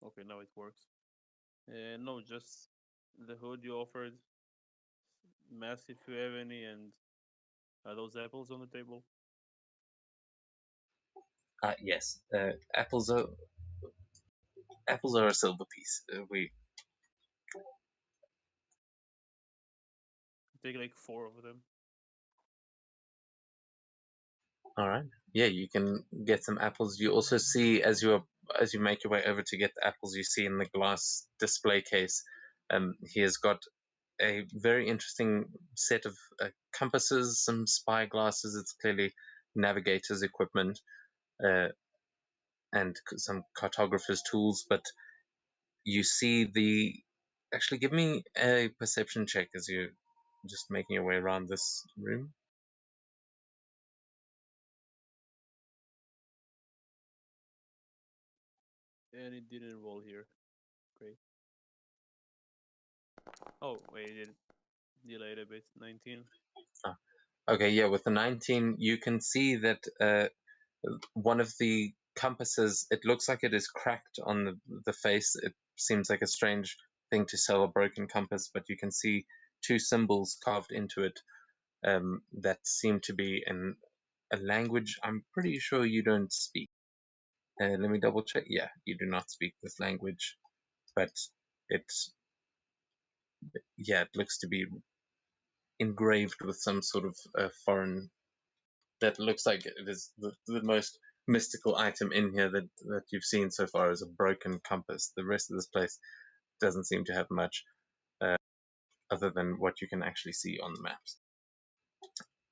okay, now it works. No, just the hood you offered. Mask if you have any, and are those apples on the table? Yes, apples are a silver piece. We Take like 4 of them. All right. Yeah, you can get some apples. You also see as you make your way over to get the apples, you see in the glass display case, he has got a very interesting set of compasses, some spy glasses. It's clearly navigator's equipment, and some cartographer's tools. But you see actually, give me a perception check as you're just making your way around this room. And it didn't roll here. Great. Oh, wait, it delayed a bit. 19. Okay, yeah, with the 19, you can see that one of the compasses, it looks like it is cracked on the face. It seems like a strange thing to sell a broken compass, but you can see 2 symbols carved into it that seem to be in a language I'm pretty sure you don't speak. Let me double check. Yeah, you do not speak this language, but it looks to be engraved with some sort of foreign. That looks like it is the most mystical item in here that you've seen so far is a broken compass. The rest of this place doesn't seem to have much other than what you can actually see on the maps.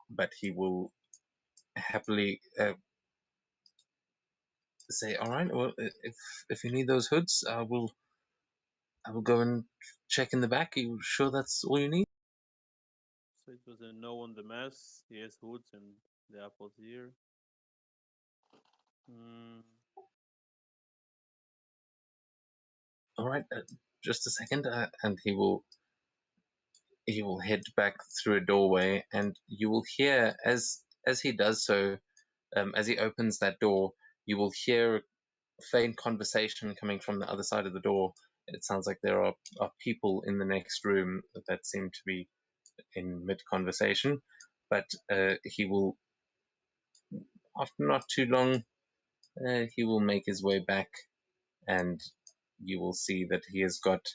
But he will happily say, "All right, well, if you need those hoods, I will go and check in the back. Are you sure that's all you need?" So it was a no on the mess. Yes, hoods and the apples here. Mm, All right, just a second, and he will head back through a doorway, and you will hear as he does so, as he opens that door, you will hear faint conversation coming from the other side of the door. It sounds like there are people in the next room that seem to be in mid conversation, but he will, after not too long, he will make his way back, and you will see that he has got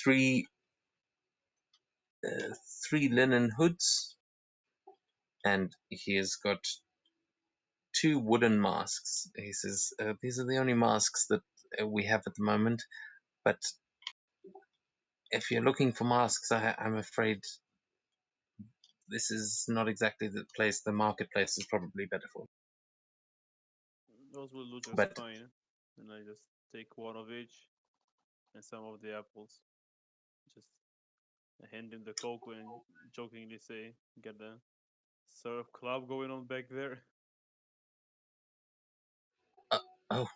three three linen hoods, and he has got two wooden masks. He says, "These are the only masks that we have at the moment, but if you're looking for masks, I'm afraid this is not exactly the place. The marketplace is probably better for." those will do just But fine. And I just take one of each and some of the apples. Just hand him the cocoa and jokingly say, "Get the surf club going on back there." oh,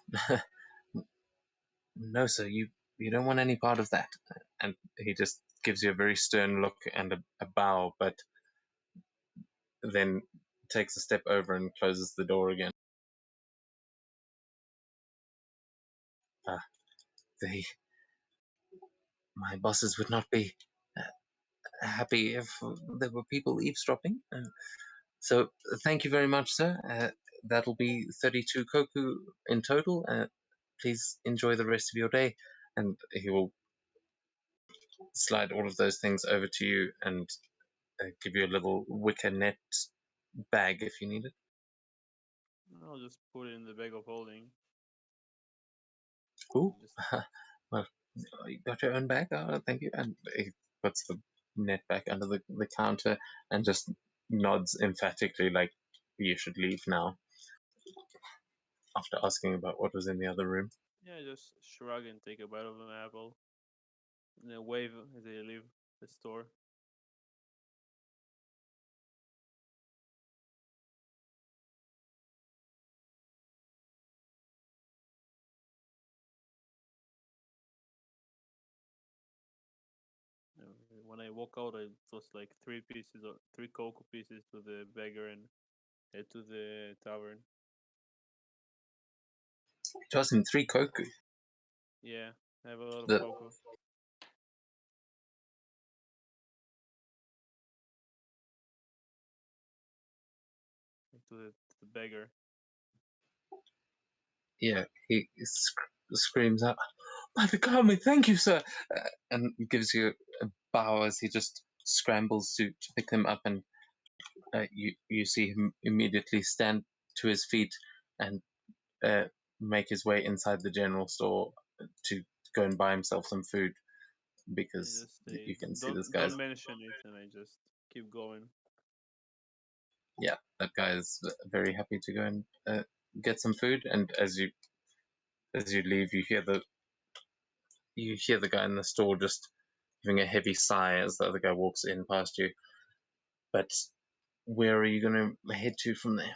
no, sir, you don't want any part of that. And he just gives you a very stern look and a bow, but then takes a step over and closes the door again. Uh, the My bosses would not be happy if there were people eavesdropping. So thank you very much, sir. That'll be 32 koku in total. Please enjoy the rest of your day. And he will slide all of those things over to you and give you a little wicker net bag if you need it. I'll just put it in the bag of holding. Cool. Just Well, you got your own bag? Oh, thank you. And he puts the net back under the counter and just nods emphatically like you should leave now after asking about what was in the other room. yeah, just shrug and take a bite of an apple. And then wave as I leave the store. When I walk out, I toss like three cocoa pieces to the beggar and head to the tavern. He tossed him 3 koku. Yeah, I have a lot of The, cocoa. To the beggar. yeah, he screams out, "Mother Kami, thank you, sir!" And gives you a bow as he just scrambles to pick them up, and you see him immediately stand to his feet and uh, make his way inside the general store to go and buy himself some food I because just say, you can see this guy's don't mention it, and I just keep going. yeah, that guy is very happy to go and get some food. And as you leave, you hear the guy in the store just giving a heavy sigh as the other guy walks in past you. But where are you going to head to from there?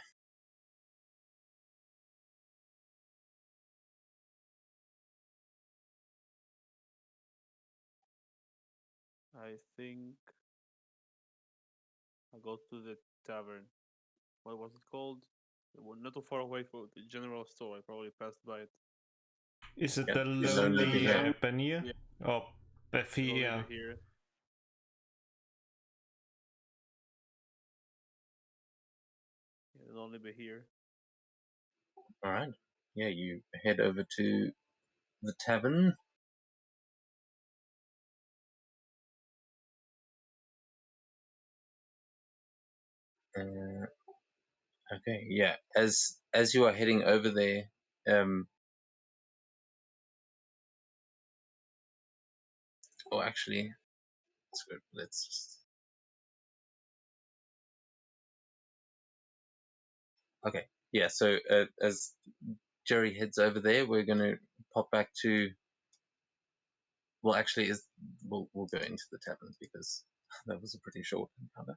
I think I go to the tavern. What was it called? It was not too far away from the general store. I probably passed by it. Is it Yeah, the the Lonely lonely Behavior. Bania? Yeah, Or it's all over Bafia? here. Yeah, it'll only be here. All right. Yeah, you head over to the tavern. Uh, okay, yeah. As you are heading over there, oh, actually, let's go. Let's just okay. Yeah. So as Jerry heads over there, we're going to pop back to. Well, actually, we'll go into the tavern because that was a pretty short encounter.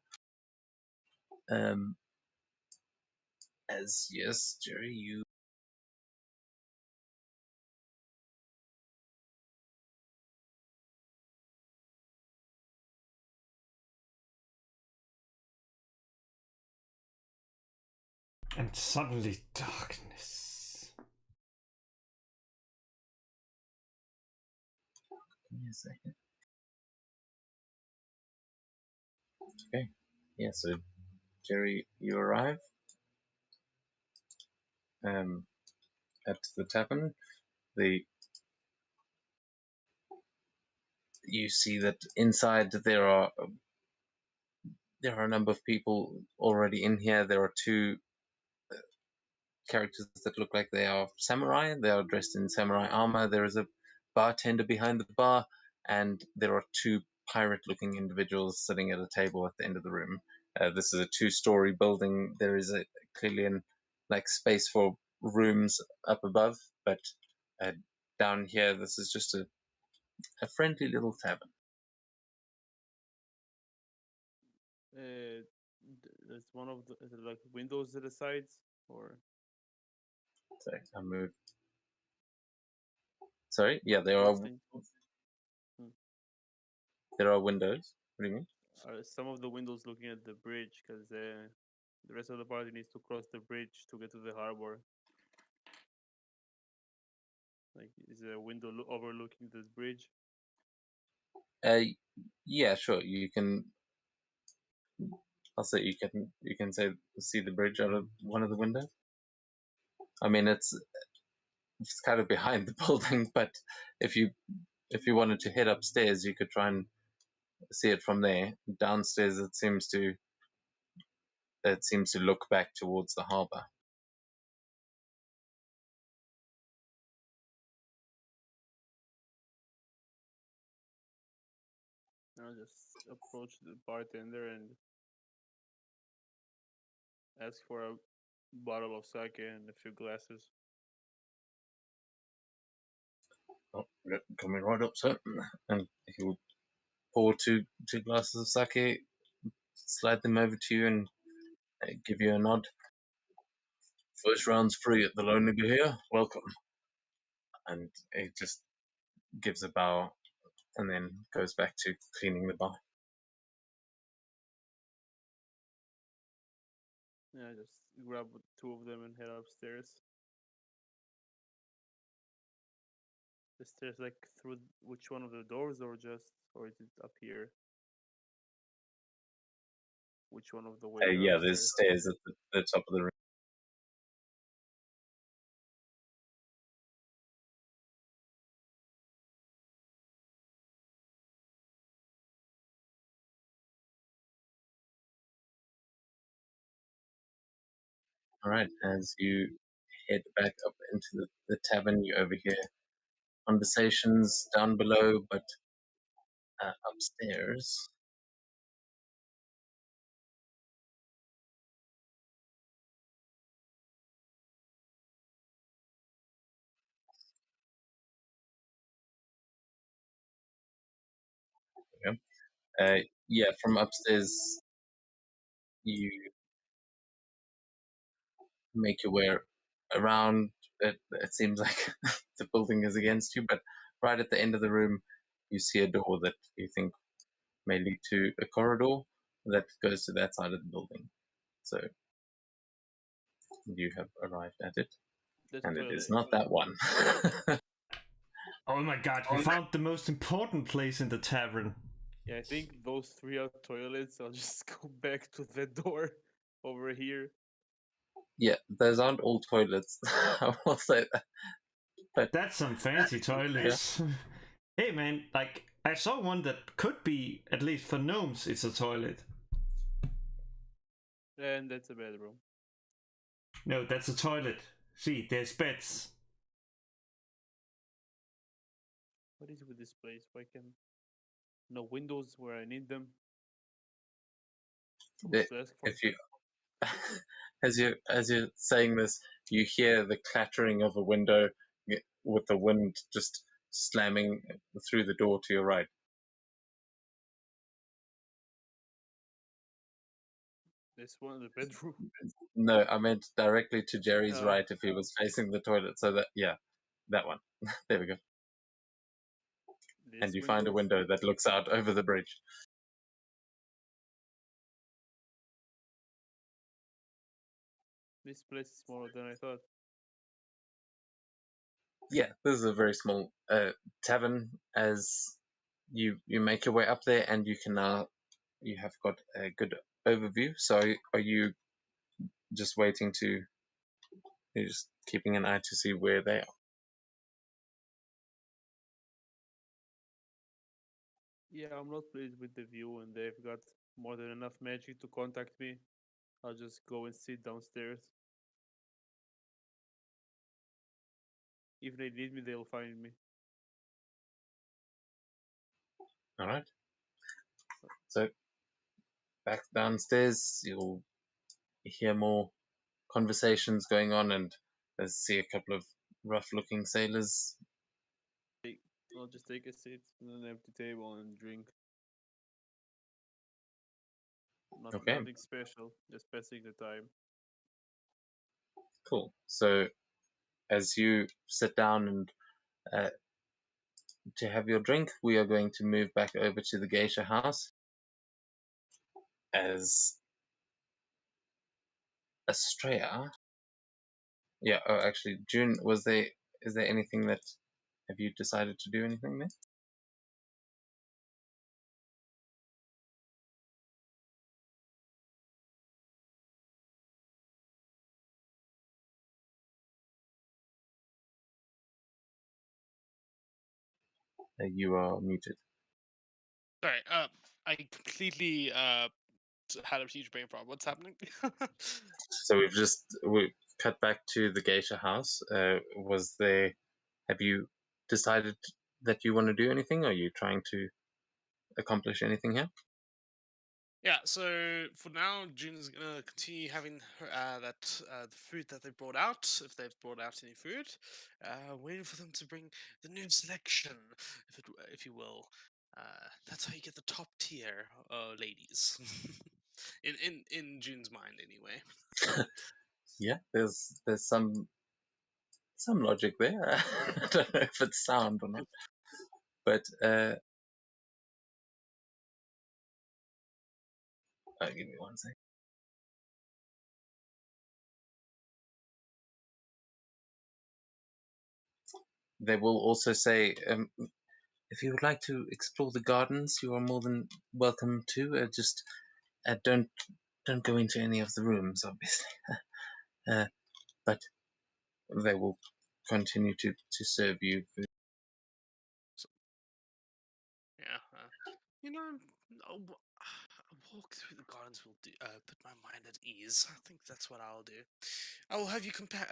As yes, Jerry, you. And suddenly darkness. Give me a second. Okay. Yeah. So, Jerry, you arrive at the tavern. You see that inside there are a number of people already in here. There are two characters that look like they are samurai. They are dressed in samurai armor. There is a bartender behind the bar, and there are two pirate-looking individuals sitting at a table at the end of the room. This is a two-story building. There is clearly an space for rooms up above, but down here, this is just a friendly little tavern. There's one of the is it like windows to the sides, or So I move. Sorry, yeah, listening? there are windows. What do you mean? Are some of the windows looking at the bridge? Because the rest of the party needs to cross the bridge to get to the harbor. Like, is there a window overlooking this bridge? Yeah, sure. You can. I'll say you can say see the bridge out of one of the windows. I mean, it's kind of behind the building, but if you wanted to head upstairs, you could try and see it from there. Downstairs, it seems to look back towards the harbor. I'll just approach the bartender and ask for a bottle of sake and a few glasses. Oh, coming right up, sir. And he will pour two glasses of sake, slide them over to you, and give you a nod. First round's free at the Lonely here. Welcome. And he just gives a bow and then goes back to cleaning the bar. Yeah, just grab two of them and head upstairs. The stairs like through which one of the doors, or is it up here? Which one of the ways are Yeah, upstairs? there's stairs at the top of the room. All right, as you head back up into the tavern, you overhear conversations down below, but upstairs. Yeah, from upstairs, you make your way around. It seems like the building is against you, but right at the end of the room, you see a door that you think may lead to a corridor that goes to that side of the building. So you have arrived at it, There's a and it toilet. is not that one. Oh my god, we found the most important place in the tavern. Yeah, I think those three are toilets. I'll just go back to the door over here. Yeah, those aren't all toilets. I will say that. But That's some fancy toilets. Hey man, like, I saw one that could be, at least for gnomes, it's a toilet. And that's a bedroom. No, that's a toilet. See, there's beds. What is with this place? Why can no windows where I need them? if you as you're saying this, you hear the clattering of a window with the wind just slamming through the door to your right. This one, the bedroom. No, I meant directly to Jerry's Oh. right if he was facing the toilet. So that, yeah, that one. There we go. This And you find a window that looks out over the bridge. This place is smaller than I thought. Yeah, this is a very small tavern. As you make your way up there, and you have got a good overview. So are you just waiting to? You're just keeping an eye to see where they are. Yeah, I'm not pleased with the view, and they've got more than enough magic to contact me. I'll just go and sit downstairs. If they need me, they'll find me. All right. So back downstairs, you'll hear more conversations going on, and see a couple of rough-looking sailors. I'll just take a seat on an empty table and drink. Okay. Nothing special, just passing the time. Cool. So as you sit down and to have your drink, we are going to move back over to the geisha house. As Estrella. Yeah. Oh, actually, June. Is there anything that? Have you decided to do anything there? You are muted. Sorry, I completely had a huge brain fog. What's happening? So we cut back to the geisha house. Have you decided that you want to do anything? Are you trying to accomplish anything here? Yeah, so for now, June is gonna continue having the food that they brought out, if they've brought out any food. Waiting for them to bring the new selection, if you will. That's how you get the top tier, ladies. in June's mind, anyway. Yeah, there's some logic there. I don't know if it's sound or not, but give me one second. They will also say, if you would like to explore the gardens, you are more than welcome to. Just don't go into any of the rooms, obviously. But they will continue to serve you food. Yeah, you know, a walk through the gardens will put my mind at ease. I think that's what I'll do. I will have you compare.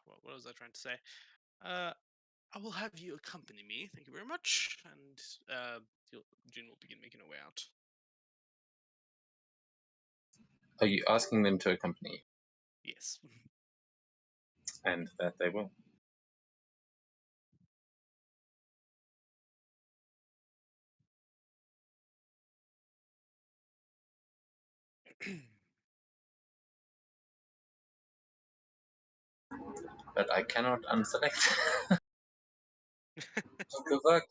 What was I trying to say? I will have you accompany me. Thank you very much, and June will begin making her way out. Are you asking them to accompany you? Yes. And that they will. But I cannot unselect. Good luck.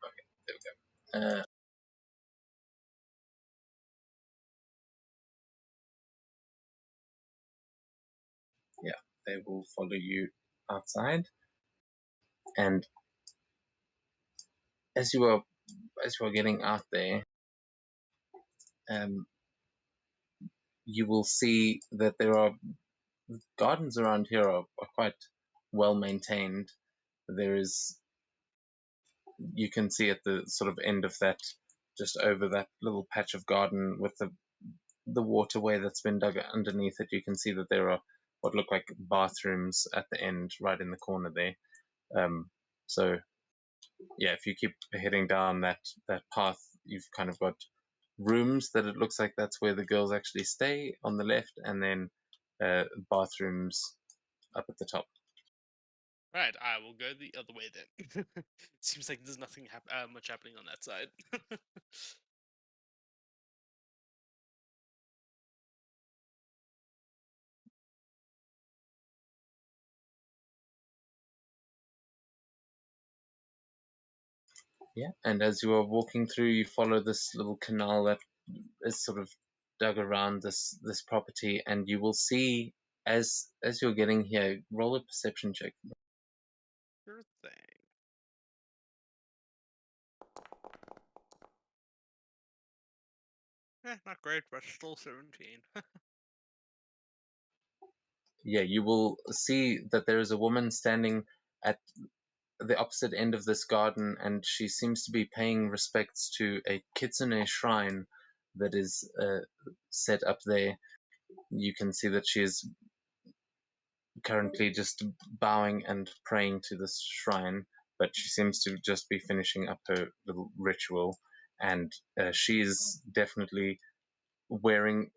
Okay, there we go. Yeah, they will follow you outside, and as you are getting out there, you will see that there are gardens around here are quite well maintained. There is, you can see at the sort of end of that, just over that little patch of garden with the waterway that's been dug underneath it, you can see that there are what look like bathrooms at the end, right in the corner there. So yeah, if you keep heading down that path, you've kind of got rooms that it looks like that's where the girls actually stay on the left, and then bathrooms up at the top. Right, I will go the other way then. Seems like there's nothing much happening on that side. Yeah, and as you are walking through, you follow this little canal that is sort of dug around this property, and you will see as you're getting here, roll a perception check. Sure thing. Not great, but still 17. Yeah, you will see that there is a woman standing at the opposite end of this garden, and she seems to be paying respects to a kitsune shrine that is set up there. You can see that she is currently just bowing and praying to this shrine, but she seems to just be finishing up her little ritual, and she is definitely wearing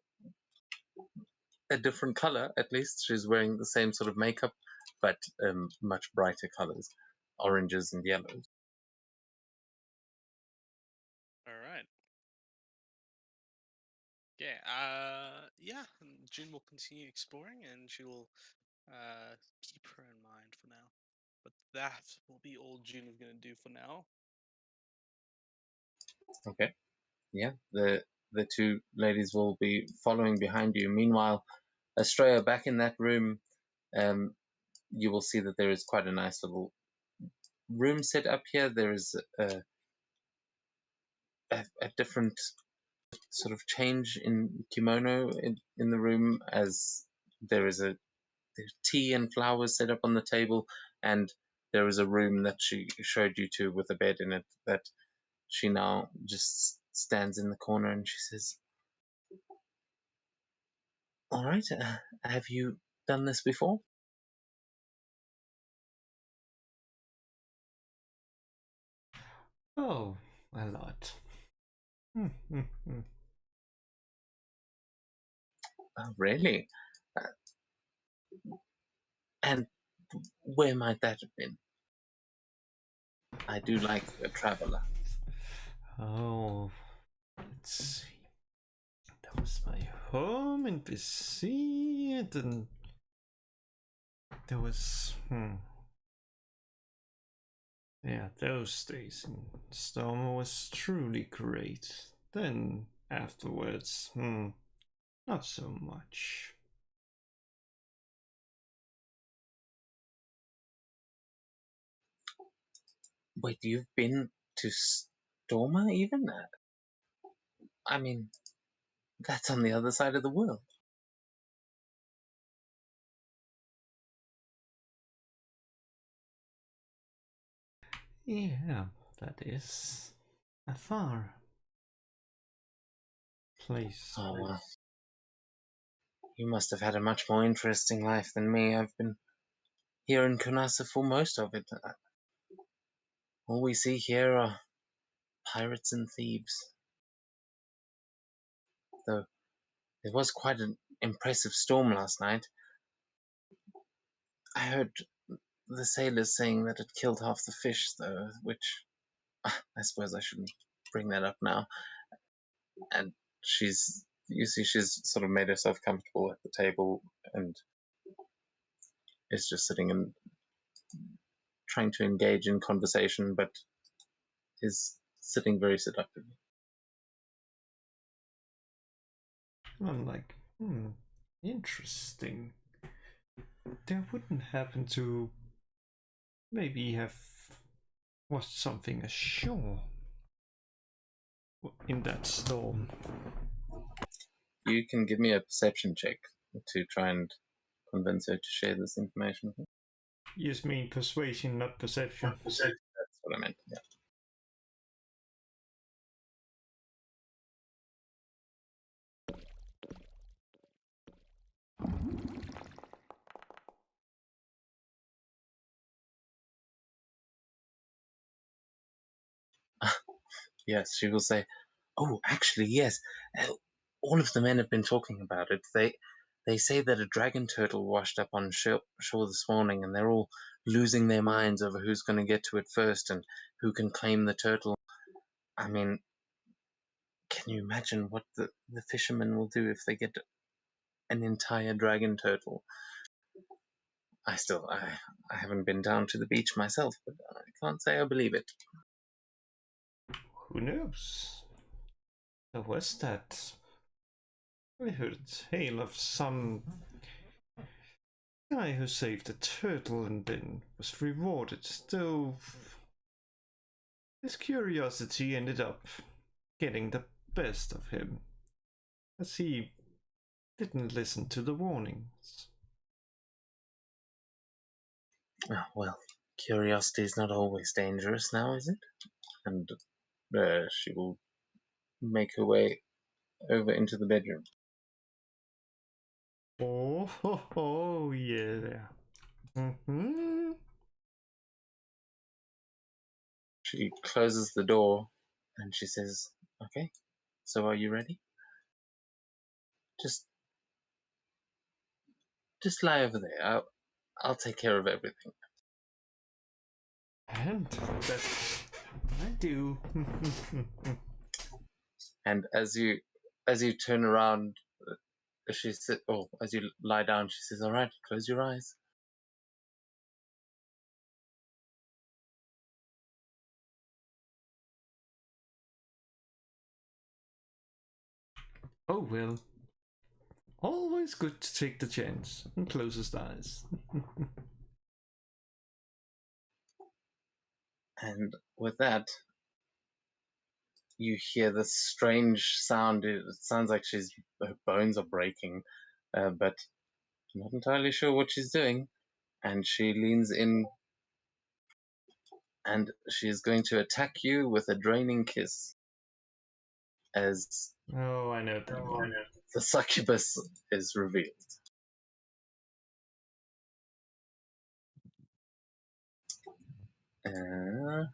a different color. At least she's wearing the same sort of makeup, but much brighter colors, oranges and yellows. All right. Yeah. June will continue exploring, and she will keep her in mind for now. But that will be all June is going to do for now. Okay. Yeah, the two ladies will be following behind you. Meanwhile, Estrella, back in that room, you will see that there is quite a nice little room set up here. There is a different sort of change in kimono in the room, as there is there's tea and flowers set up on the table, and there is a room that she showed you to with a bed in it that she now just stands in the corner, and she says, all right, have you done this before? Oh, a lot. Oh, really? Uh, and where might that have been? I do like a traveler. Oh, let's see. That was my home in BC, and then there was yeah, those days in Storm was truly great. Then afterwards, not so much. Wait, you've been to Storma even? I mean, that's on the other side of the world. Yeah, that is a far place. Oh, well. You must have had a much more interesting life than me. I've been here in Kunasa for most of it. All we see here are pirates and thieves. Though there was quite an impressive storm last night. I heard the sailors saying that it killed half the fish, though, which I suppose I shouldn't bring that up now. And you see, she's sort of made herself comfortable at the table and is just sitting and trying to engage in conversation, but is sitting very seductively. I'm like, interesting. There wouldn't happen to maybe have watched something ashore in that storm. You can give me a perception check to try and convince her to share this information with me. You just mean persuasion, not perception. That's what I meant. Yeah. yes, she will say, "Oh, actually, yes. All of the men have been talking about it. They say that a dragon turtle washed up on shore this morning, and they're all losing their minds over who's going to get to it first and who can claim the turtle. I mean, can you imagine what the fishermen will do if they get an entire dragon turtle?" I haven't been down to the beach myself, but I can't say I believe it. Who knows? There was that. I heard a tale of some guy who saved a turtle and then was rewarded, though his curiosity ended up getting the best of him, as he didn't listen to the warnings. Oh, well, curiosity is not always dangerous now, is it? And she will make her way over into the bedroom. Oh, yeah. Mm-hmm. She closes the door and she says, "Okay, so are you ready? Just lie over there. I'll take care of everything." And that I do. And as you turn around, as you lie down, she says, "All right, close your eyes." Oh well. Always good to take the chance and close his eyes. And with that, you hear this strange sound. It sounds like her bones are breaking, but I'm not entirely sure what she's doing. And she leans in, and she is going to attack you with a draining kiss. As Oh, I know that. the succubus is revealed. Not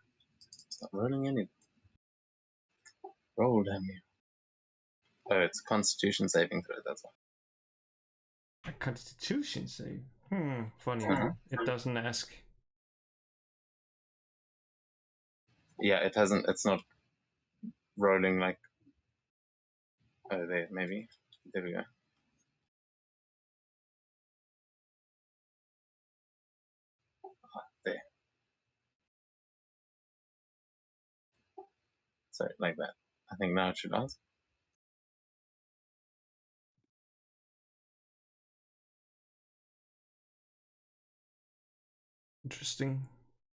rolling any. Roll, damn you. Oh, it's a Constitution saving throw, that's why. A Constitution save. Funny. It doesn't ask. Yeah, it hasn't. It's not rolling like. Oh, there, maybe. There we go. There. So, like that. I think now it should ask. Interesting.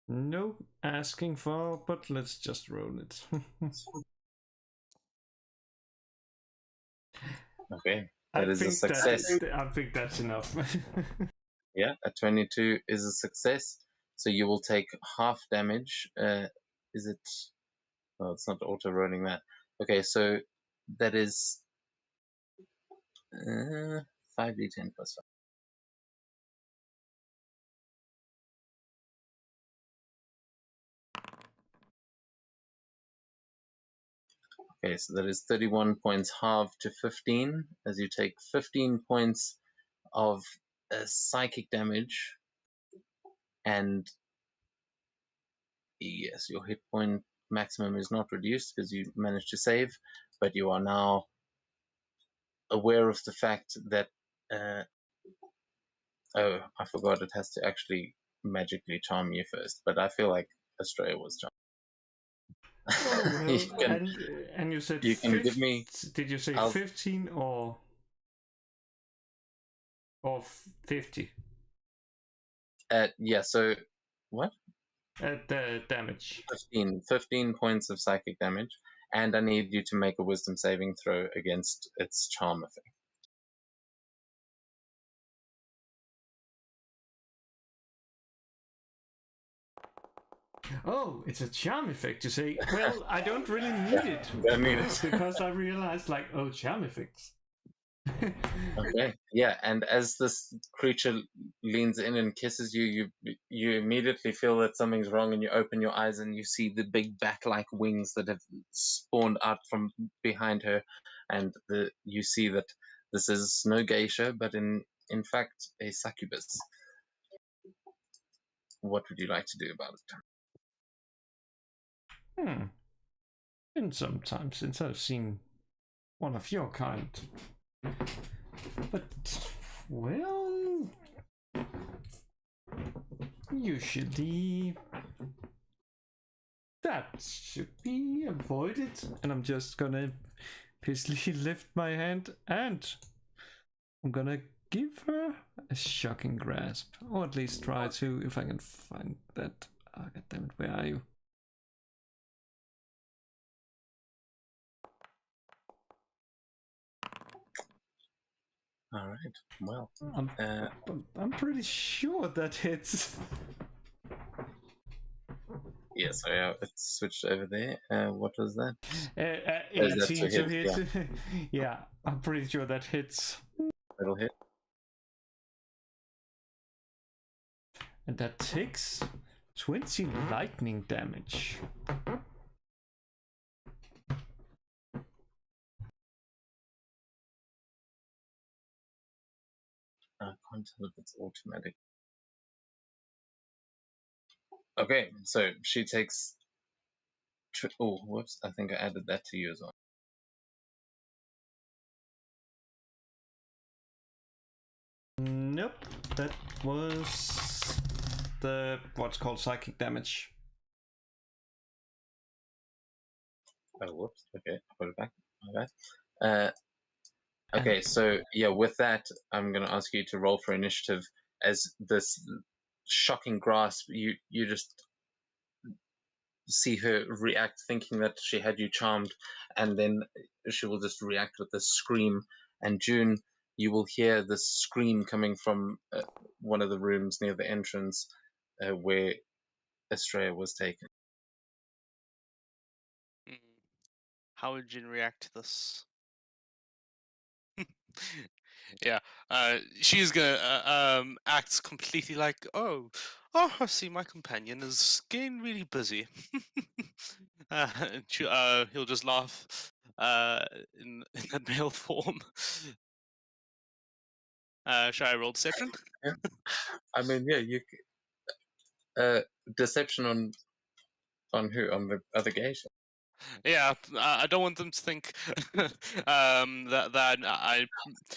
No asking for, but let's just roll it. Okay, that is a success. I think that's enough. Yeah, a 22 is a success. So you will take half damage. Is it? Well, it's not auto rolling that. Okay, so that is 5d10 plus 5. Okay, so that is 31 points halved to 15, as you take 15 points of psychic damage, and yes, your hit point maximum is not reduced because you managed to save, but you are now aware of the fact that oh, I forgot, it has to actually magically charm you first, but I feel like Estrella was charmed. Oh, well, and you said you can give me. Did you say 15 or 50? Yeah. So what? The damage. 15 points of psychic damage, and I need you to make a wisdom saving throw against its charm effect. Oh, it's a charm effect. You say, well, I don't really need it. Don't need it. Because I realized, like, oh, charm effects. Okay. Yeah, and as this creature leans in and kisses you, you immediately feel that something's wrong, and you open your eyes and you see the big bat-like wings that have spawned out from behind her, and you see that this is no geisha, but in fact a succubus. What would you like to do about it? Hmm. Been some time since I've seen one of your kind. But, well, usually that should be avoided. And I'm just gonna peacefully lift my hand and I'm gonna give her a shocking grasp. Or at least try to, if I can find that. Oh, goddammit, where are you? All right. Well, I'm pretty sure that hits. yeah. Sorry, it switched over there. What was that? Is that 18 to to hit? hit. Yeah, I'm pretty sure that hits. It'll hit. And that takes 20 lightning damage. I can't tell if it's automatic. Okay, so she takes. Oh, whoops! I think I added that to you as well. Nope, that was the what's called psychic damage. Oh, whoops. Okay, I'll put it back. My bad. Okay, so yeah, with that, I'm going to ask you to roll for initiative. As this shocking grasp, you just see her react, thinking that she had you charmed, and then she will just react with a scream. And June, you will hear this scream coming from one of the rooms near the entrance where Estrella was taken. Mm. How would Jin react to this? Yeah, she's gonna act completely like, oh, I see my companion is getting really busy. And he'll just laugh in that male form. Shall I roll deception? Yeah. I mean, yeah, you deception on who? On the other geisha? Yeah, I don't want them to think that I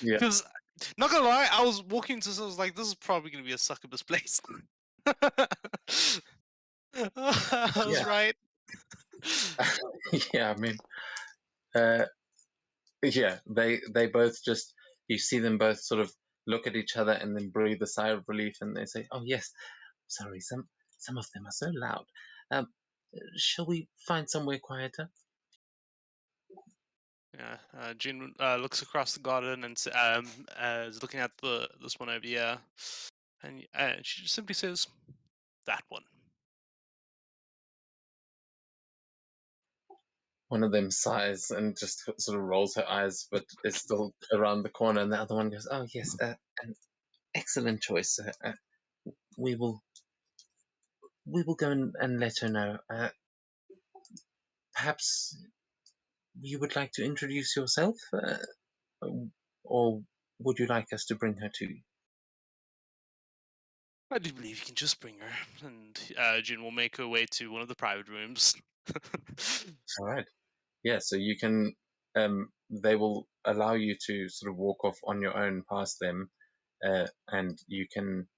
Yeah. because not gonna lie, I was walking to, so I was like, this is probably gonna be a succubus place. I was Yeah. right. Yeah, I mean, uh, yeah, they both just, you see them both sort of look at each other and then breathe a sigh of relief, and they say, "Oh yes, sorry, some of them are so loud. Um, shall we find somewhere quieter?" Yeah, Jin looks across the garden and is looking at this one over here, and she just simply says, "That one." One of them sighs and just sort of rolls her eyes, but is still around the corner, and the other one goes, "Oh yes, an excellent choice. We will go and let her know. Perhaps you would like to introduce yourself, or would you like us to bring her to you?" I do believe you can just bring her, and Jin will make her way to one of the private rooms. All right. Yeah, so you can. They will allow you to sort of walk off on your own past them, and you can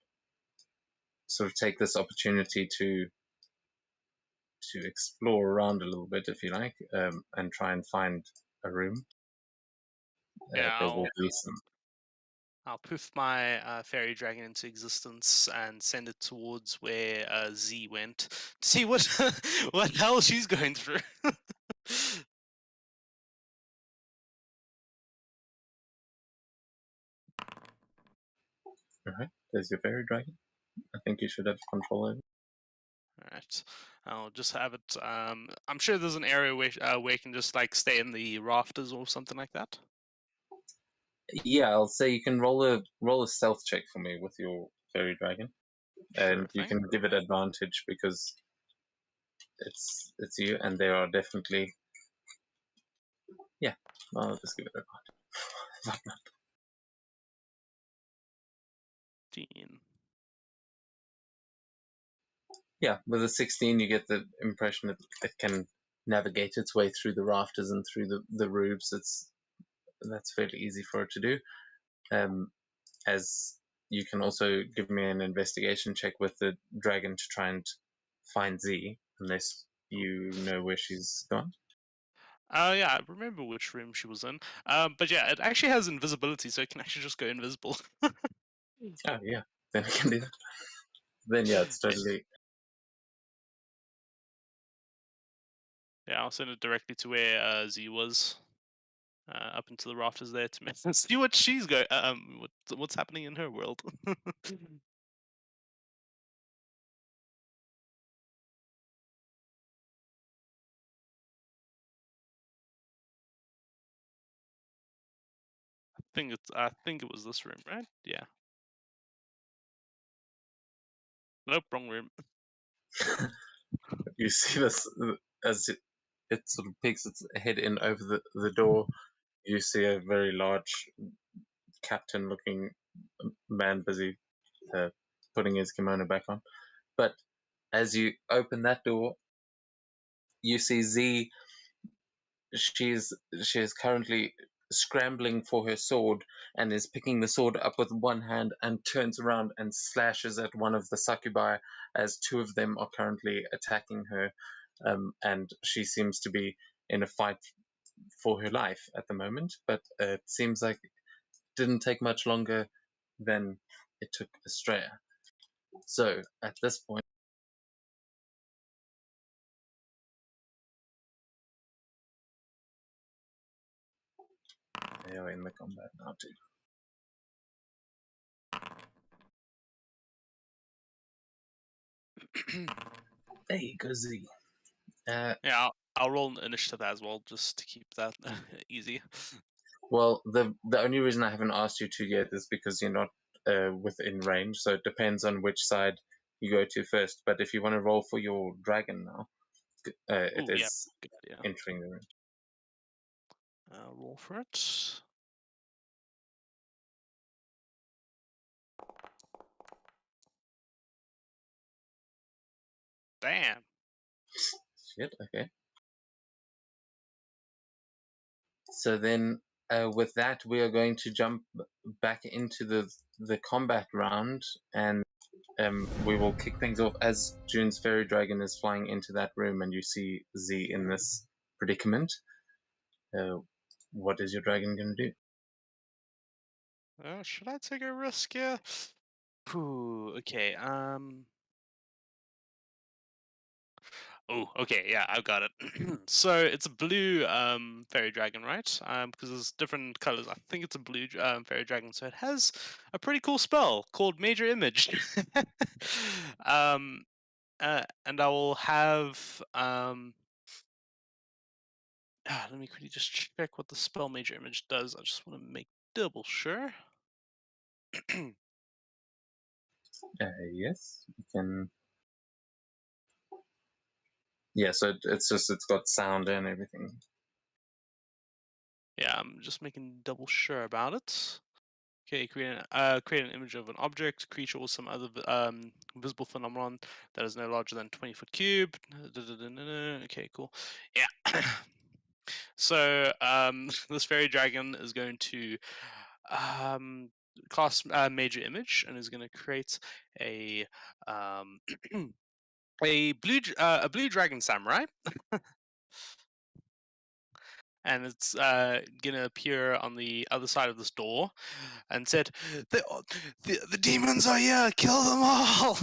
sort of take this opportunity to explore around a little bit if you like, and try and find a room. Yeah, There will be some. I'll poof my fairy dragon into existence and send it towards where Z went to see what what hell she's going through. All right, there's your fairy dragon. I think you should have control over. Alright. I'll just have it. I'm sure there's an area where you can just like stay in the rafters or something like that. Yeah, I'll say you can roll a stealth check for me with your fairy dragon, and Sure you thing. can give it advantage because it's you, and there are definitely. Yeah, I'll just give it advantage. 15. Yeah, with a 16, you get the impression that it can navigate its way through the rafters and through the roofs. That's fairly easy for it to do. As you can also give me an investigation check with the dragon to try and find Z, unless you know where she's gone. Yeah, I remember which room she was in. But yeah, it actually has invisibility, so it can actually just go invisible. Oh yeah, then I can do that. Then yeah, it's totally. Yeah, I'll send it directly to where Z was, up into the rafters there to see what she's what's happening in her world. I think it was this room, right? Yeah. Nope, wrong room. You see this as it sort of peeks its head in over the door. You see a very large captain-looking man busy putting his kimono back on. But as you open that door, you see Z. She is currently scrambling for her sword and is picking the sword up with one hand and turns around and slashes at one of the succubi as two of them are currently attacking her, and she seems to be in a fight for her life at the moment, but it seems like it didn't take much longer than it took Estrella. So at this point, they are in the combat now too. There you go, Z. Yeah, I'll roll an initiative as well, just to keep that easy. Well, the only reason I haven't asked you to yet is because you're not within range, so it depends on which side you go to first. But if you want to roll for your dragon now, it Oh yeah, is good idea. entering the room. Roll for it. Damn. Shit, okay. So then, with that, we are going to jump back into the combat round, and we will kick things off as June's fairy dragon is flying into that room, and you see Z in this predicament. What is your dragon going to do? Should I take a risk here? Okay. Oh, okay. Yeah, I've got it. So it's a blue fairy dragon, right? Because there's different colors. I think it's a blue fairy dragon. So it has a pretty cool spell called Major Image. um, and I will have let me quickly just check what the spell Major Image does. I just want to make double sure. Yes, you can. Yeah, so it's got sound and everything. Yeah, I'm just making double sure about it. Okay, create an image of an object, creature, or some other visible phenomenon that is no larger than 20-foot cube. Okay, cool. Yeah. So this fairy dragon is going to cast major image and is going to create a a blue dragon samurai. And it's gonna appear on the other side of this door, and said, "The demons are here! Kill them all!"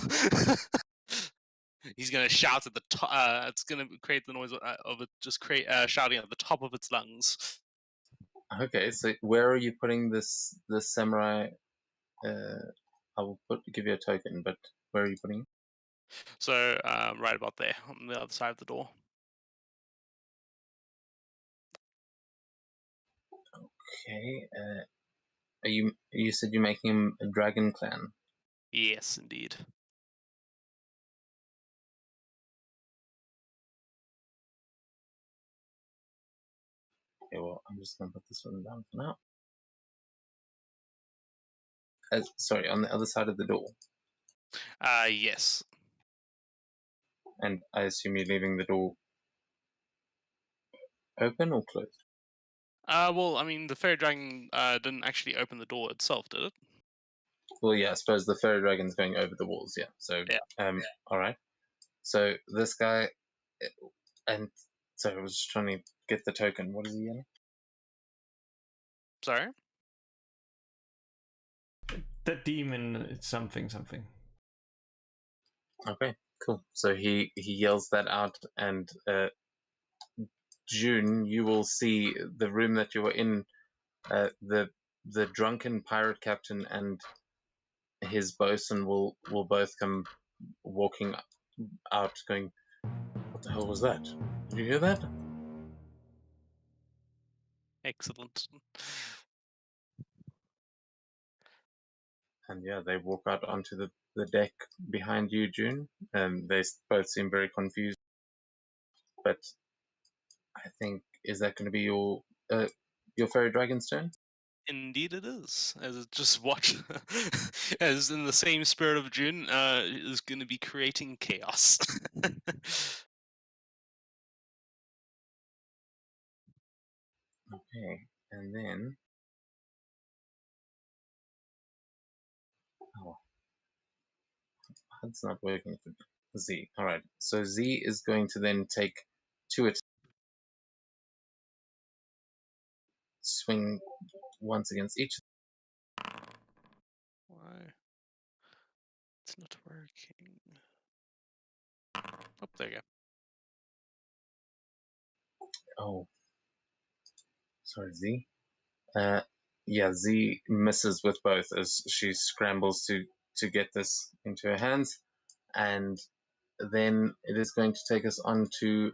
He's gonna shout at the top. It's gonna create the noise of it, just shouting at the top of its lungs. Okay, so where are you putting this samurai? I will give you a token, but where are you putting it? So right about there on the other side of the door. Okay, You said you're making him a dragon clan. Yes, indeed. Okay, well, I'm just gonna put this one down for now. Sorry, on the other side of the door. Yes. And I assume you're leaving the door open or closed? Well, I mean, the fairy dragon didn't actually open the door itself, did it? Well, yeah, I suppose the fairy dragon's going over the walls, yeah. So, Yeah. all right. So this guy, and so I was just trying to get the token. What is he yelling? Sorry? The demon, it's something. Okay, cool. So he yells that out, and June, you will see the room that you were in. The drunken pirate captain and his bosun will both come walking out, going, "What the hell was that? Did you hear that?" Excellent. And yeah, they walk out onto the deck behind you, June, and they both seem very confused. But I think, is that going to be your fairy dragon's turn? Indeed it is. As it just watch as in the same spirit of June, is gonna be creating chaos. Okay, and then oh, that's not working for Z. All right, so Z is going to then take 2 attacks, swing once against each. Why? It's not working. Oh, there you go. Oh, sorry, Z. Yeah, Z misses with both as she scrambles to get this into her hands, and then it is going to take us on to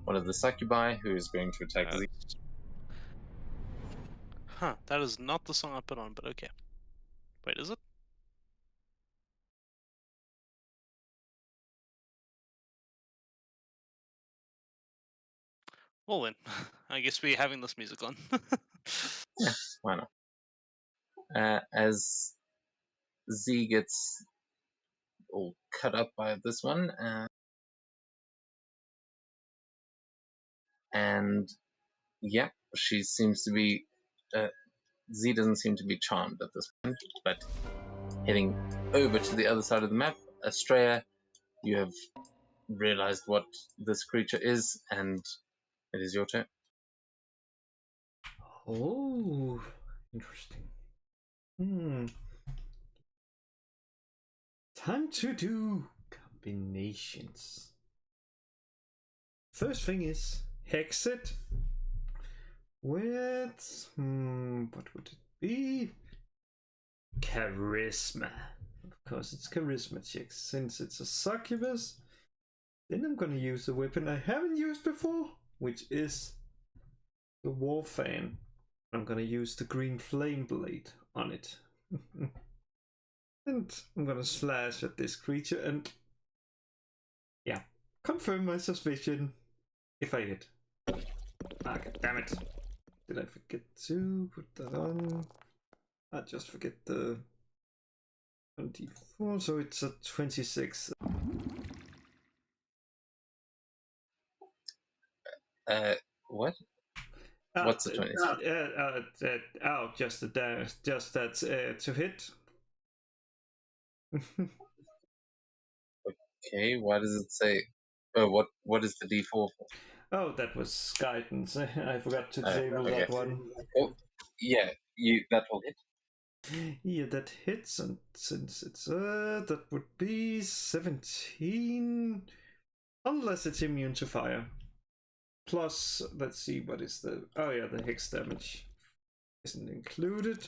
one of the succubi who is going to attack Z. Huh, that is not the song I put on, but okay. Wait, is it? Well then, I guess we're having this music on. Yeah, why not? As Z gets all cut up by this one, and yeah, she seems to be. Z doesn't seem to be charmed at this point, but heading over to the other side of the map, Estrella, you have realized what this creature is, and it is your turn. Oh, interesting. Time to do combinations. First thing is hex it with what would it be? Charisma. Of course, it's charisma checks. Since it's a succubus, then I'm gonna use a weapon I haven't used before, which is the war fan. I'm gonna use the green flame blade on it. And I'm gonna slash at this creature and yeah, confirm my suspicion if I hit. Ah, god damn it. Did I forget to put that on? I just forget the 24, so it's a 26. What? What's the 26? Just the damage, just that to hit. Okay, why does it say? Oh, what is the D4 for? Oh, that was guidance. I forgot to disable okay. that one. Oh, yeah, that will hit. Yeah, that hits, and since it's that would be 17, unless it's immune to fire. Plus, let's see, what is the the hex damage isn't included,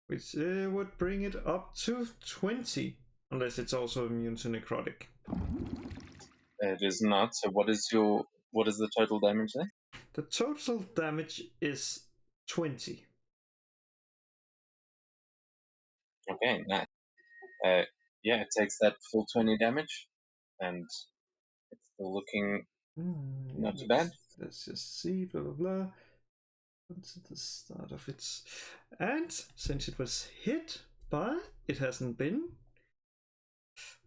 which would bring it up to 20, unless it's also immune to necrotic. It is not. So what is the total damage there? The total damage is 20. Okay, nice. Yeah, it takes that full 20 damage, and it's still looking not too bad. Let's just see, blah blah blah. What's the start of its. And since it was hit, but it hasn't been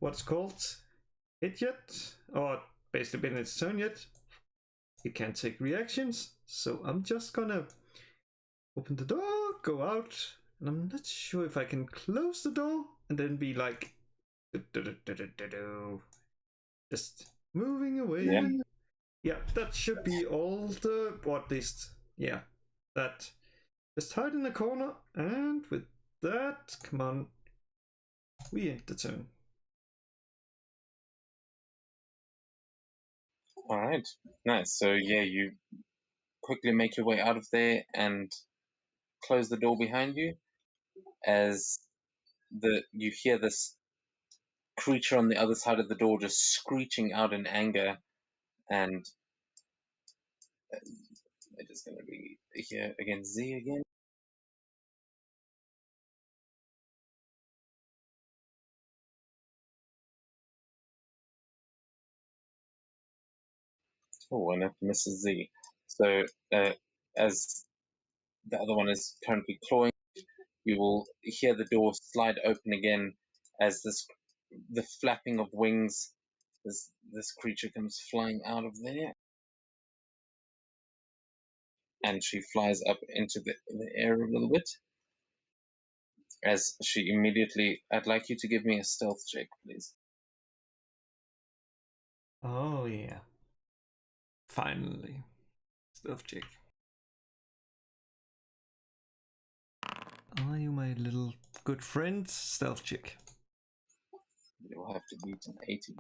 what's called hit yet, or basically been its turn yet, it can't take reactions. So I'm just gonna open the door, go out, and I'm not sure if I can close the door and then be like, just moving away. Yeah, that should be all the, or at least, yeah, that. Just hide in the corner, and with that, come on, we end the turn. All right, nice. So yeah, you quickly make your way out of there and close the door behind you. As you hear this creature on the other side of the door just screeching out in anger, and they're just going to be here against Z again. Oh, and it misses Z. So as the other one is currently clawing, you will hear the door slide open again as the flapping of wings. This creature comes flying out of there, and she flies up into the air a little bit. As she immediately, I'd like you to give me a stealth check, please. Oh, yeah. Finally. Stealth check. Are you my little good friend? Stealth check. You'll have to beat an 18.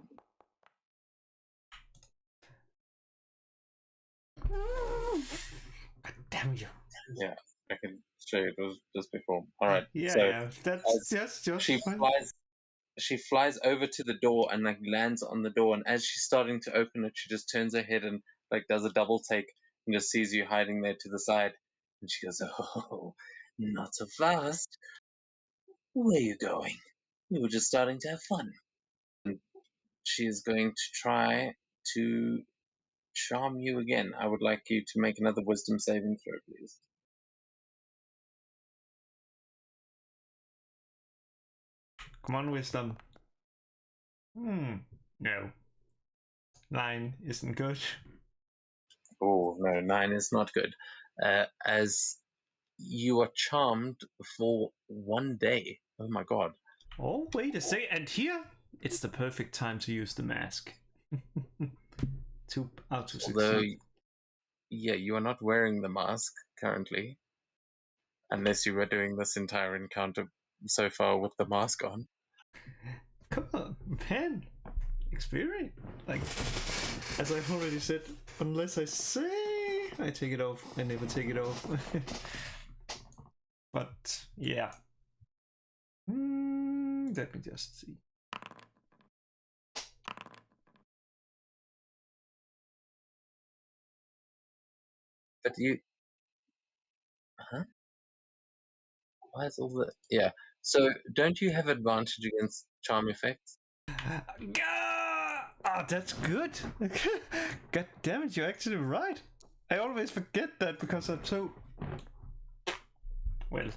God damn you. Yeah, I can show you. It was just before. All right. Yeah, so yeah. That's just she fine. flies over to the door and like lands on the door, and as she's starting to open it, she just turns her head and like does a double take and just sees you hiding there to the side, and she goes, "Oh, not so fast. Where are you going? We were just starting to have fun." And she is going to try to charm you again. I would like you to make another wisdom saving throw, please. Come on, wisdom. No. 9 isn't good. Oh, no, 9 is not good. As you are charmed for 1 day. Oh my god. Oh, wait a second. And here, it's the perfect time to use the mask. to Although, succeed. yeah, you are not wearing the mask currently, unless you were doing this entire encounter so far with the mask on. Come on, man. Experience. Like, as I already said, unless I say I take it off, I never take it off. But, yeah. Let me just see. But you... Huh? Why is all the... Yeah. So, don't you have advantage against charm effects? Oh, that's good. God damn it, you're actually right. I always forget that because I'm so... Well,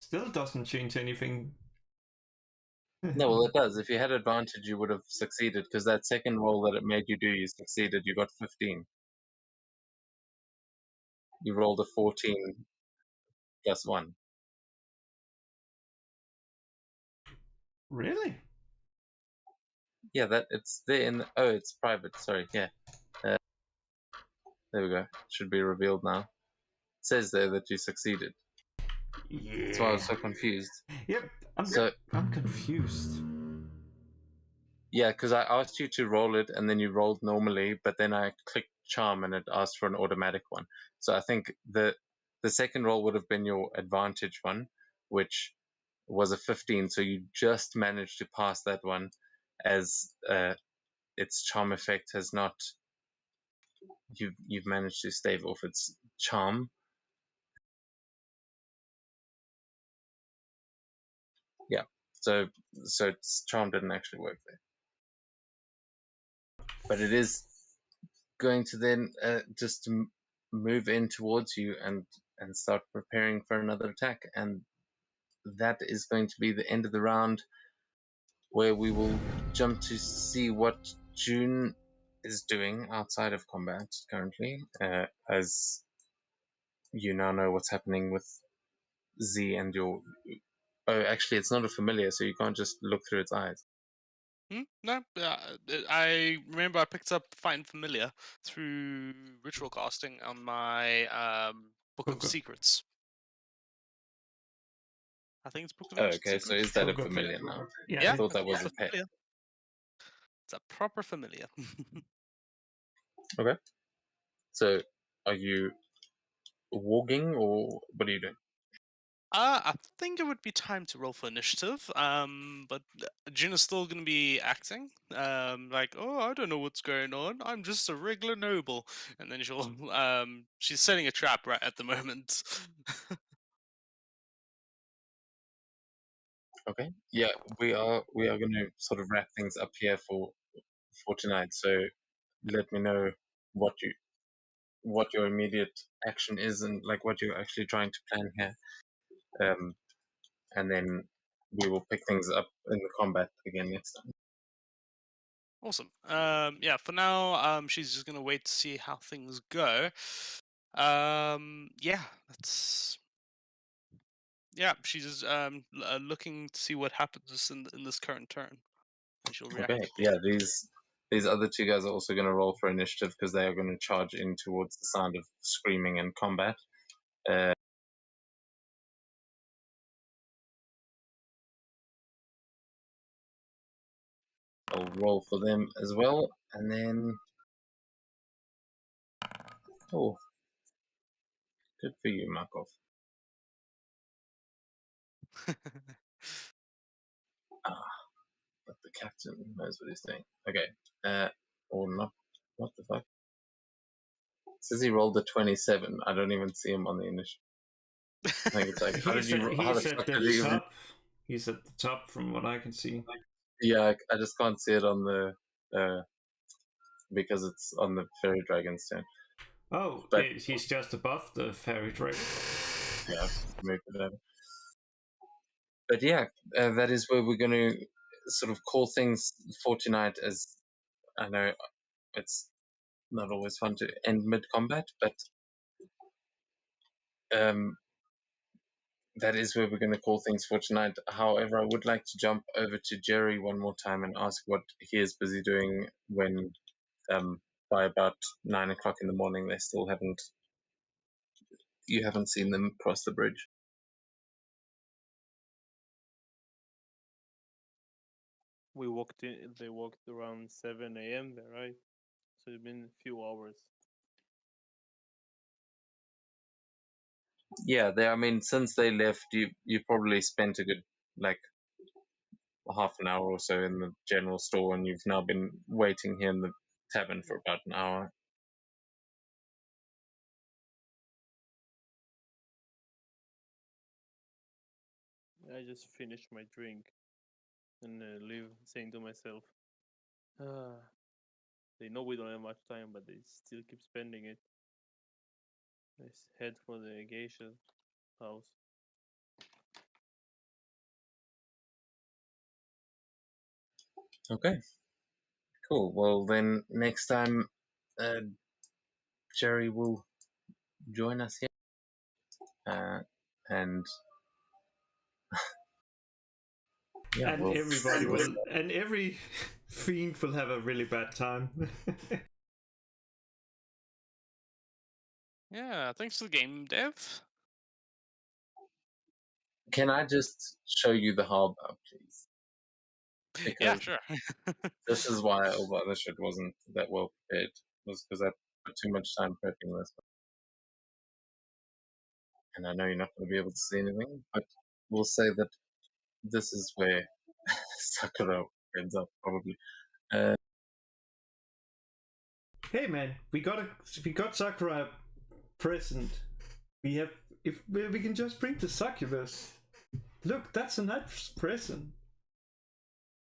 still doesn't change anything. No, well, it does. If you had advantage, you would have succeeded, because that second roll that it made you do, you succeeded. You got 15. You rolled a 14 plus 1. Really? Yeah, that it's there in. Oh, it's private. Sorry. Yeah. There we go. Should be revealed now. It says there that you succeeded. Yeah. That's why I was so confused. Yep, I'm confused. Yeah, because I asked you to roll it and then you rolled normally, but then I clicked charm and it asked for an automatic one. So I think the second roll would have been your advantage one, which was a 15. So you just managed to pass that one, as its charm effect has not. You've managed to stave off its charm. Yeah. So charm didn't actually work there. But it is going to then just move in towards you and start preparing for another attack, and that is going to be the end of the round, where we will jump to see what June is doing outside of combat currently, as you now know what's happening with Z and your... Oh, actually, it's not a familiar, so you can't just look through its eyes. No, I remember I picked up Find Familiar through ritual casting on my Book of Okay. Secrets. I think it's Book of Oh, Ancient okay, so Secrets. is that a Okay. familiar now? Yeah. I thought that it's was a pet. familiar. It's a proper familiar. Okay. So, are you warging, or what are you doing? I think it would be time to roll for initiative. But June is still going to be acting. Like, oh, I don't know what's going on. I'm just a regular noble, and then she'll she's setting a trap right at the moment. Okay. Yeah, we are going to sort of wrap things up here for tonight. So, let me know what your immediate action is, and like what you're actually trying to plan here. And then we will pick things up in the combat again next time. Awesome. Yeah, for now, she's just gonna wait to see how things go. Yeah, she's looking to see what happens in this current turn, and she'll react. Okay. Yeah, these other two guys are also going to roll for initiative because they are going to charge in towards the sound of screaming and combat. I'll roll for them as well, and then oh, good for you, Markov. But the captain knows what he's doing. Okay, or not? What the fuck? It says he rolled a 27. I don't even see him on the initiative. I think it's like, how did you? How the fuck did you even? He's at the top from what I can see. Yeah, I just can't see it on the because it's on the fairy dragon's turn. Oh, But he's just above the fairy dragon. yeah, maybe that. But yeah, that is where we're going to sort of call things for tonight. As I know, it's not always fun to end mid-combat, but that is where we're going to call things for tonight. However, I would like to jump over to Jerry one more time and ask what he is busy doing when, by about 9 o'clock in the morning, they still you haven't seen them cross the bridge. We walked in. They walked around 7 a.m. there, right? So it's been a few hours. Yeah, I mean, since they left, you probably spent a good like half an hour or so in the general store, and you've now been waiting here in the tavern for about an hour. I just finished my drink and leave, saying to myself, they know we don't have much time, but they still keep spending it. Let's head for the geisha house. Okay, cool. Well, then next time, Jerry will join us here, and yeah, And we'll everybody will, and every fiend will have a really bad time. Yeah, thanks to the game dev. Can I just show you the harbor, please? Because Yeah, sure. this is why all the other shit wasn't that well prepared. Was because I put too much time prepping this. And I know you're not going to be able to see anything, but we'll say that this is where Sakura ends up, probably. Hey man, we got Sakura present. We have, if we can just bring the succubus. Look, that's a nice present.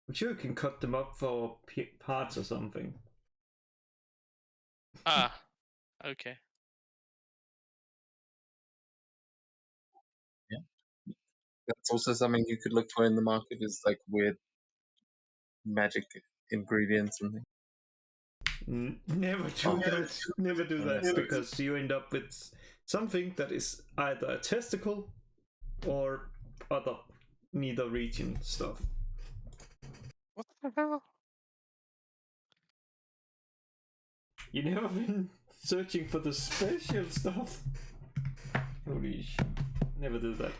I'm sure you can cut them up for parts or something. Ah, okay. That's also something you could look for in the market, is like weird magic ingredients and things. Never do Oh. that. Never do that, Yes. because you end up with something that is either a testicle or other neither region stuff. What the hell? You never been searching for the special stuff? Holy shit. Never do that.